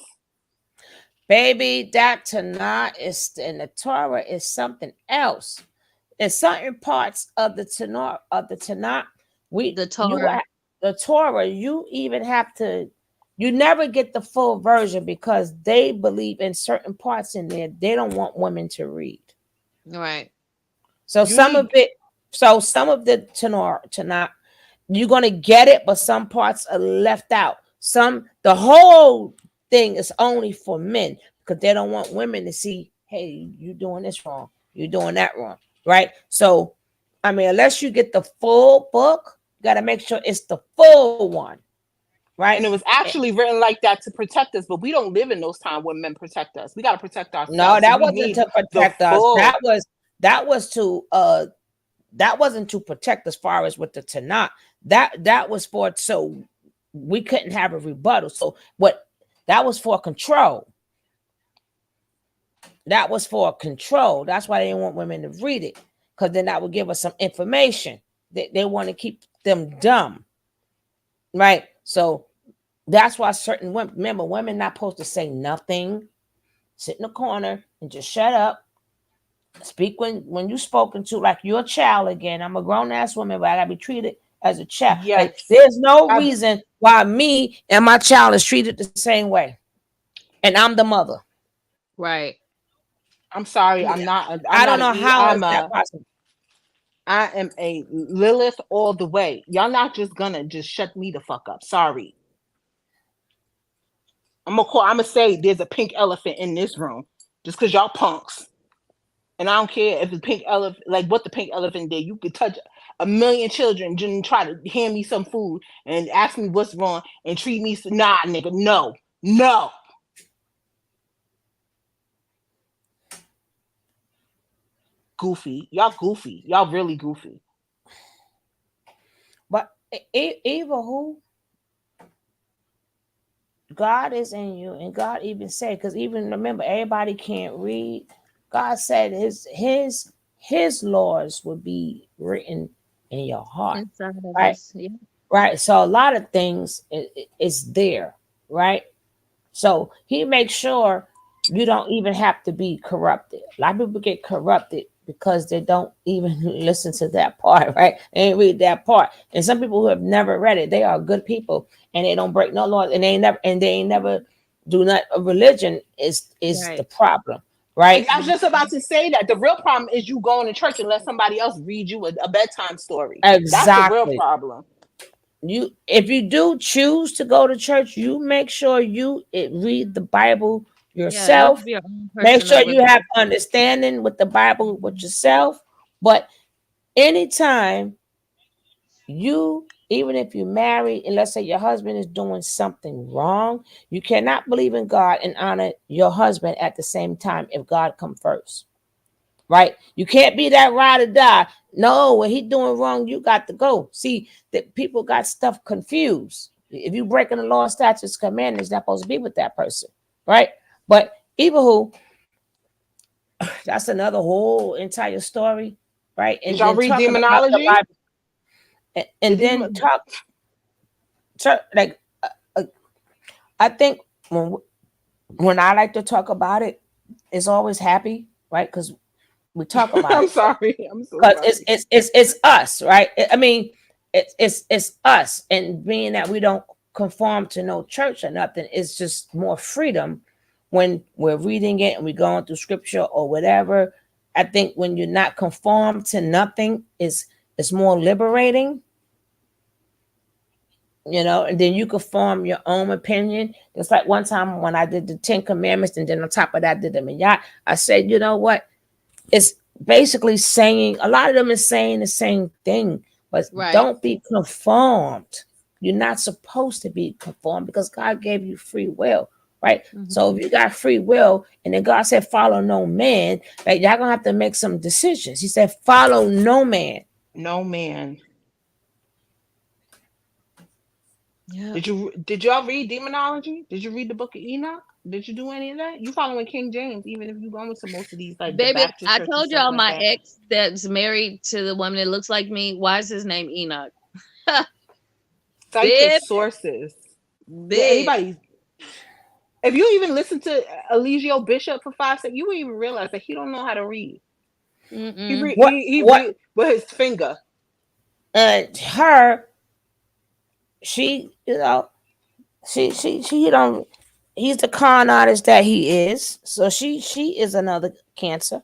Baby, that Tanakh is and the Torah is something else. In certain parts of the Tanakh, The Torah. the Torah, you even have to, you never get the full version because they believe in certain parts in there they don't want women to read. Right. So You some of need it, so some of the Tanakh, you're gonna get it, but some parts are left out. The whole thing is only for men because they don't want women to see, hey, you doing this wrong, you're doing that wrong, right? So, I mean, unless you get the full book, you got to make sure it's the full one, right? and it was actually written like that to protect us, but we don't live in those times when men protect us. We got to protect No, ourselves. So that we wasn't need to the protect us. full. That was to that wasn't to protect as far as with the Tanakh. That was for so we couldn't have a rebuttal. So what that was for control. That was for control. That's why they didn't want women to read it. Because then that would give us some information. They want to keep them dumb. Right. So that's why certain women, remember, women not supposed to say nothing, sit in the corner and just shut up. Speak when you're spoken to like you're a child again. I'm a grown ass woman, but I gotta be treated as a child. Like Yes. there's no I, reason why me and my child is treated the same way, and I'm the mother. Right. I'm sorry. I'm not. I'm I don't not know an E. how is that possible. I am a Lilith all the way. Y'all not just gonna just shut me the fuck up. Sorry. I'm gonna say there's a pink elephant in this room just because y'all punks. And I don't care if the pink elephant, like what the pink elephant did. You could touch a million children and try to hand me some food and ask me what's wrong and treat me. Nah, nigga, no, no. Goofy. Y'all goofy. Y'all really goofy. But even who God is in you, and God even said, because even remember, everybody can't read. God said his laws would be written in your heart, Inside of right? us. Yeah. Right. So a lot of things is there, right? So he makes sure you don't even have to be corrupted. A lot of people get corrupted because they don't even listen to that part, right? They ain't read that part. And some people who have never read it, they are good people and they don't break no laws and they ain't never do not a religion is the Right. problem, right? I was just about to say that the real problem is you going to church and let somebody else read you a bedtime story. That's the real Exactly. problem. You if you do choose to go to church, you make sure read the Bible Yeah, you yourself. have your own Make sure personal you have relationship. understanding with the Bible with Mhm. yourself. But anytime you, even if you marry, and let's say your husband is doing something wrong, you cannot believe in God and honor your husband at the same time if God come first. Right? You can't be that ride or die. No, when he doing wrong, you got to go. See, that people got stuff confused. If you breaking the law, statutes, commandments, not supposed to be with that person, right? But even who, that's another whole entire story, right? Did And y'all then read talking about the demonology? Bible, The and then demon. like uh, I think when I like to talk about it, it's always happy, right? Because we talk about I'm it. sorry. I'm so Because sorry. it's us, right? I mean, it's us, and being that we don't conform to no church or nothing, it's just more freedom when we're reading it and we're going through scripture or whatever. I think when you're not conformed to nothing, is it's more liberating, and then you can form your own opinion. Just like one time when I did the 10 Commandments, and then on top of that, I did the Minyat, I said, you know what? It's basically saying a lot of them is saying the same thing, but Right. don't be conformed. You're not supposed to be conformed because God gave you free will, right? So Mhm. if you got free will and then God said follow no man, like y'all gonna have to make some decisions. He said follow no man. No man. Yeah. Did y'all read demonology? Did you read the book of Enoch? Did you do any of that? You following King James, even if you going to most of these like the Baby, Baptist I church and told stuff y'all like my that. ex that's married to the woman that looks like me. Why is his name Enoch? Cite your Bib, sources. Did bib. anybody? If you even listen to Eligio Bishop for 5 seconds, you wouldn't even realize that he don't know how to read. He Mm-mm. read What he what read with his finger. her she she don't he's the con artist that he is. So she is another Cancer.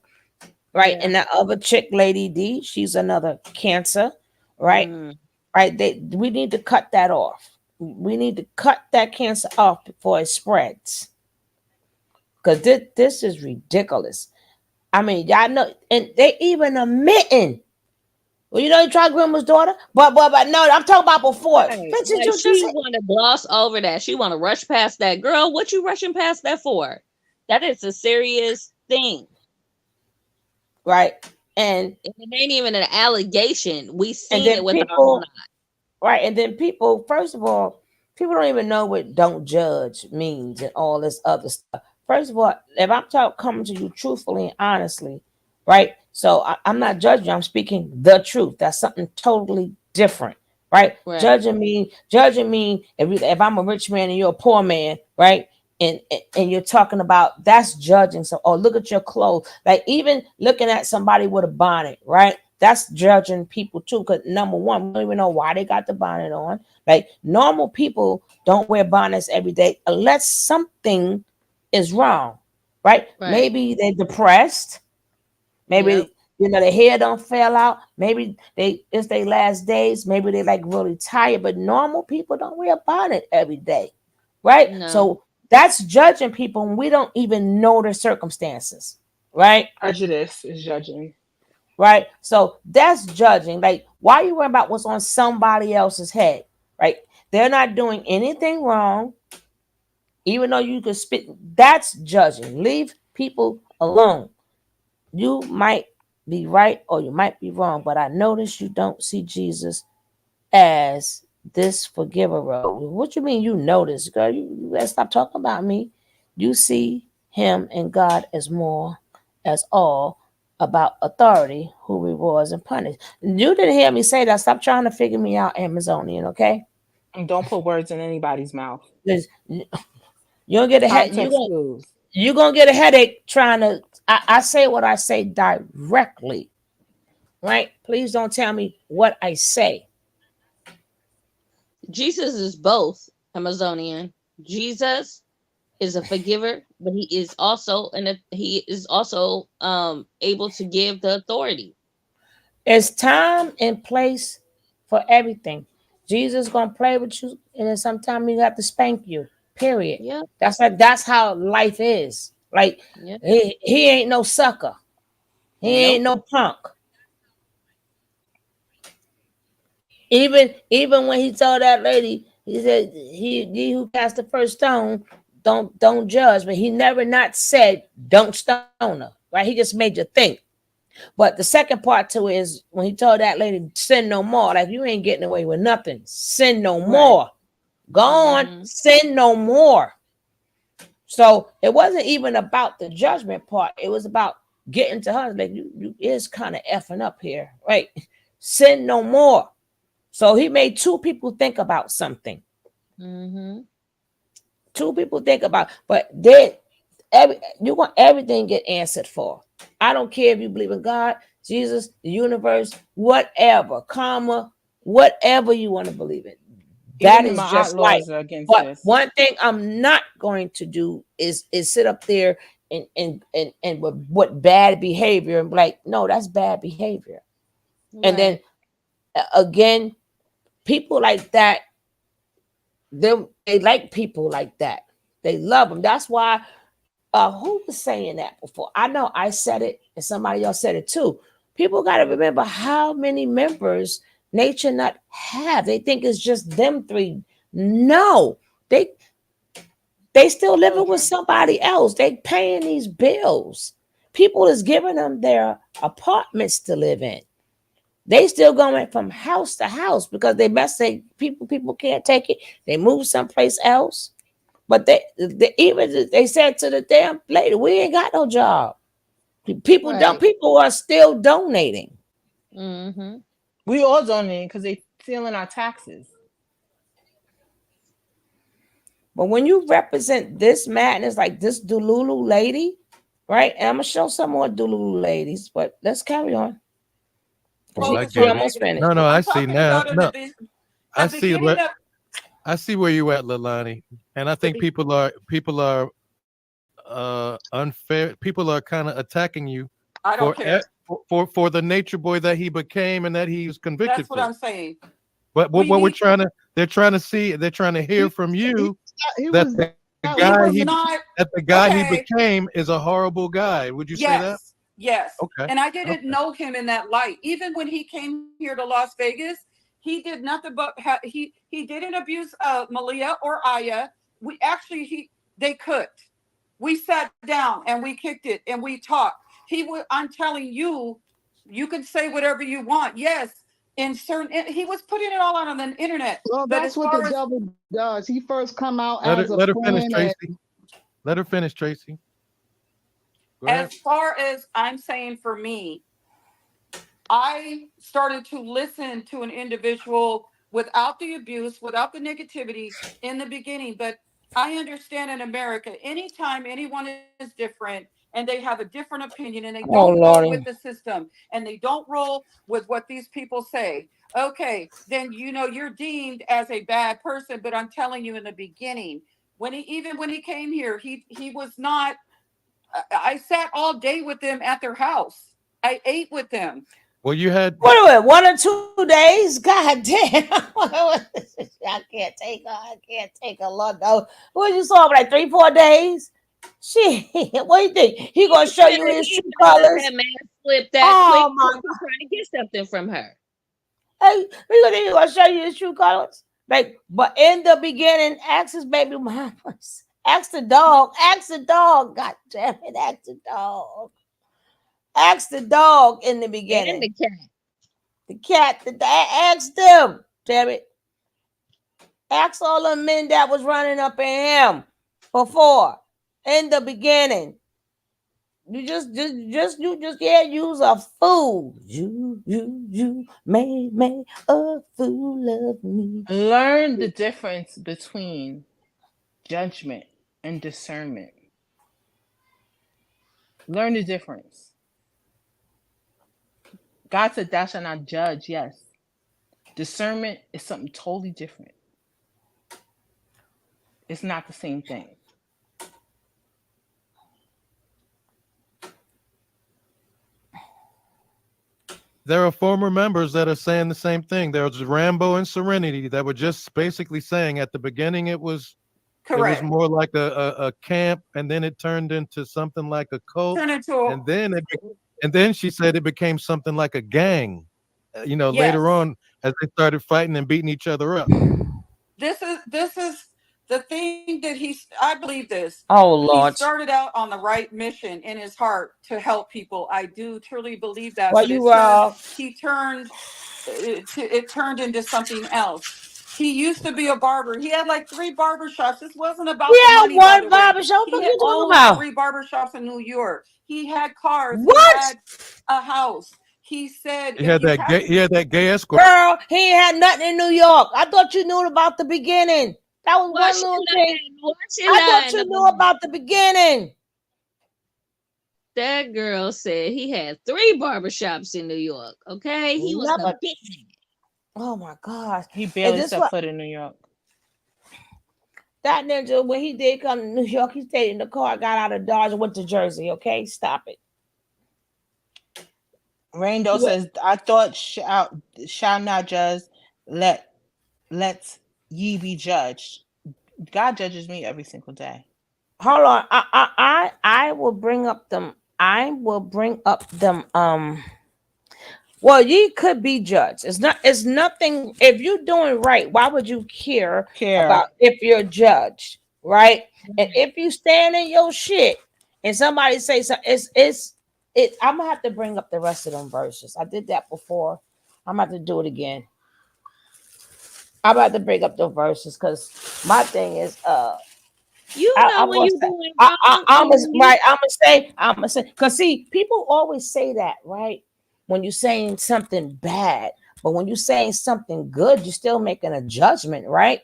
Right? Yeah. And that other chick, Lady D, she's another Cancer, right? Mm. Right? We need to cut that off. We need to cut that Cancer off before it spreads. Because this is ridiculous. I mean, y'all know, and they even admitting. Well, you tried Grandma's daughter, but no, I'm talking about before. Right. Bitch, did Like you just she want to gloss over that. She want to rush past that. Girl, what you rushing past that for? That is a serious thing. right? And And it ain't even an allegation. We and seen then it with our own people, right? And then people, first of all, people don't even know what "don't judge" means and all this other stuff. First of all, if I'm coming to you truthfully and honestly, right? So I'm not judging you. I'm speaking the truth. That's something totally different, right? eye. Right. Judging me. If I'm a rich man and you're a poor man, right? And you're talking about that's judging. So, oh, look at your clothes. Like even looking at somebody with a bonnet, right? That's judging people too. Because number one, we don't even know why they got the bonnet on. Like normal people don't wear bonnets every day unless something is wrong, right? Right. Maybe they're depressed. Yep. Maybe their hair don't fall out. Maybe it's their last days. Maybe they like really tired. But normal people don't wear a bonnet every day, right? No. So that's judging people, and we don't even know their circumstances, right? Prejudice is judging. Right. So that's judging. Like, why are you worrying about what's on somebody else's head? Right? They're not doing anything wrong, even though you could spit. That's judging. Leave people alone. You might be right or you might be wrong, but I notice you don't see Jesus as this forgiver role. What you mean you notice, girl? You better stop talking about me. You see him and God as more, as all about authority, who rewards and punishes. You didn't hear me say that. Stop trying to figure me out, Amazonian, okay? And don't put words in anybody's mouth. You don't get a head. Context clues. You gonna get a headache trying to I say what I say directly, right? Please don't tell me what I say. Jesus is both Amazonian. Jesus is a forgiver, but he is also able to give the authority. It's time and place for everything. Jesus gonna play with you, and then sometimes he have to spank you. Period. Yep. That's how life is. Like Yep. he ain't no sucker. He ain't Nope. no punk. Even when he told that lady, he said, he who cast the first stone, don't judge. But he never not said don't stone her. Right? He just made you think. But the second part to it is when he told that lady, sin no more. Like you ain't getting away with nothing. Sin no Right. more. Go on, Mm-hmm. sin no more. So it wasn't even about the judgment part. It was about getting to her. Like you is kind of effing up here, right? Sin no more. So he made two people think about something. Mm-hmm. Two people think about, but then you want everything get answered for. I don't care if you believe in God, Jesus, the universe, whatever, karma, whatever you want to believe in. That Even is my just life. outlaws are against But this. one thing I'm not going to do is sit up there and with what bad behavior and be like, no, that's bad behavior. And then Right. again, people like that, they like people like that. They love them. That's why who was saying that before? I know I said it and somebody else said it too. People got to remember how many members Nature Nut have. They think it's just them three. No, they they still living with Children. somebody else. They paying these bills. People is giving them their apartments to live in. They still going from house to house because they best say people can't take it. They move someplace else. But they even they said to the damn lady, we ain't got no job. Right. People are still donating. Mm-hmm. We all donating because they stealing our taxes. But when you represent this madness like this Dululu lady, right? And I'm gonna show some more Dululu ladies, but let's carry on. Because Oh, I Focus we on get it. almost negative. finished. No, I I'm see talking now. about in No, I the see beginning what of I see where you at, Lalani. And I the think people are unfair. People are kind of attacking you I for don't care. for the nature boy that he became and that he was convicted That's what for. I'm saying. But We what we're need. trying to they're trying to hear He, from he, you he that was the that guy He way. was not he okay. became is a horrible guy. Would you say that? Yes, yes. Okay. And I didn't Okay. know him in that light. Even when he came here to Las Vegas, he did nothing but he didn't abuse Malia or Aya. We actually he they cooked. We sat down and we kicked it and we talked. He would. I'm telling you, you can say whatever you want. Yes, in certain he was putting it all out on the internet. Well, But that's as what the far as devil does. He first come out as a Let her finish, friend, and Tracy. Let her finish, Tracy. Go ahead. I'm saying for me, I started to listen to an individual without the abuse, without the negativity in the beginning. But I understand in America, anytime anyone is different and they have a different opinion and they Oh don't roll with Lordy. the system and they don't roll with what these people say, okay, then you're deemed as a bad person. But I'm telling you in the beginning, when he came here, he was not. I sat all day with them at their house. I ate with them. Well, you had What are we, 1 or 2 days? God damn. I can't take her. I can't take her long. No. What you saw like 3, 4 days? Shit. What do you think? He gonna show you his He true better let colors? that man slip that quick Oh my because he's trying to get something from her. Hey, he gonna show you his true colors. Like, but in the beginning, ask his baby mamas. Ask the dog. Ask the dog. God damn it. Ask the dog. Ask the dog in the And beginning. the cat. The cat. Ask them. Damn it. Ask all the men that was running up in him before. In the beginning. You use a fool. You made a fool of me. Learn the difference between judgment and discernment. Learn the difference. God said, "Thou shalt not judge." Yes, discernment is something totally different. It's not the same thing. There are former members that are saying the same thing. There's Rambo and Serenity that were just basically saying at the beginning it was Correct. more like a camp, and then it turned into something like a cult, Turn into and then she said it became something like a gang. Later yes. on as they started fighting and beating each other up. This is the thing that I believe this. Oh He Lord. started out on the right mission in his heart to help people. I do truly believe that, Well, but you he turned it turned into something else. He used to be a barber. He had like 3 barbershops. This wasn't about the yeah, money, by one the way. barbershop. What He are had you talking owned about? 3 barbershops in New York. He had cars. He What? had a house. He said, He if had you that have gay, he had that gay escort. Girl, he ain't had nothing in New York. I thought you knew about the beginning. That was What one she little thing. lying? What she I thought lying you knew about? about the beginning. That girl said he had 3 barbershops in New York. Okay, he was the Never. business. Oh my gosh. He Is barely this set what foot in New York. that ninja when he did come to New York, he stayed in the car, got out of Dodge and went to Jersey. Okay, stop it. Rando What? says, "I thought shall not judge. Let let ye be judged." God judges me every single day. Hold on. I will bring up them. I will bring up them. Well, ye could be judged. It's nothing. If you're doing right, why would you care Care. about if you're judged, right? And Right. if you stand in your shit and somebody say something, it's. I'm gonna have to bring up the rest of them verses. I did that before. I'm about to do it again. I'm about to bring up the verses because my thing is You know I'm when gonna you say, doing wrong, I'm and gonna, when you right. I'm gonna say, because see, people always say that, right? When you're saying something bad, but when you're saying something good, you're still making a judgment, right?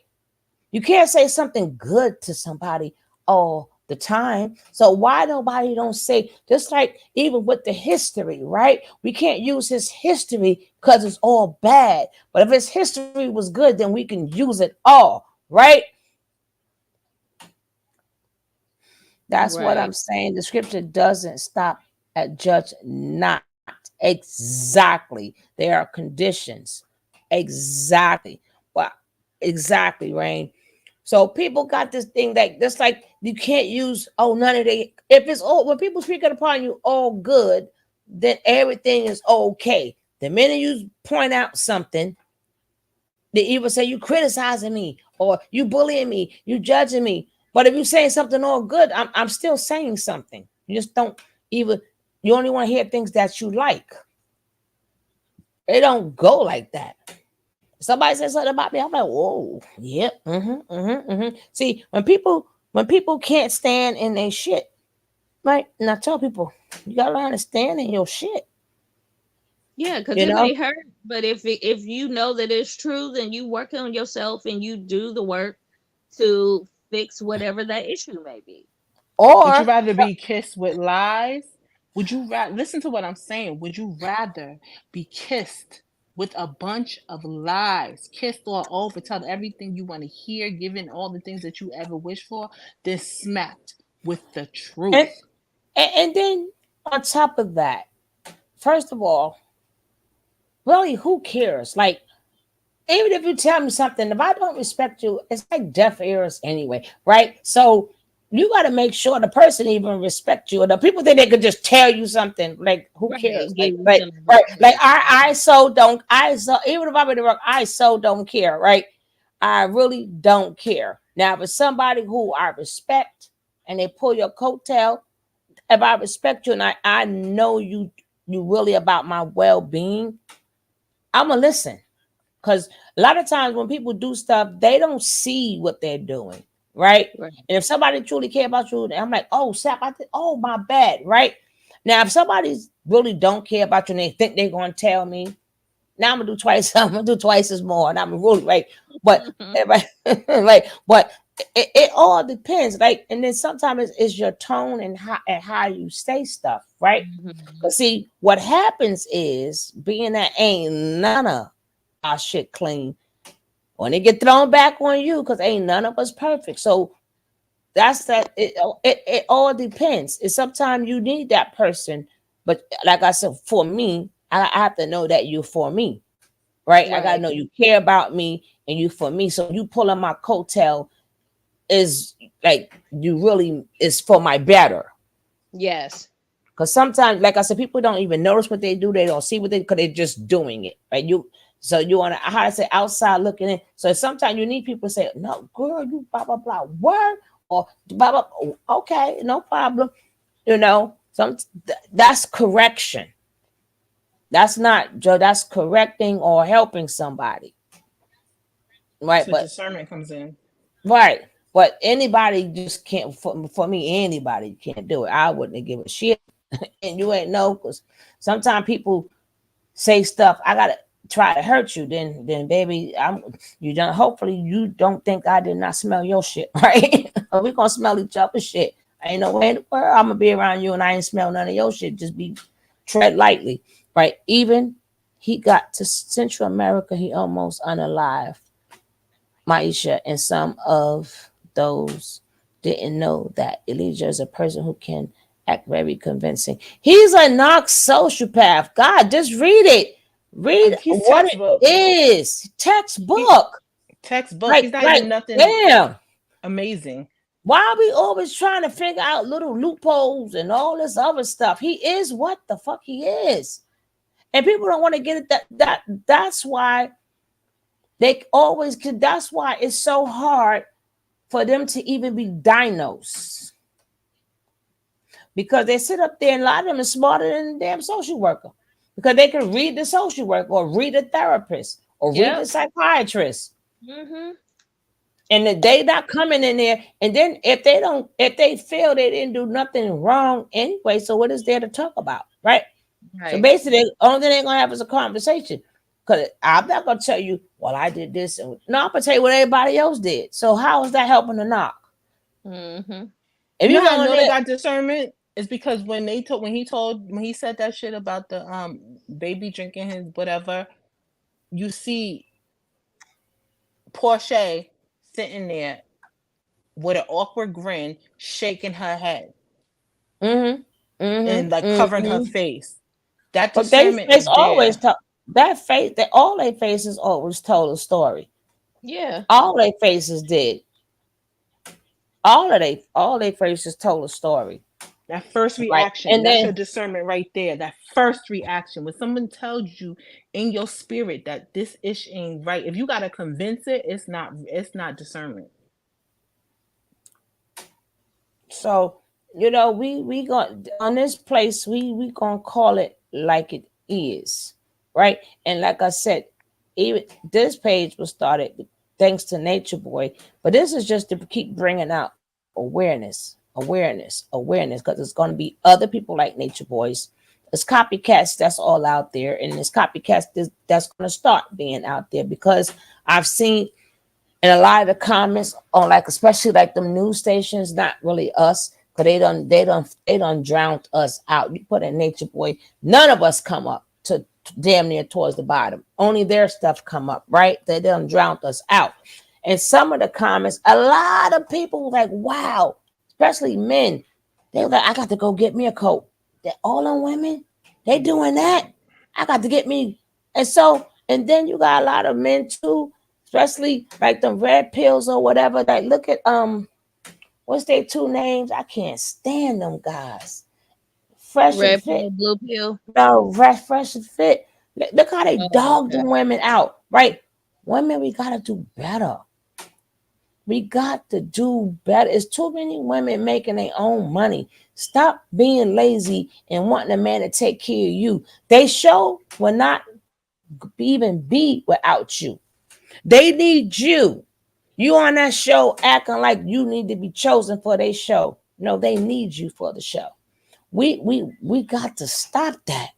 You can't say something good to somebody all the time. So why nobody don't say, just like even with the history, right? We can't use his history because it's all bad. But if his history was good, then we can use it all, right? That's what I'm right, saying. The scripture doesn't stop at judge not. Exactly. There are conditions. Exactly. Well, exactly, Rain. So people got this thing that just like you can't use none of the if it's all when people speaking upon you all good, then everything is okay. The minute you point out something, they either say you criticizing me or you bullying me, you judging me. But if you're saying something all good, I'm still saying something. You just don't even you only want to hear things that you like. It don't go like that. Somebody says something about me, I'm like, whoa, yep, See, when people can't stand in their shit, right? And I tell people, you gotta learn to stand in your shit, yeah, because you it know, may hurt, but if you know that it's true, then you work on yourself and you do the work to fix whatever that issue may be. Would you or rather be kissed with lies? Would you rather listen to what I'm saying? Would you rather be kissed with a bunch of lies, kissed all over, tell everything you want to hear, given all the things that you ever wish for, than smacked with the and truth? and then on top of that, first of all, really, who cares? Like, even if you tell me something, if I don't respect you, it's like deaf ears anyway, right? So you got to make sure the person even respect you. Or the people think they could just tell you something. Like, who Right, cares? give you Like, some right? Like, advice. I so don't. I so even if I'm in the wrong, I so don't care, right? I really don't care. Now, if it's somebody who I respect and they pull your coattail, if I respect you and I know you really about my well being, I'ma listen. Because a lot of times when people do stuff, they don't see what they're doing, right? Right. And if somebody truly care about you, I'm like, oh, Sap, oh, my bad, right? Now, if somebody really don't care about you and they think they're going to tell me, now I'm going to do twice. I'm going to do twice as more. And I'm really, right? But, right, right. But it all depends. Like, and then sometimes it's your tone and how you say stuff, right? Mhm. But see, what happens is, being that ain't none of our shit clean, when it get thrown back on you, because ain't none of us perfect. So that's that. It all depends. It's sometimes you need that person, but like I said, for me, I have to know that you're for me, right? I gotta Right. know you care about me and you for me. So you pulling my coattail is like, you really is for my better. Yes. Because sometimes, like I said, people don't even notice what they do. They don't see what they, because they're just doing it, right? So you want to, how to say, outside looking in. So sometimes you need people to say, no, girl, you blah blah blah, word, or blah blah. Okay, no problem. You know, that's correction. That's not Joe. That's correcting or helping somebody, right? So But discernment comes in. right, but anybody just can't. For me, anybody can't do it. I wouldn't give a shit, and you ain't know, because sometimes people say stuff. I gotta try to hurt you. Then baby, you don't. Hopefully, you don't think I did not smell your shit, right? Or we gonna smell each other's shit. Ain't no way in the world I'm gonna be around you and I ain't smell none of your shit. Just be tread lightly, right? Even he got to Central America, he almost unalive Maisha, and some of those didn't know that Elijah is a person who can act very convincing. He's a knox sociopath. God, just read it. Read He's what it textbook. is. He Textbook. textbook. He's not Like, even nothing damn. amazing. Why are we always trying to figure out little loopholes and all this other stuff? He is what the fuck he is. And people don't want to get it. That's why they always could. That's why it's so hard for them to even be diagnosed, because they sit up there and a lot of them are smarter than the damn social worker, because they can read the social worker or read the therapist or read the Yep. psychiatrist, Mhm. and they not coming in there. And then if they feel they didn't do nothing wrong anyway, so what is there to talk about, right? So Right. basically, the only thing they're gonna have is a conversation. Because I'm not gonna tell you, well, I did this, and no, I'm gonna tell you what everybody else did. So how is that helping to knock? Mhm. If You know you how I going know to they let got discernment? It's because when he said that shit about the baby drinking his whatever, you see Portia sitting there with an awkward grin, shaking her head mm-hmm, mm-hmm, and like covering her mm-hmm. face. That But they discernment face is always there. talk that face that all their faces always told a story. Yeah. All their faces did. All their faces told a story. That first Right. reaction, And that's your then discernment right there. That first reaction, when someone tells you in your spirit that this ish ain't right, if you gotta convince it, it's not discernment. so we going on this place, we gonna call it like it is, right? And like I said, even this page was started thanks to Nature Boy, but this is just to keep bringing out awareness, because it's going to be other people like Nature Boys. There's copycats that's all out there, and there's copycats that's going to start being out there, because I've seen and a lot of the comments on, like, especially like them news stations, not really us, because they done drowned us out. You put in Nature Boy, none of us come up to damn near towards the bottom. Only their stuff come up, right? They done drowned us out. And some of the comments, a lot of people were like, wow, especially men, they were like, I got to go get me a coat. That all them women, they doing that. I got to get me. And so, and then you got a lot of men too, especially like the red pills or whatever. Like, look at what's their two names? I can't stand them guys. Fresh and Red fit. pill, blue pill. No, fresh and fit. Look how they Oh, dog okay. them women out, right? Women, we gotta do better. We got to do better. It's too many women making their own money. Stop being lazy and wanting a man to take care of you. They show will not even be without you. They need you. You on that show acting like you need to be chosen for their show. No, they need you for the show. We got to stop that.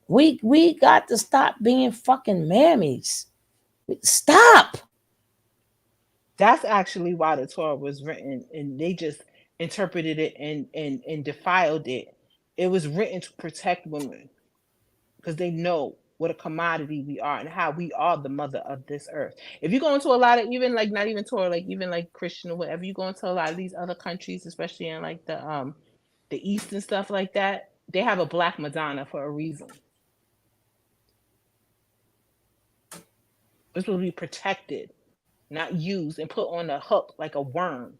We got to stop being fucking mammies. Stop. That's actually why the Torah was written, and they just interpreted it and defiled it. It was written to protect women because they know what a commodity we are and how we are the mother of this earth. If you go into a lot of, even like not even Torah, like even like Christian or whatever, you go into a lot of these other countries, especially in like the East and stuff like that, they have a black Madonna for a reason. It's supposed to be protected, not used and put on a hook like a worm.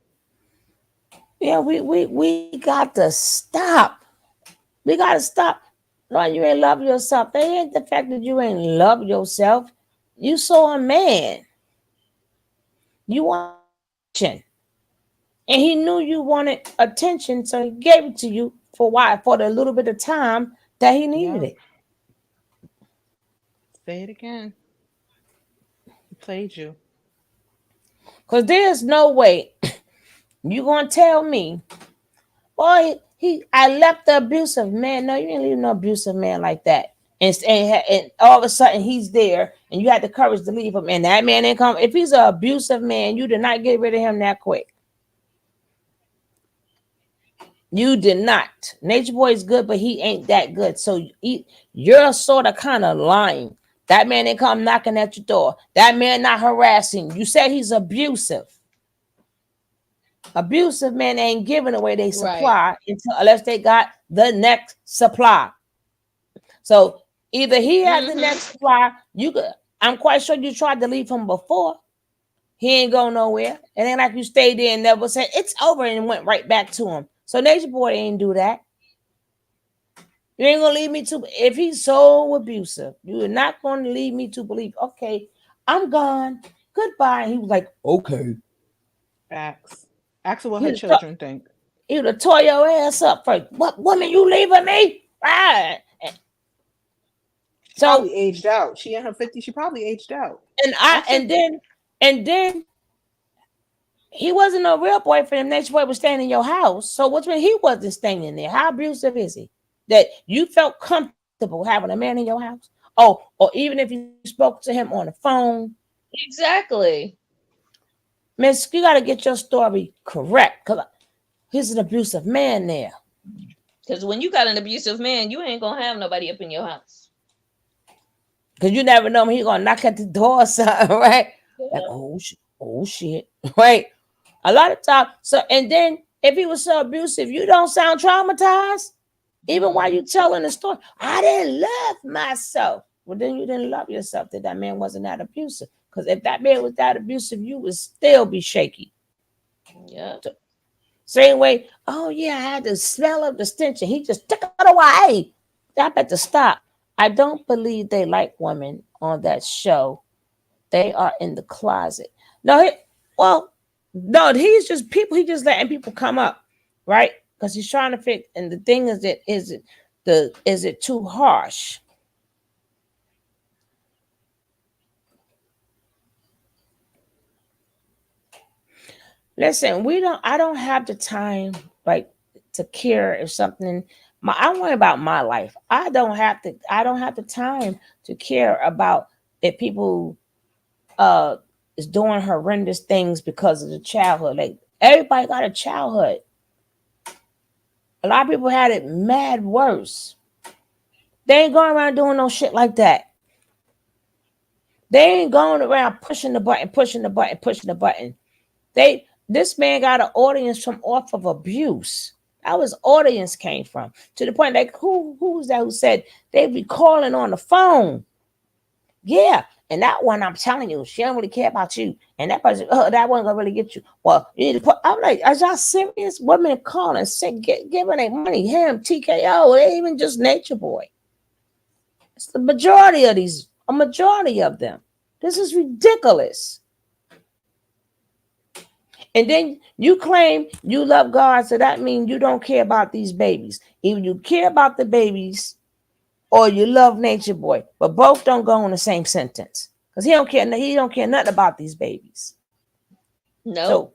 Yeah, we got to stop. We got to stop. No, you ain't love yourself. They ain't the fact that you ain't love yourself. You saw a man. You want attention. And he knew you wanted attention, so he gave it to you for why? For the little bit of time that he needed Yeah. it. Say it again. He played you. Because there's no way you gonna tell me, boy, I left the abusive man. No, you didn't leave no abusive man like that. And all of a sudden he's there and you had the courage to leave him. And that man didn't come. If he's an abusive man, you did not get rid of him that quick. You did not. Nature Boy is good, but he ain't that good. So you're sort of kind of lying. That man didn't come knocking at your door. That man not harassing. You said he's abusive. Abusive men ain't giving away their supply unless they got the next supply. So either he had the next supply, I'm quite sure you tried to leave him before. He ain't going nowhere. It ain't like you stayed there and never said it's over and went right back to him. So Nature Boy ain't do that. You ain't gonna leave me to, if he's so abusive, you're not gonna leave me to believe, okay, I'm gone. Goodbye. And he was like, okay. Ask her what her children think. He would have tore your ass up first. What woman you leaving me? Ah. So probably aged out. She in her 50s. She probably aged out. And then he wasn't a real boyfriend. Nature Boy was staying in your house. So what's when he wasn't staying in there? How abusive is he? That you felt comfortable having a man in your house? Oh, or even if you spoke to him on the phone. Exactly. Miss, you got to get your story correct because he's an abusive man there. Because when you got an abusive man, you ain't going to have nobody up in your house. Because you never know when he's going to knock at the door or something, right? Yeah. Like, oh shit, right? A lot of times. So, and then if he was so abusive, you don't sound traumatized. Even while you're telling the story, I didn't love myself. Well, then you didn't love yourself that man wasn't that abusive. Because if that man was that abusive, you would still be shaky. Yeah. So, same way, oh yeah, I had the smell of the stench and he just took it away. I better stop. I don't believe they like women on that show. They are in the closet. No, he's just people. He just letting people come up, right? Because he's trying to fit. And the thing is, is it too harsh? Listen, I don't have the time like to care if something. I worry about my life. I don't have the time to care about if people is doing horrendous things because of the childhood. Like everybody got a childhood. A lot of people had it mad worse. They ain't going around doing no shit like that. They ain't going around pushing the button. This man got an audience from off of abuse. That was audience came from. To the point like who was that who said they'd be calling on the phone? Yeah. And that one, I'm telling you, she don't really care about you. And that person, that one gonna really get you. Well, you need to put. I'm like, are y'all serious? Women calling, giving their money. Him, TKO, they even just Nature Boy. It's the majority of these. A majority of them. This is ridiculous. And then you claim you love God, so that means you don't care about these babies. Either you care about the babies or you love Nature Boy, but both don't go in the same sentence because he don't care nothing about these babies. No. So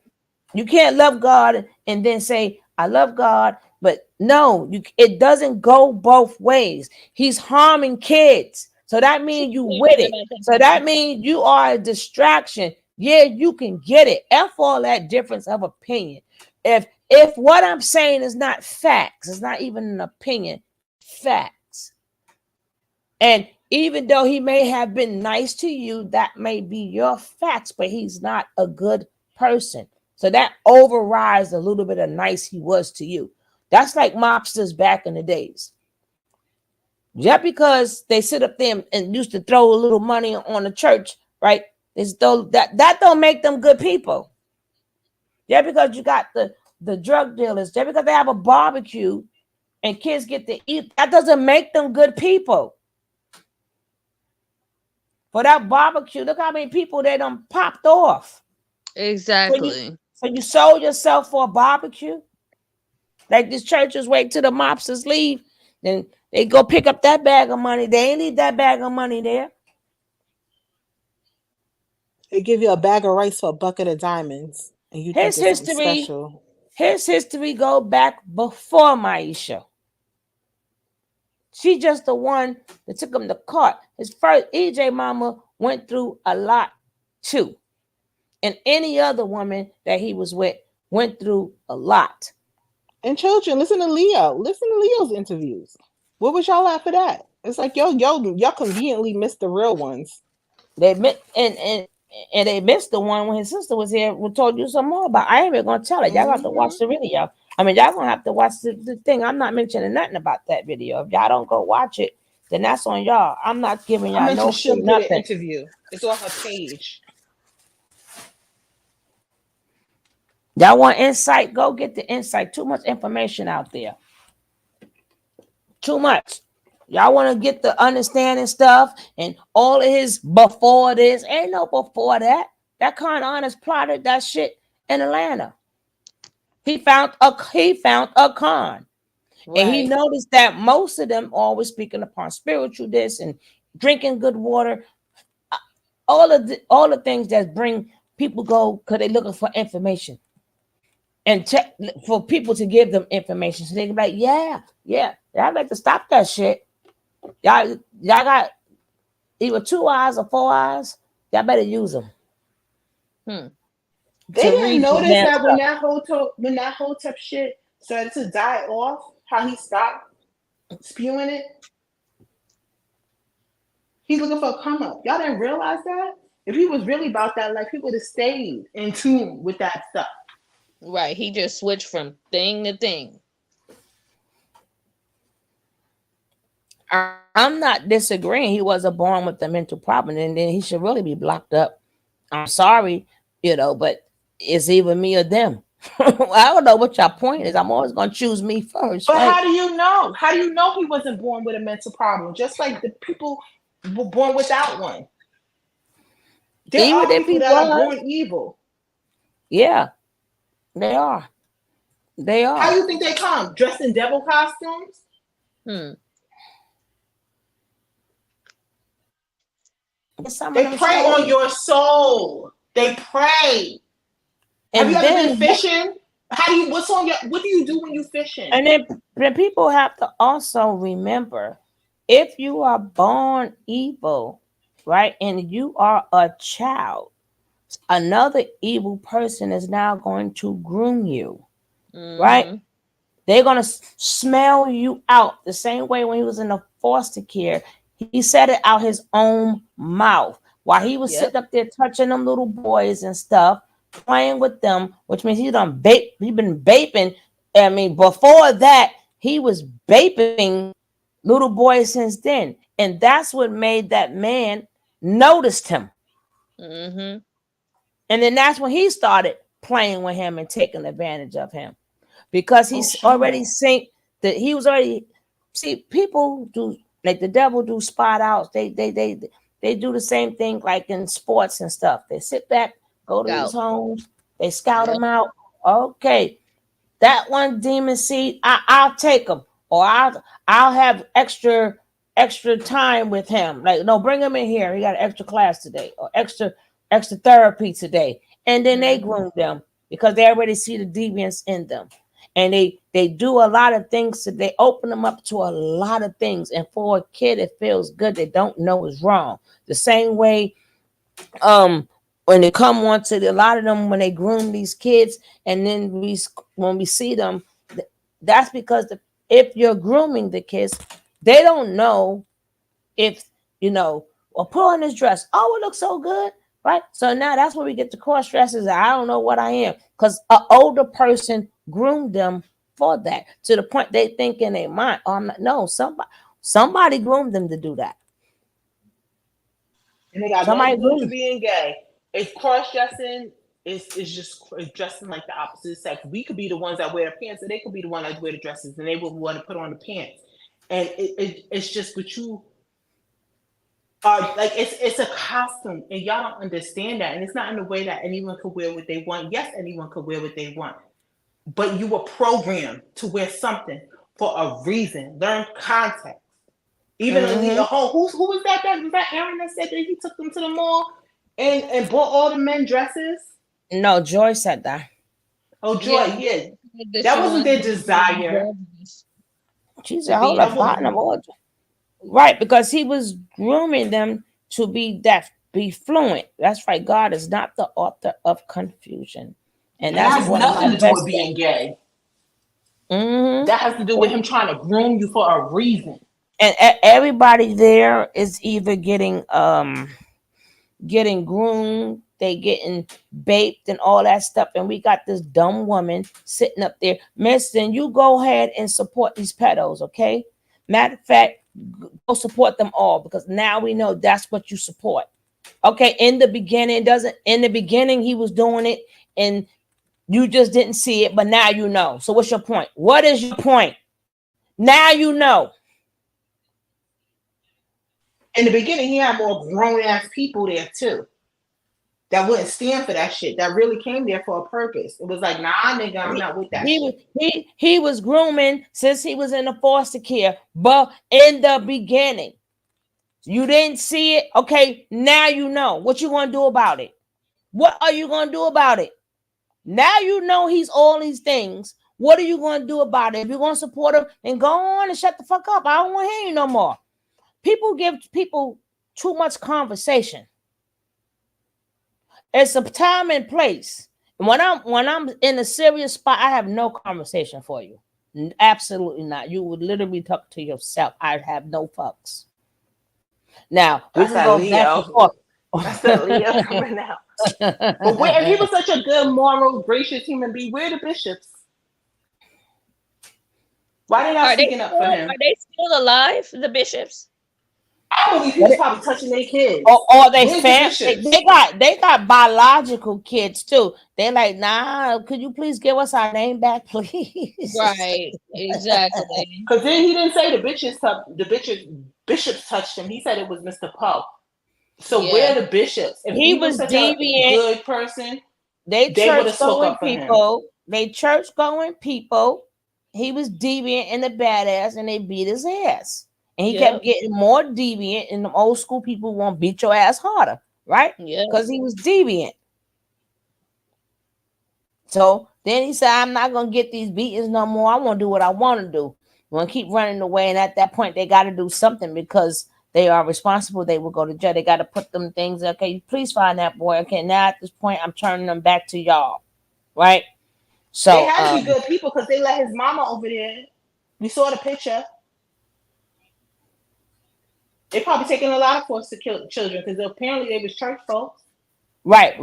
you can't love God and then say I love God, but no, it doesn't go both ways. He's harming kids, so that means you with it. So that means you are a distraction. Yeah, you can get it. F all that difference of opinion. If what I'm saying is not facts, it's not even an opinion, facts. And even though he may have been nice to you, that may be your facts, but he's not a good person. So that overrides a little bit of nice he was to you. That's like mobsters back in the days. Just because they sit up there and used to throw a little money on the church, right? Is though that don't make them good people. Just because you got the drug dealers, just because they have a barbecue and kids get to eat, that doesn't make them good people. For that barbecue, look how many people they done popped off. Exactly. So you sold yourself for a barbecue? Like these churches wait till the mobsters leave, then they go pick up that bag of money. They ain't leave that bag of money there. They give you a bag of rice for a bucket of diamonds, and you think His it's something history, special. his history go back before Maisha. She just the one that took him to court. His first EJ mama went through a lot too. And any other woman that he was with went through a lot. And children, listen to Leo. Listen to Leo's interviews. What was y'all at for that? It's like y'all conveniently missed the real ones. They admit and they missed the one when his sister was here. We told you some more about. I ain't even gonna tell it. Y'all got to watch the video. I mean, y'all gonna have to watch the thing. I'm not mentioning nothing about that video. If y'all don't go watch it, then that's on y'all. I'm not giving I y'all mentioned no Shim free did an nothing. interview. It's on her page. Y'all want insight? Go get the insight. Too much information out there. Too much. Y'all want to get the understanding stuff and all of his before this. Ain't no before that. That Con Honest plotted that shit in Atlanta. He found a con. And he Right. noticed that most of them always speaking upon spiritual this and drinking good water. All the things that bring people go because they're looking for information. And check for people to give them information. So they can be like, yeah, y'all like to stop that shit. Y'all got either 2 eyes or 4 eyes. Y'all better use them They to didn't read the notice damn that stuff. when that Hotep shit started to die off, how he stopped spewing it. He's looking for a come up. Y'all didn't realize that? If he was really about that life, he would have stayed in tune with that stuff. Right. He just switched from thing to thing. I'm not disagreeing. He wasn't born with a mental problem, and then he should really be blocked up. I'm sorry, but it's either me or them. I don't know what your point is. I'm always gonna choose me first, But right? how do you know? How do you know he wasn't born with a mental problem? Just like the people were born without one. There Even are if people he that are was, born evil. yeah, they are. They How are. do you think they come? Dressed in devil costumes? Hmm. Some of They them prey shows. on your soul. They prey. Have you And ever been then fishing? What do you do when you fishing? then people have to also remember, if you are born evil, right, and you are a child, another evil person is now going to groom you, right? Mm-hmm. They're gonna smell you out the same way when he was in the foster care. He said it out his own mouth while he was Yep. sitting up there touching them little boys and stuff, playing with them, which means he done vape. He been vaping. I mean, before that, he was vaping little boys since then, and that's what made that man noticed him. Mm-hmm. And then that's when he started playing with him and taking advantage of him because Oh, he's already Shonda. seen that he was already see people do like the devil do spot outs. They do the same thing like in sports and stuff. They sit back, go to these Scout. homes, they scout Yep. them out. Okay, that one demon seed, I'll take him, or I'll have extra time with him. Like, no, bring him in here. He got an extra class today, or extra therapy today, and then they Mm-hmm. groom them because they already see the deviance in them, and they do a lot of things. So they open them up to a lot of things, and for a kid, it feels good. They don't know is wrong. The same way, um, when they come on to a lot of them when they groom these kids, and then when we see them, that's because if you're grooming the kids, they don't know if or put on this dress. Oh, it looks so good, right? So now that's where we get the cross dresses. I don't know what I am, because an older person groomed them for that, to the point they think in their mind, oh, I'm not. No, somebody groomed them to do that. And they got nothing Somebody to do with you groomed. being gay. It's cross dressing. Is just dressing like the opposite sex. We could be the ones that wear the pants, and they could be the one that wear the dresses, and they would want to put on the pants. And it's just what you are like. It's a costume, and y'all don't understand that. And it's not in the way that anyone could wear what they want. Yes, anyone could wear what they want, but you were programmed to wear something for a reason. Learn context. Even Mm-hmm. who was that? Was that Aaron that said that he took them to the mall and bought all the men dresses? No, Joy said that. Oh, Joy, Yeah, yeah. that That she wasn't wanted their to be desire She to said, be. hold That up, wasn't. partner. Right, because he was grooming them to be fluent. That's right. God is not the author of confusion. And And that that's has one of my nothing to do with best being gay. Mm-hmm. That has to do with him trying to groom you for a reason. And everybody there is either getting groomed, they getting baped and all that stuff. And we got this dumb woman sitting up there. Mister, you go ahead and support these pedos, okay? Matter of fact, go support them all, because now we know that's what you support. Okay, in the beginning he was doing it and you just didn't see it, but now you know. So what's your point? What is your point? Now you know. In the beginning, he had more grown ass people there too that wouldn't stand for that shit. That really came there for a purpose. It was like, nah, nigga, I'm not with that He was shit. he was grooming since he was in the foster care, but in the beginning, you didn't see it. Okay, now you know. What you gonna do about it? What are you gonna do about it? Now you know he's all these things. What are you gonna do about it? If you're gonna support him, and go on and shut the fuck up. I don't want to hear you no more. People give people too much conversation. It's a time and place. When I'm in a serious spot, I have no conversation for you. Absolutely not. You would literally talk to yourself. I have no fucks. Now we That's can that go back and Leo. forth. That's that Leo coming out. But where, if he was such a good, moral, gracious human being, where are the bishops? Why they not speaking up for him? are they still alive, the bishops? I believe he was probably touching their kids. Or they Where's the fam bishops? they got biological kids too. They're like, nah, could you please give us our name back, please? Right, exactly. Because then he didn't say bishops touched him. He said it was Mr. Poe. So Yeah, where are the bishops? If He he was was such a deviant. good person, They they would church have spoke going up for him. people. They church going people. He was deviant and a badass, and they beat his ass. And he kept yep, getting more deviant, and the old school people want to beat your ass harder, right? yep, Because he was deviant. So then he said, I'm not gonna get these beatings no more. I want to do what I want to do. I'm gonna keep running away. And at that point, they got to do something, because they are responsible. They will go to jail. They got to put them things. Okay, please find that boy. Okay, now at this point, I'm turning them back to y'all, right? They So had to be good people because they let his mama over there. We saw the picture. They probably taking a lot of foster children because apparently they was church folks. right.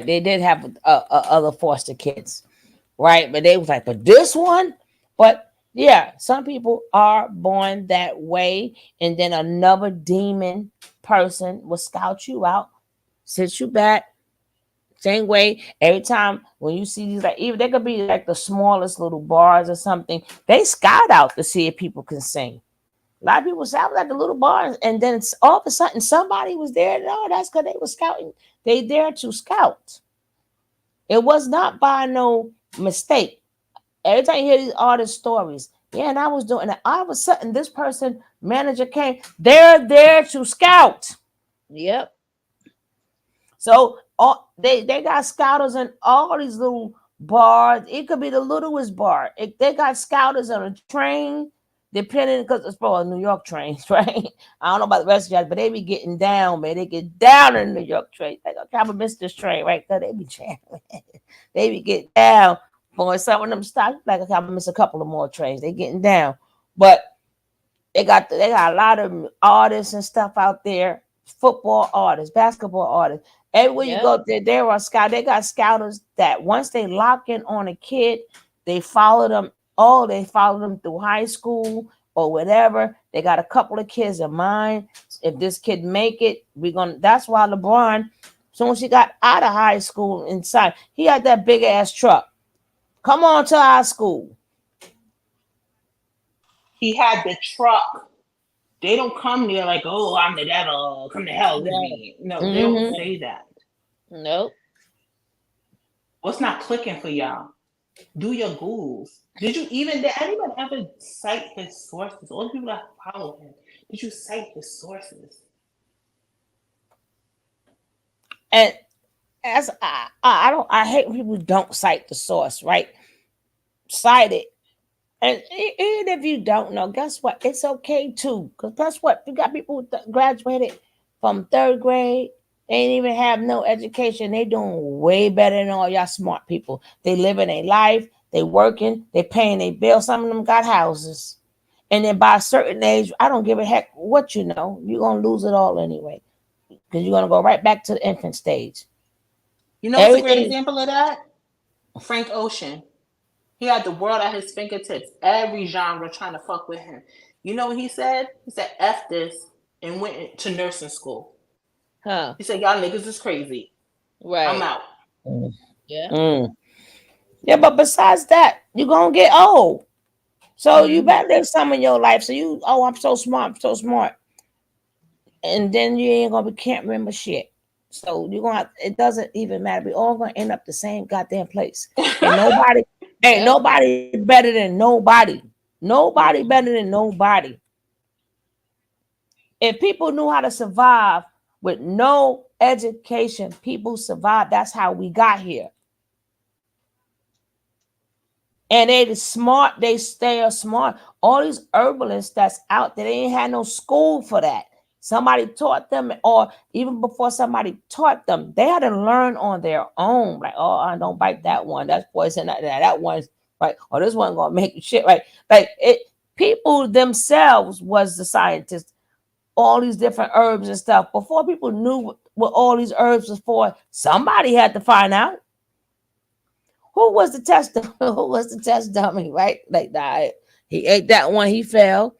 They did have other foster kids, right? But they was like, but this one, but yeah, some people are born that way, and then another demon person will scout you out, sit you back. Same way, every time when you see these, like, even they could be like the smallest little bars or something, they scout out to see if people can sing. A lot of people say I was at the little bars, and then all of a sudden somebody was there. No, that's because they were scouting. They there to scout. It was not by no mistake. Every time you hear these artist stories, yeah, and I was doing it. All of a sudden, this person manager came. They're there to scout. yep, So they got scouters in all these little bars. It could be the littlest bar. They got scouters on a train. depending because it's for New York trains, right? I don't know about the rest of y'all, but they be getting down, man. They get down in the New York train. Like, okay, I'm gonna miss this train, right? Cause they be jamming. They be getting down. For some of them stop, like okay, I'm gonna miss a couple of more trains. They getting down, but they got a lot of artists and stuff out there, football artists, basketball artists. Everywhere you Yep. go, there are scout. They got scouters that once they lock in on a kid, they follow them. Oh, they follow them through high school or whatever. They got a couple of kids in mind. If this kid make it, we're gonna. That's why LeBron, soon as he got out of high school inside, he had that big ass truck. Come on to our school. He had the truck. They don't come there like, oh, I'm the devil. Come to hell with Right. me. No, they don't Mm-hmm. say that. Nope. What's not clicking for y'all? Do your Googles. Did anyone ever cite his sources? All the people that follow him, did you cite his sources? And as I hate when people don't cite the source, right? Cite it. And even if you don't know, guess what? It's okay too. Because guess what? You got people who graduated from third grade. They ain't even have no education. They doing way better than all y'all smart people. They living a life. They working. They paying their bills. Some of them got houses. And then by a certain age, I don't give a heck what you know. You're going to lose it all anyway. Because you're going to go right back to the infant stage. You know what's a great Everything. example of that? Frank Ocean. He had the world at his fingertips. Every genre trying to fuck with him. You know what he said? He said, F this, and went to nursing school. Huh. He said, y'all niggas is crazy. I'm Right. out. Yeah. Mm. Yeah, but besides that, you're going to get old. So you better live some in your life. So I'm so smart, I'm so smart. And then you ain't gonna be can't remember shit. So you're gonna it doesn't even matter. We all gonna end up the same goddamn place. And nobody ain't Yep. nobody better than nobody. Nobody better than nobody. If people knew how to survive with no education, people survive. That's how we got here. And they smart, they stay smart. All these herbalists that's out there, they ain't had no school for that. Somebody taught them, or even before somebody taught them, they had to learn on their own. Like, oh, I don't bite that one. That's poison. That one's right. Or this one gonna make you shit. Right. Like it. People themselves was the scientists. All these different herbs and stuff. Before people knew what all these herbs was for, somebody had to find out. Who was the test? Who was the test dummy? Right? Like that. He ate that one. He fell.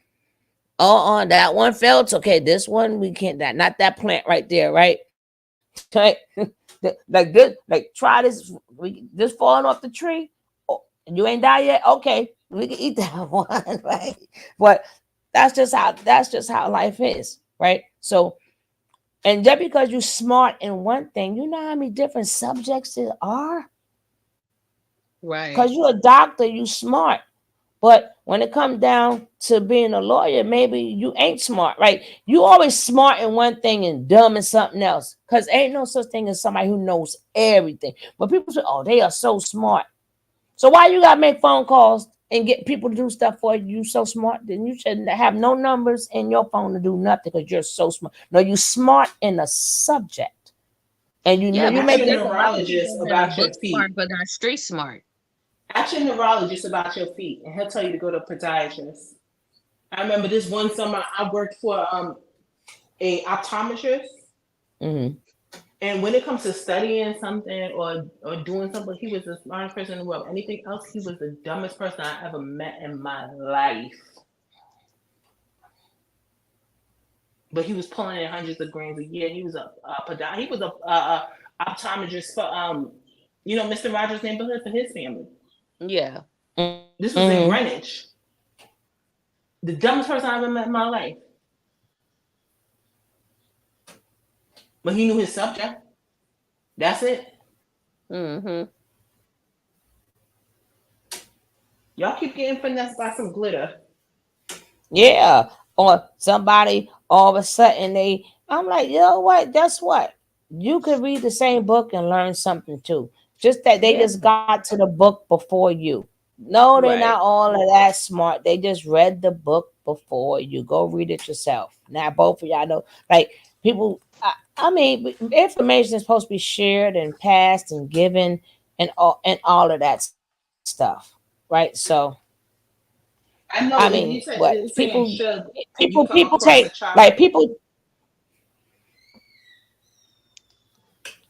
Oh, on that one fell. It's okay. This one we can't. That not that plant right there. Right? Right? Like this. Like try this. We this falling off the tree. Oh, you ain't died yet. Okay, we can eat that one. Right? But that's just how life is. Right? So. And just because you're smart in one thing, you know how many different subjects there are? Right. Because you're a doctor, you smart. But when it comes down to being a lawyer, maybe you ain't smart, right? You always smart in one thing and dumb in something else. Because ain't no such thing as somebody who knows everything. But people say, oh, they are so smart. So why you gotta make phone calls and get people to do stuff for you? You so smart, then you shouldn't have no numbers in your phone to do nothing because you're so smart. No, you smart in a subject. And you know Yeah, you Ask make your because it. there's a lot of neurologist people that are about your book smart feet. but not street smart. Ask your neurologist about your feet, and he'll tell you to go to a podiatrist. I remember this one summer I worked for a optometrist, Mhm. and when it comes to studying something or doing something, he was the smartest person in the world. Anything else, he was the dumbest person I ever met in my life. But he was pulling in hundreds of grams a year. He was he was a optometrist for Mr. Rogers' neighborhood for his family. Yeah. This was in Mhm. Greenwich. The dumbest person I ever met in my life. But he knew his subject. That's it. Mm-hmm. Y'all keep getting finessed by some glitter. Yeah. Or somebody all of a sudden I'm like, you know what? Guess what? You could read the same book and learn something too. Just that they Yeah. just got to the book before you. No, they're Right. not all of that smart. They just read the book before. You go read it yourself. Now, both of y'all know, like people. I mean, information is supposed to be shared and passed and given and all of that stuff, right? So, I I know, mean, and you said what it's saying people, should you people, come people across a take like child. people.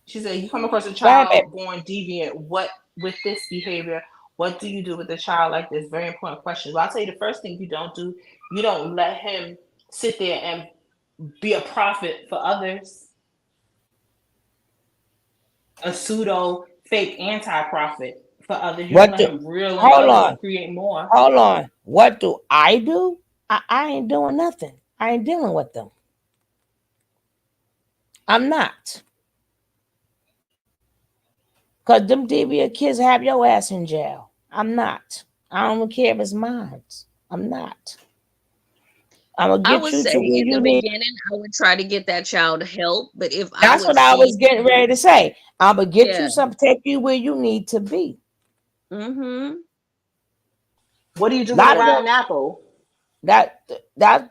She said, you come across a Go ahead, babe. child born deviant. What with this behavior? What do you do with a child like this? Very important question. Well, I'll tell you the first thing you don't do. You don't let him sit there and be a prophet for others, a pseudo fake anti-prophet for others. You don't What let do? him reel in Hold others on, and create more. hold on. What do I do? I ain't doing nothing. I ain't dealing with them. I'm not. Cause them deviant kids have your ass in jail. I'm not. I don't care if it's mine. I'm not. I'm gonna I get would you say to where in you the need. beginning, I would try to get that child help. But if I That's would what I see, was getting ready to say. I'm gonna get yeah, you some, take you where you need to be. mm-hmm. What do you do A with a lot of them rotten apple? that that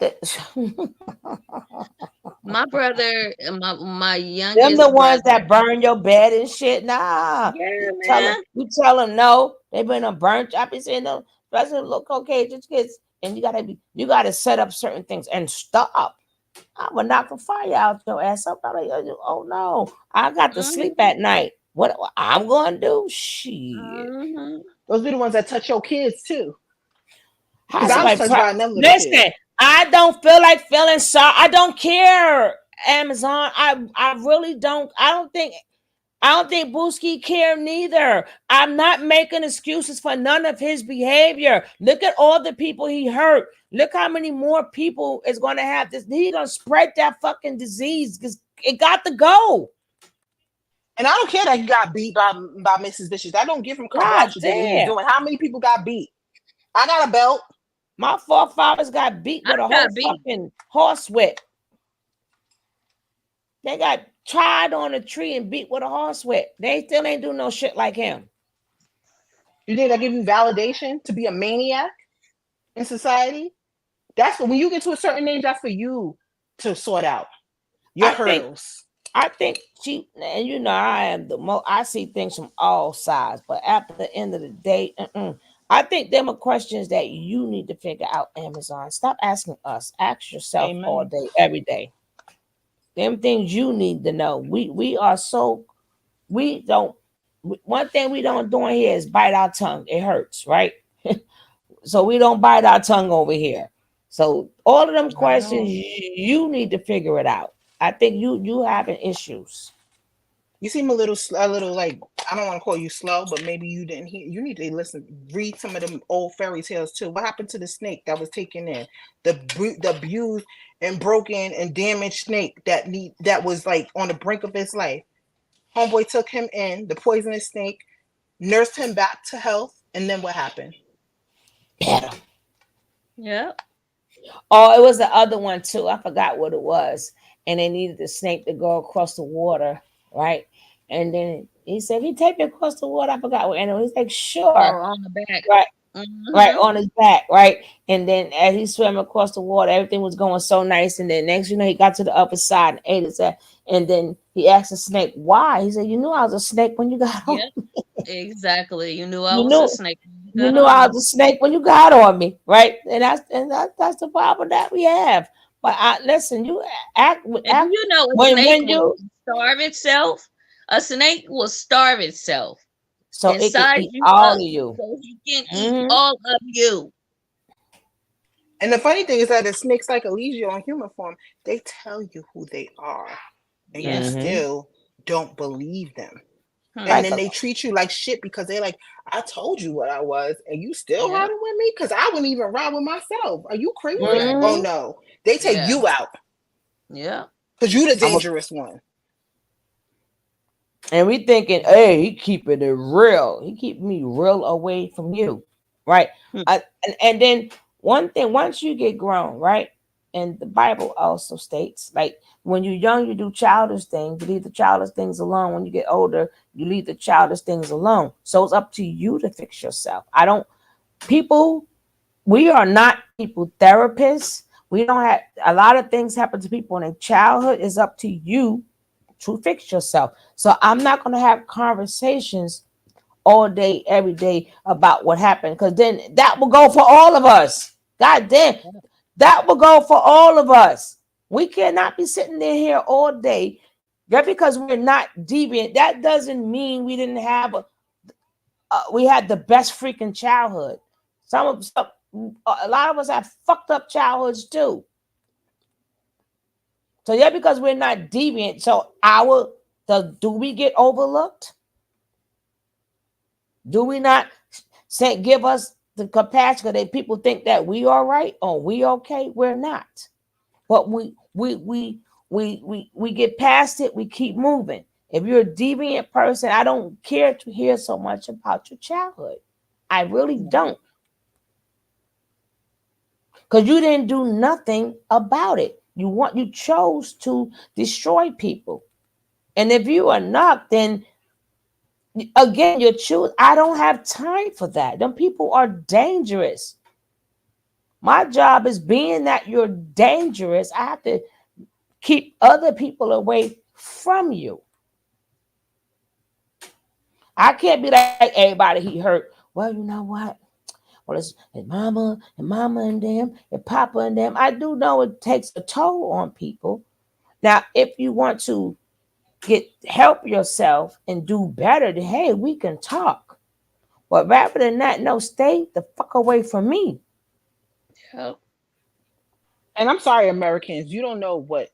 My brother, my them the youngest ones brother, that burn your bed and shit. Nah, yeah, man. you tell them no. They been a burnt. I be saying no. President, look, okay, just kids, and you gotta set up certain things and stop. I would knock the fire out your ass up. I'm like, oh no, I got to sleep Mm-hmm. at night. What I'm gonna do? Shit. Mm-hmm. Those be the ones that touch your kids too. How Because I was somebody touched by another little kid. listen? I don't feel like feeling sorry. I don't care. Amazon. I really don't. I don't think Booski care neither. I'm not making excuses for none of his behavior. Look at all the people he hurt. Look how many more people is going to have this. He gonna spread that fucking disease because it got to go. And I don't care that he got beat by Mrs. Vicious. I don't give him carte God blanche to do what he was damn. doing. How many people got beat? I got a belt. My forefathers got beat I with a whole got beat. fucking horse whip. They got tied on a tree and beat with a horse whip. They still ain't do no shit like him. You think that give you validation to be a maniac in society? That's when you get to a certain age, that's for you to sort out your I think hurdles. I think she, and you know, I am the most. I see things from all sides, but at the end of the day, I think them are questions that you need to figure out. Amazon, stop asking us. Ask yourself all Amen. day, every day. Them things you need to know. We are so we don't. One thing we don't do in here is bite our tongue. It hurts, right? So we don't bite our tongue over here. So all of them I questions, know. you need to figure it out. I think you having issues. You seem a little like I don't want to call you slow, but maybe you didn't hear. You need to listen, read some of them old fairy tales too. What happened to the snake that was taken in, the abused and broken and damaged snake that was like on the brink of his life? Homeboy took him in, the poisonous snake, nursed him back to health, and then what happened? Better. Yep. Oh, it was the other one too. I forgot what it was. And they needed the snake to go across the water, right? And then he said, "Can you take me across the water?" I forgot what. And he's like, Oh, "Sure." on the back. Right, right Mm-hmm. on his back, right. And then as he swam across the water, everything was going so nice. And then next, he got to the upper side and ate it. And then he asked the snake, "Why?" He said, "You knew I was a snake when you got on. Yep. Exactly. You knew I You was a knew." snake when you You got knew on I me. was a snake when you got on me, right? And that's the problem that we have. But listen, you And do act you know a snake when will you starve itself? A snake will starve itself so and it can size eat you all up of you. so he can eat Hmm. all of you. And the funny thing is that the snakes like Eligio in human form, they tell you who they are, and you Yeah. Hmm. still don't believe them. And Hmm. Like then they treat you like shit because they're like, I told you what I was, and you still Yeah. riding with me? Because I wouldn't even ride with myself. Are you crazy? Oh hmm no. They take Yeah. you out Yeah. because you're the I'm a, dangerous one. and we thinking, hey, he keeping it real. He keep me real away from you, right? Hmm. And then one thing, once you get grown, right? And the Bible also states, like when you're young, you do childish things. You leave the childish things alone. When you get older, you leave the childish things alone. So it's up to you to fix yourself. I don't. People, we are not people therapists. We don't have a lot of things happen to people in their childhood. It's up to you to fix yourself. So I'm not going to have conversations all day, every day about what happened, because then that will go for all of us. God damn, that will go for all of us. We cannot be sitting there here all day. Just because we're not deviant, that doesn't mean we didn't have we had the best freaking childhood. A lot of us have fucked up childhoods too. So yeah, because we're not deviant, so do we get overlooked? Do we not give us the compassion? Because people think that we are right or we okay. We're not. But we get past it. We keep moving. If you're a deviant person, I don't care to hear so much about your childhood. I really don't. Because you didn't do nothing about it. You chose to destroy people. And if you are not, then again, you choose. I don't have time for that. Them people are dangerous. My job is being that you're dangerous. I have to keep other people away from you. I can't be like everybody he hurt. Well, you know what? Well, it's mama and them and papa and them. I do know it takes a toll on people. Now, if you want to help yourself and do better, then hey, we can talk. But rather than that, no, stay the fuck away from me. Yep. And I'm sorry, Americans, you don't know what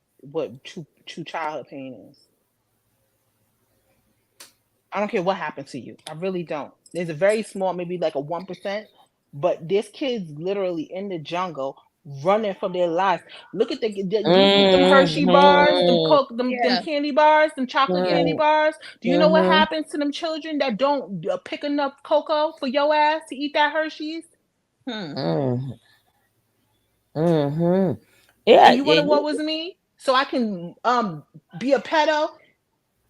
true childhood pain is. I don't care what happened to you. I really don't. There's a very small, maybe like a 1%, but there's kids literally in the jungle running from their lives. Look at you get them Hershey bars, them Yeah. candy bars, them chocolate candy Mhm. bars. Do you know what Mhm. happens to them children that don't pick enough cocoa for your ass to eat that Hershey's? Mhm. Mhm. Yeah, And you want to what was me? So I can be a pedo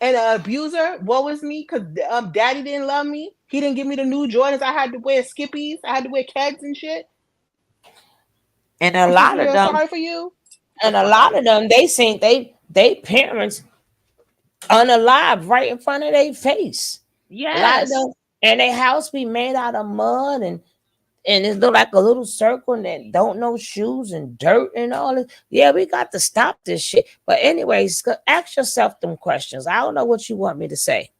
and an abuser. What was me? Because daddy didn't love me. He didn't give me the new Jordans. I had to wear Skippies. I had to wear Keds and shit. and a I'm supposed to lot of feel them, sorry for you? The and a fuck out lot of of here. them, they think they parents unalive right in front of their face. A lot of Yes. them, and their house be made out of mud and it look like a little circle and they don't know shoes and dirt and all this. Yeah, we got to stop this shit. But anyways, ask yourself them questions. I don't know what you want me to say.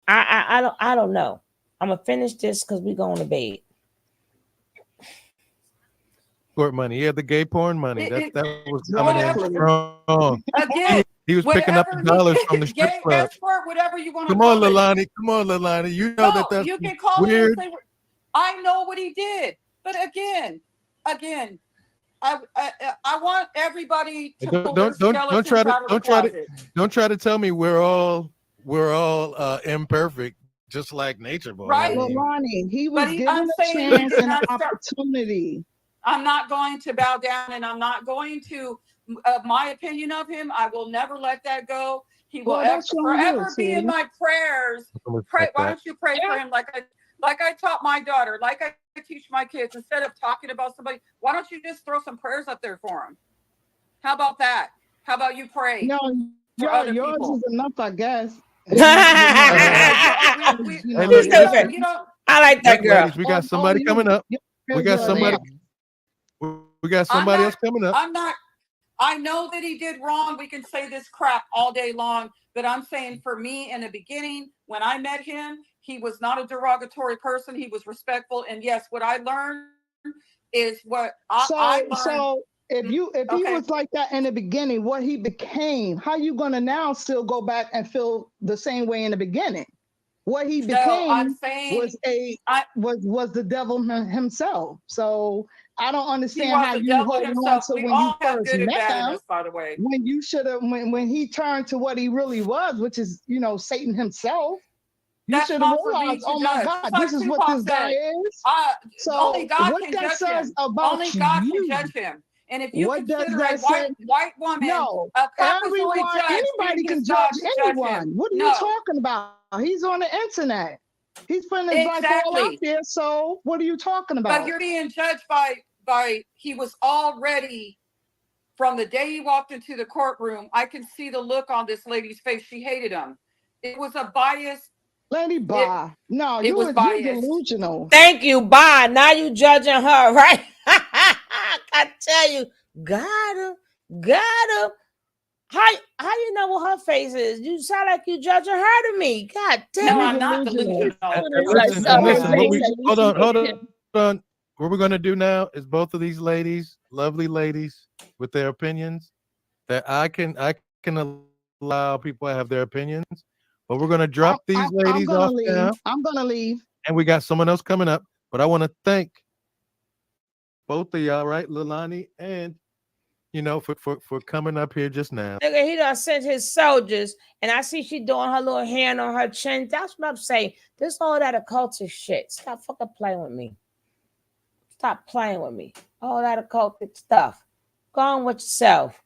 I don't know. I'm gonna finish this because we going to bed. Court money. He had the gay porn money. It, it, That was coming in Exactly. strong. again, He was picking up the whatever dollars from the strip gay club. escort, whatever you want to Come on, call it. Lalani. Come on, Lalani. You know No, that's you can call it weird. anything. I know what he did, but again, I want everybody to pull their skeletons out of the closet. Don't try to tell me we're all imperfect, just like Nature Boy. I Right? mean, Lonnie, he But was given I'm a saying he chance did and an not start. opportunity. I'm not going to bow down, and I'm not going to. My opinion of him, I will never let that go. He will Well, that's on you, forever be in sweetie. my prayers. I Pray. respect Why that. don't you pray for him like I taught my daughter, like I teach my kids? Instead of talking about somebody, why don't you just throw some prayers up there for him? How about that? How about you pray No, for other yours people? is enough, I guess. Yeah, You Hey, know, He's look, so yours, good. you know, I like that girl. ladies, we got all somebody coming up. We got yours are somebody. enough. We got I'm somebody not. else coming up. I'm not. I know that he did wrong. We can say this crap all day long, but I'm saying for me in the beginning, when I met him, he was not a derogatory person. He was respectful. And yes, what I learned is what I learned. So if he Okay. was like that in the beginning, what he became, how you gonna now still go back and feel the same way in the beginning? What he No, I'm became saying was the devil himself. So I don't he understand was how the you devil hold on himself. to We when you all have first good and met bad in him, us, by the way. when you should have when he turned to what he really was, which is Satan himself. You That's should have not for me realized, to oh my judge. God, Just this like is what Tupac this guy said, is. only So God what can that judge says him. about Only God can you, judge him. And if you what does consider a that say? white woman No, a trapezoid everyone, judge, then anybody it can is God judge to judge him. anyone. What are you No, talking about? He's on the internet. He's putting his life all out Exactly. there. So what are you talking But about? you're being judged by he was already from the day he walked into the courtroom. I can see the look on this lady's face. She hated him. It was a bias. Lady Ba. No, It was you biased. delusional. Thank you, bye. Now you judging her, right? I tell you, got him. How you know what her face is? You sound like you judging her to me. God damn No, it. I'm not Delusional. delusional. And listen, Face. hold on. What we're gonna do now is both of these ladies, lovely ladies, with their opinions, that I can allow people to have their opinions, but we're gonna drop these I'm ladies gonna off leave. now, I'm gonna leave. and we got someone else coming up. But I want to thank both of y'all, right, Lilani, and for coming up here just now. Nigga, he done sent his soldiers, and I see she doing her little hand on her chin. That's what I'm saying. This all that occultic shit. Stop fucking playing with me. Stop playing with me. All that occultic stuff. Go on with yourself.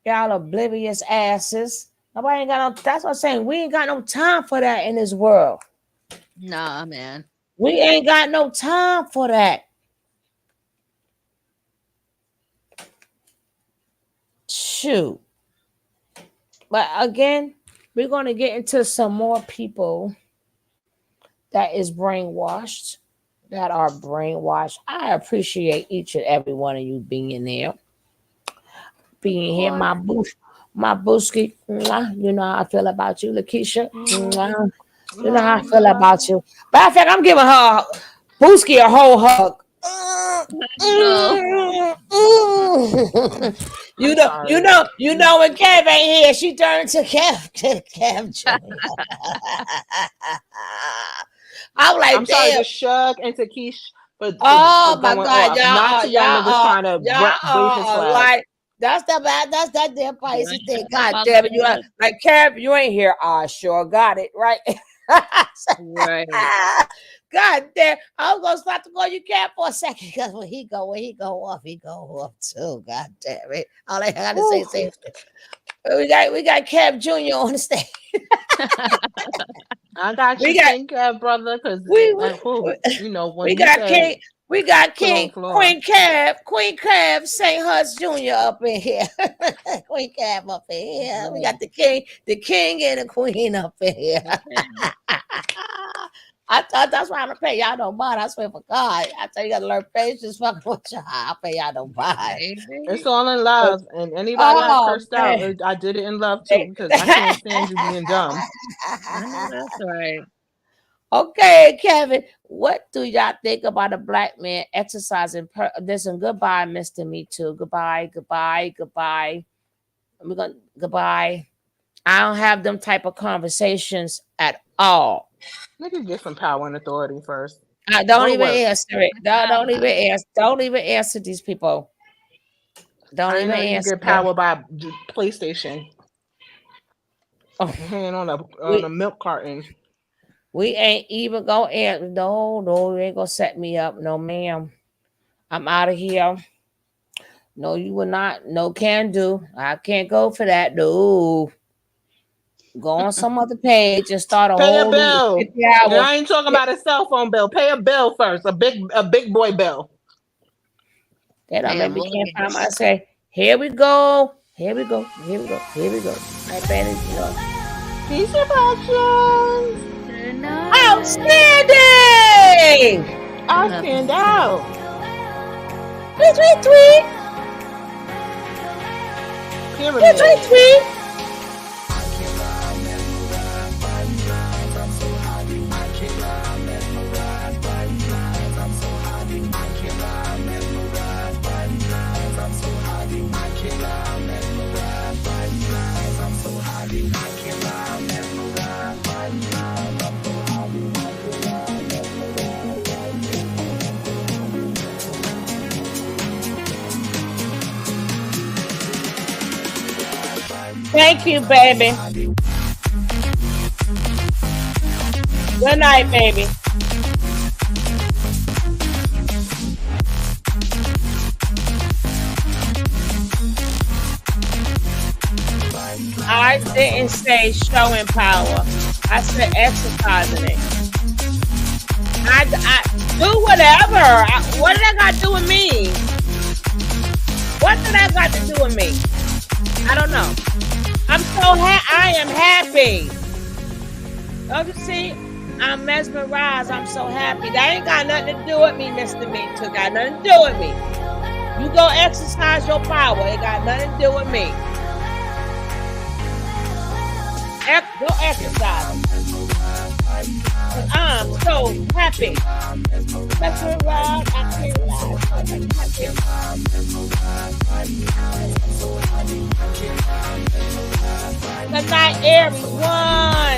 Y'all oblivious asses. Nobody ain't got no. That's what I'm saying. We ain't got no time for that in this world. Nah, man. We ain't got no time for that. Shoot. But again, we're going to get into some more people that is brainwashed, that are brainwashed. I appreciate each and every one of you being there, being here. My booski. You know how I feel about you, Lakeisha. You know how I feel about you. Matter of fact, I'm giving her Booski a whole hug. You know when Kev ain't here, she turned to Kev Jr. I'm sorry damn. to Shug and to Keish for Oh my going God, off. Not to young niggas trying to wave his flag. like that's that damn Pisces thing. God damn it, you are, like Kev, you ain't here. I sure got it right. Right. God damn, I was gonna stop to call you Kev for a second because when he go off, he go off too. God damn it! All I gotta say, we got Kev Jr. on the stage. I got you, King Kev, brother, because you know when we got King Queen Kev St. Hus Jr. up in here. Queen Kev up in here. We got the king and the queen up in here. I thought that's why I don't pay y'all no mind. I swear for God. I tell you, gotta learn patience fucking with y'all. I pay y'all no mind. It's all in love. And anybody I cursed out, I did it in love too, because I can't stand you being dumb. That's right. Okay, Kevin, what do y'all think about a black man exercising? Listen, goodbye, Mr. Me Too. Goodbye. Goodbye. I don't have them type of conversations at all. Nigga, get some power and authority first. Don't even answer it. Don't even answer these people. Don't even answer. You get power by PlayStation. Oh, hand on a milk carton. We ain't even gonna answer. No, you ain't gonna set me up. No, ma'am. I'm out of here. No, you will not. No, can do. I can't go for that. No. Go on some other page and start a Pay whole a bill. 50 hour. And I ain't talking about a cell phone bill. Pay a bill first. A big boy bill. They don't make me can't find my say. Here we go. I bet it, Peace and passions. Outstanding! I stand out. Tweet. Tweet. Thank you, baby. Good night, baby. I didn't say showing power. I said exercising it. I do whatever. What did that got to do with me? What did that got to do with me? I don't know. I'm so I am happy. Don't you see? I'm mesmerized. I'm so happy. That ain't got nothing to do with me, Mr. Me Too. Got nothing to do with me. You go exercise your power. It got nothing to do with me. Go exercise. I'm so happy. Mesmerized. I feel happy. Good night, everyone.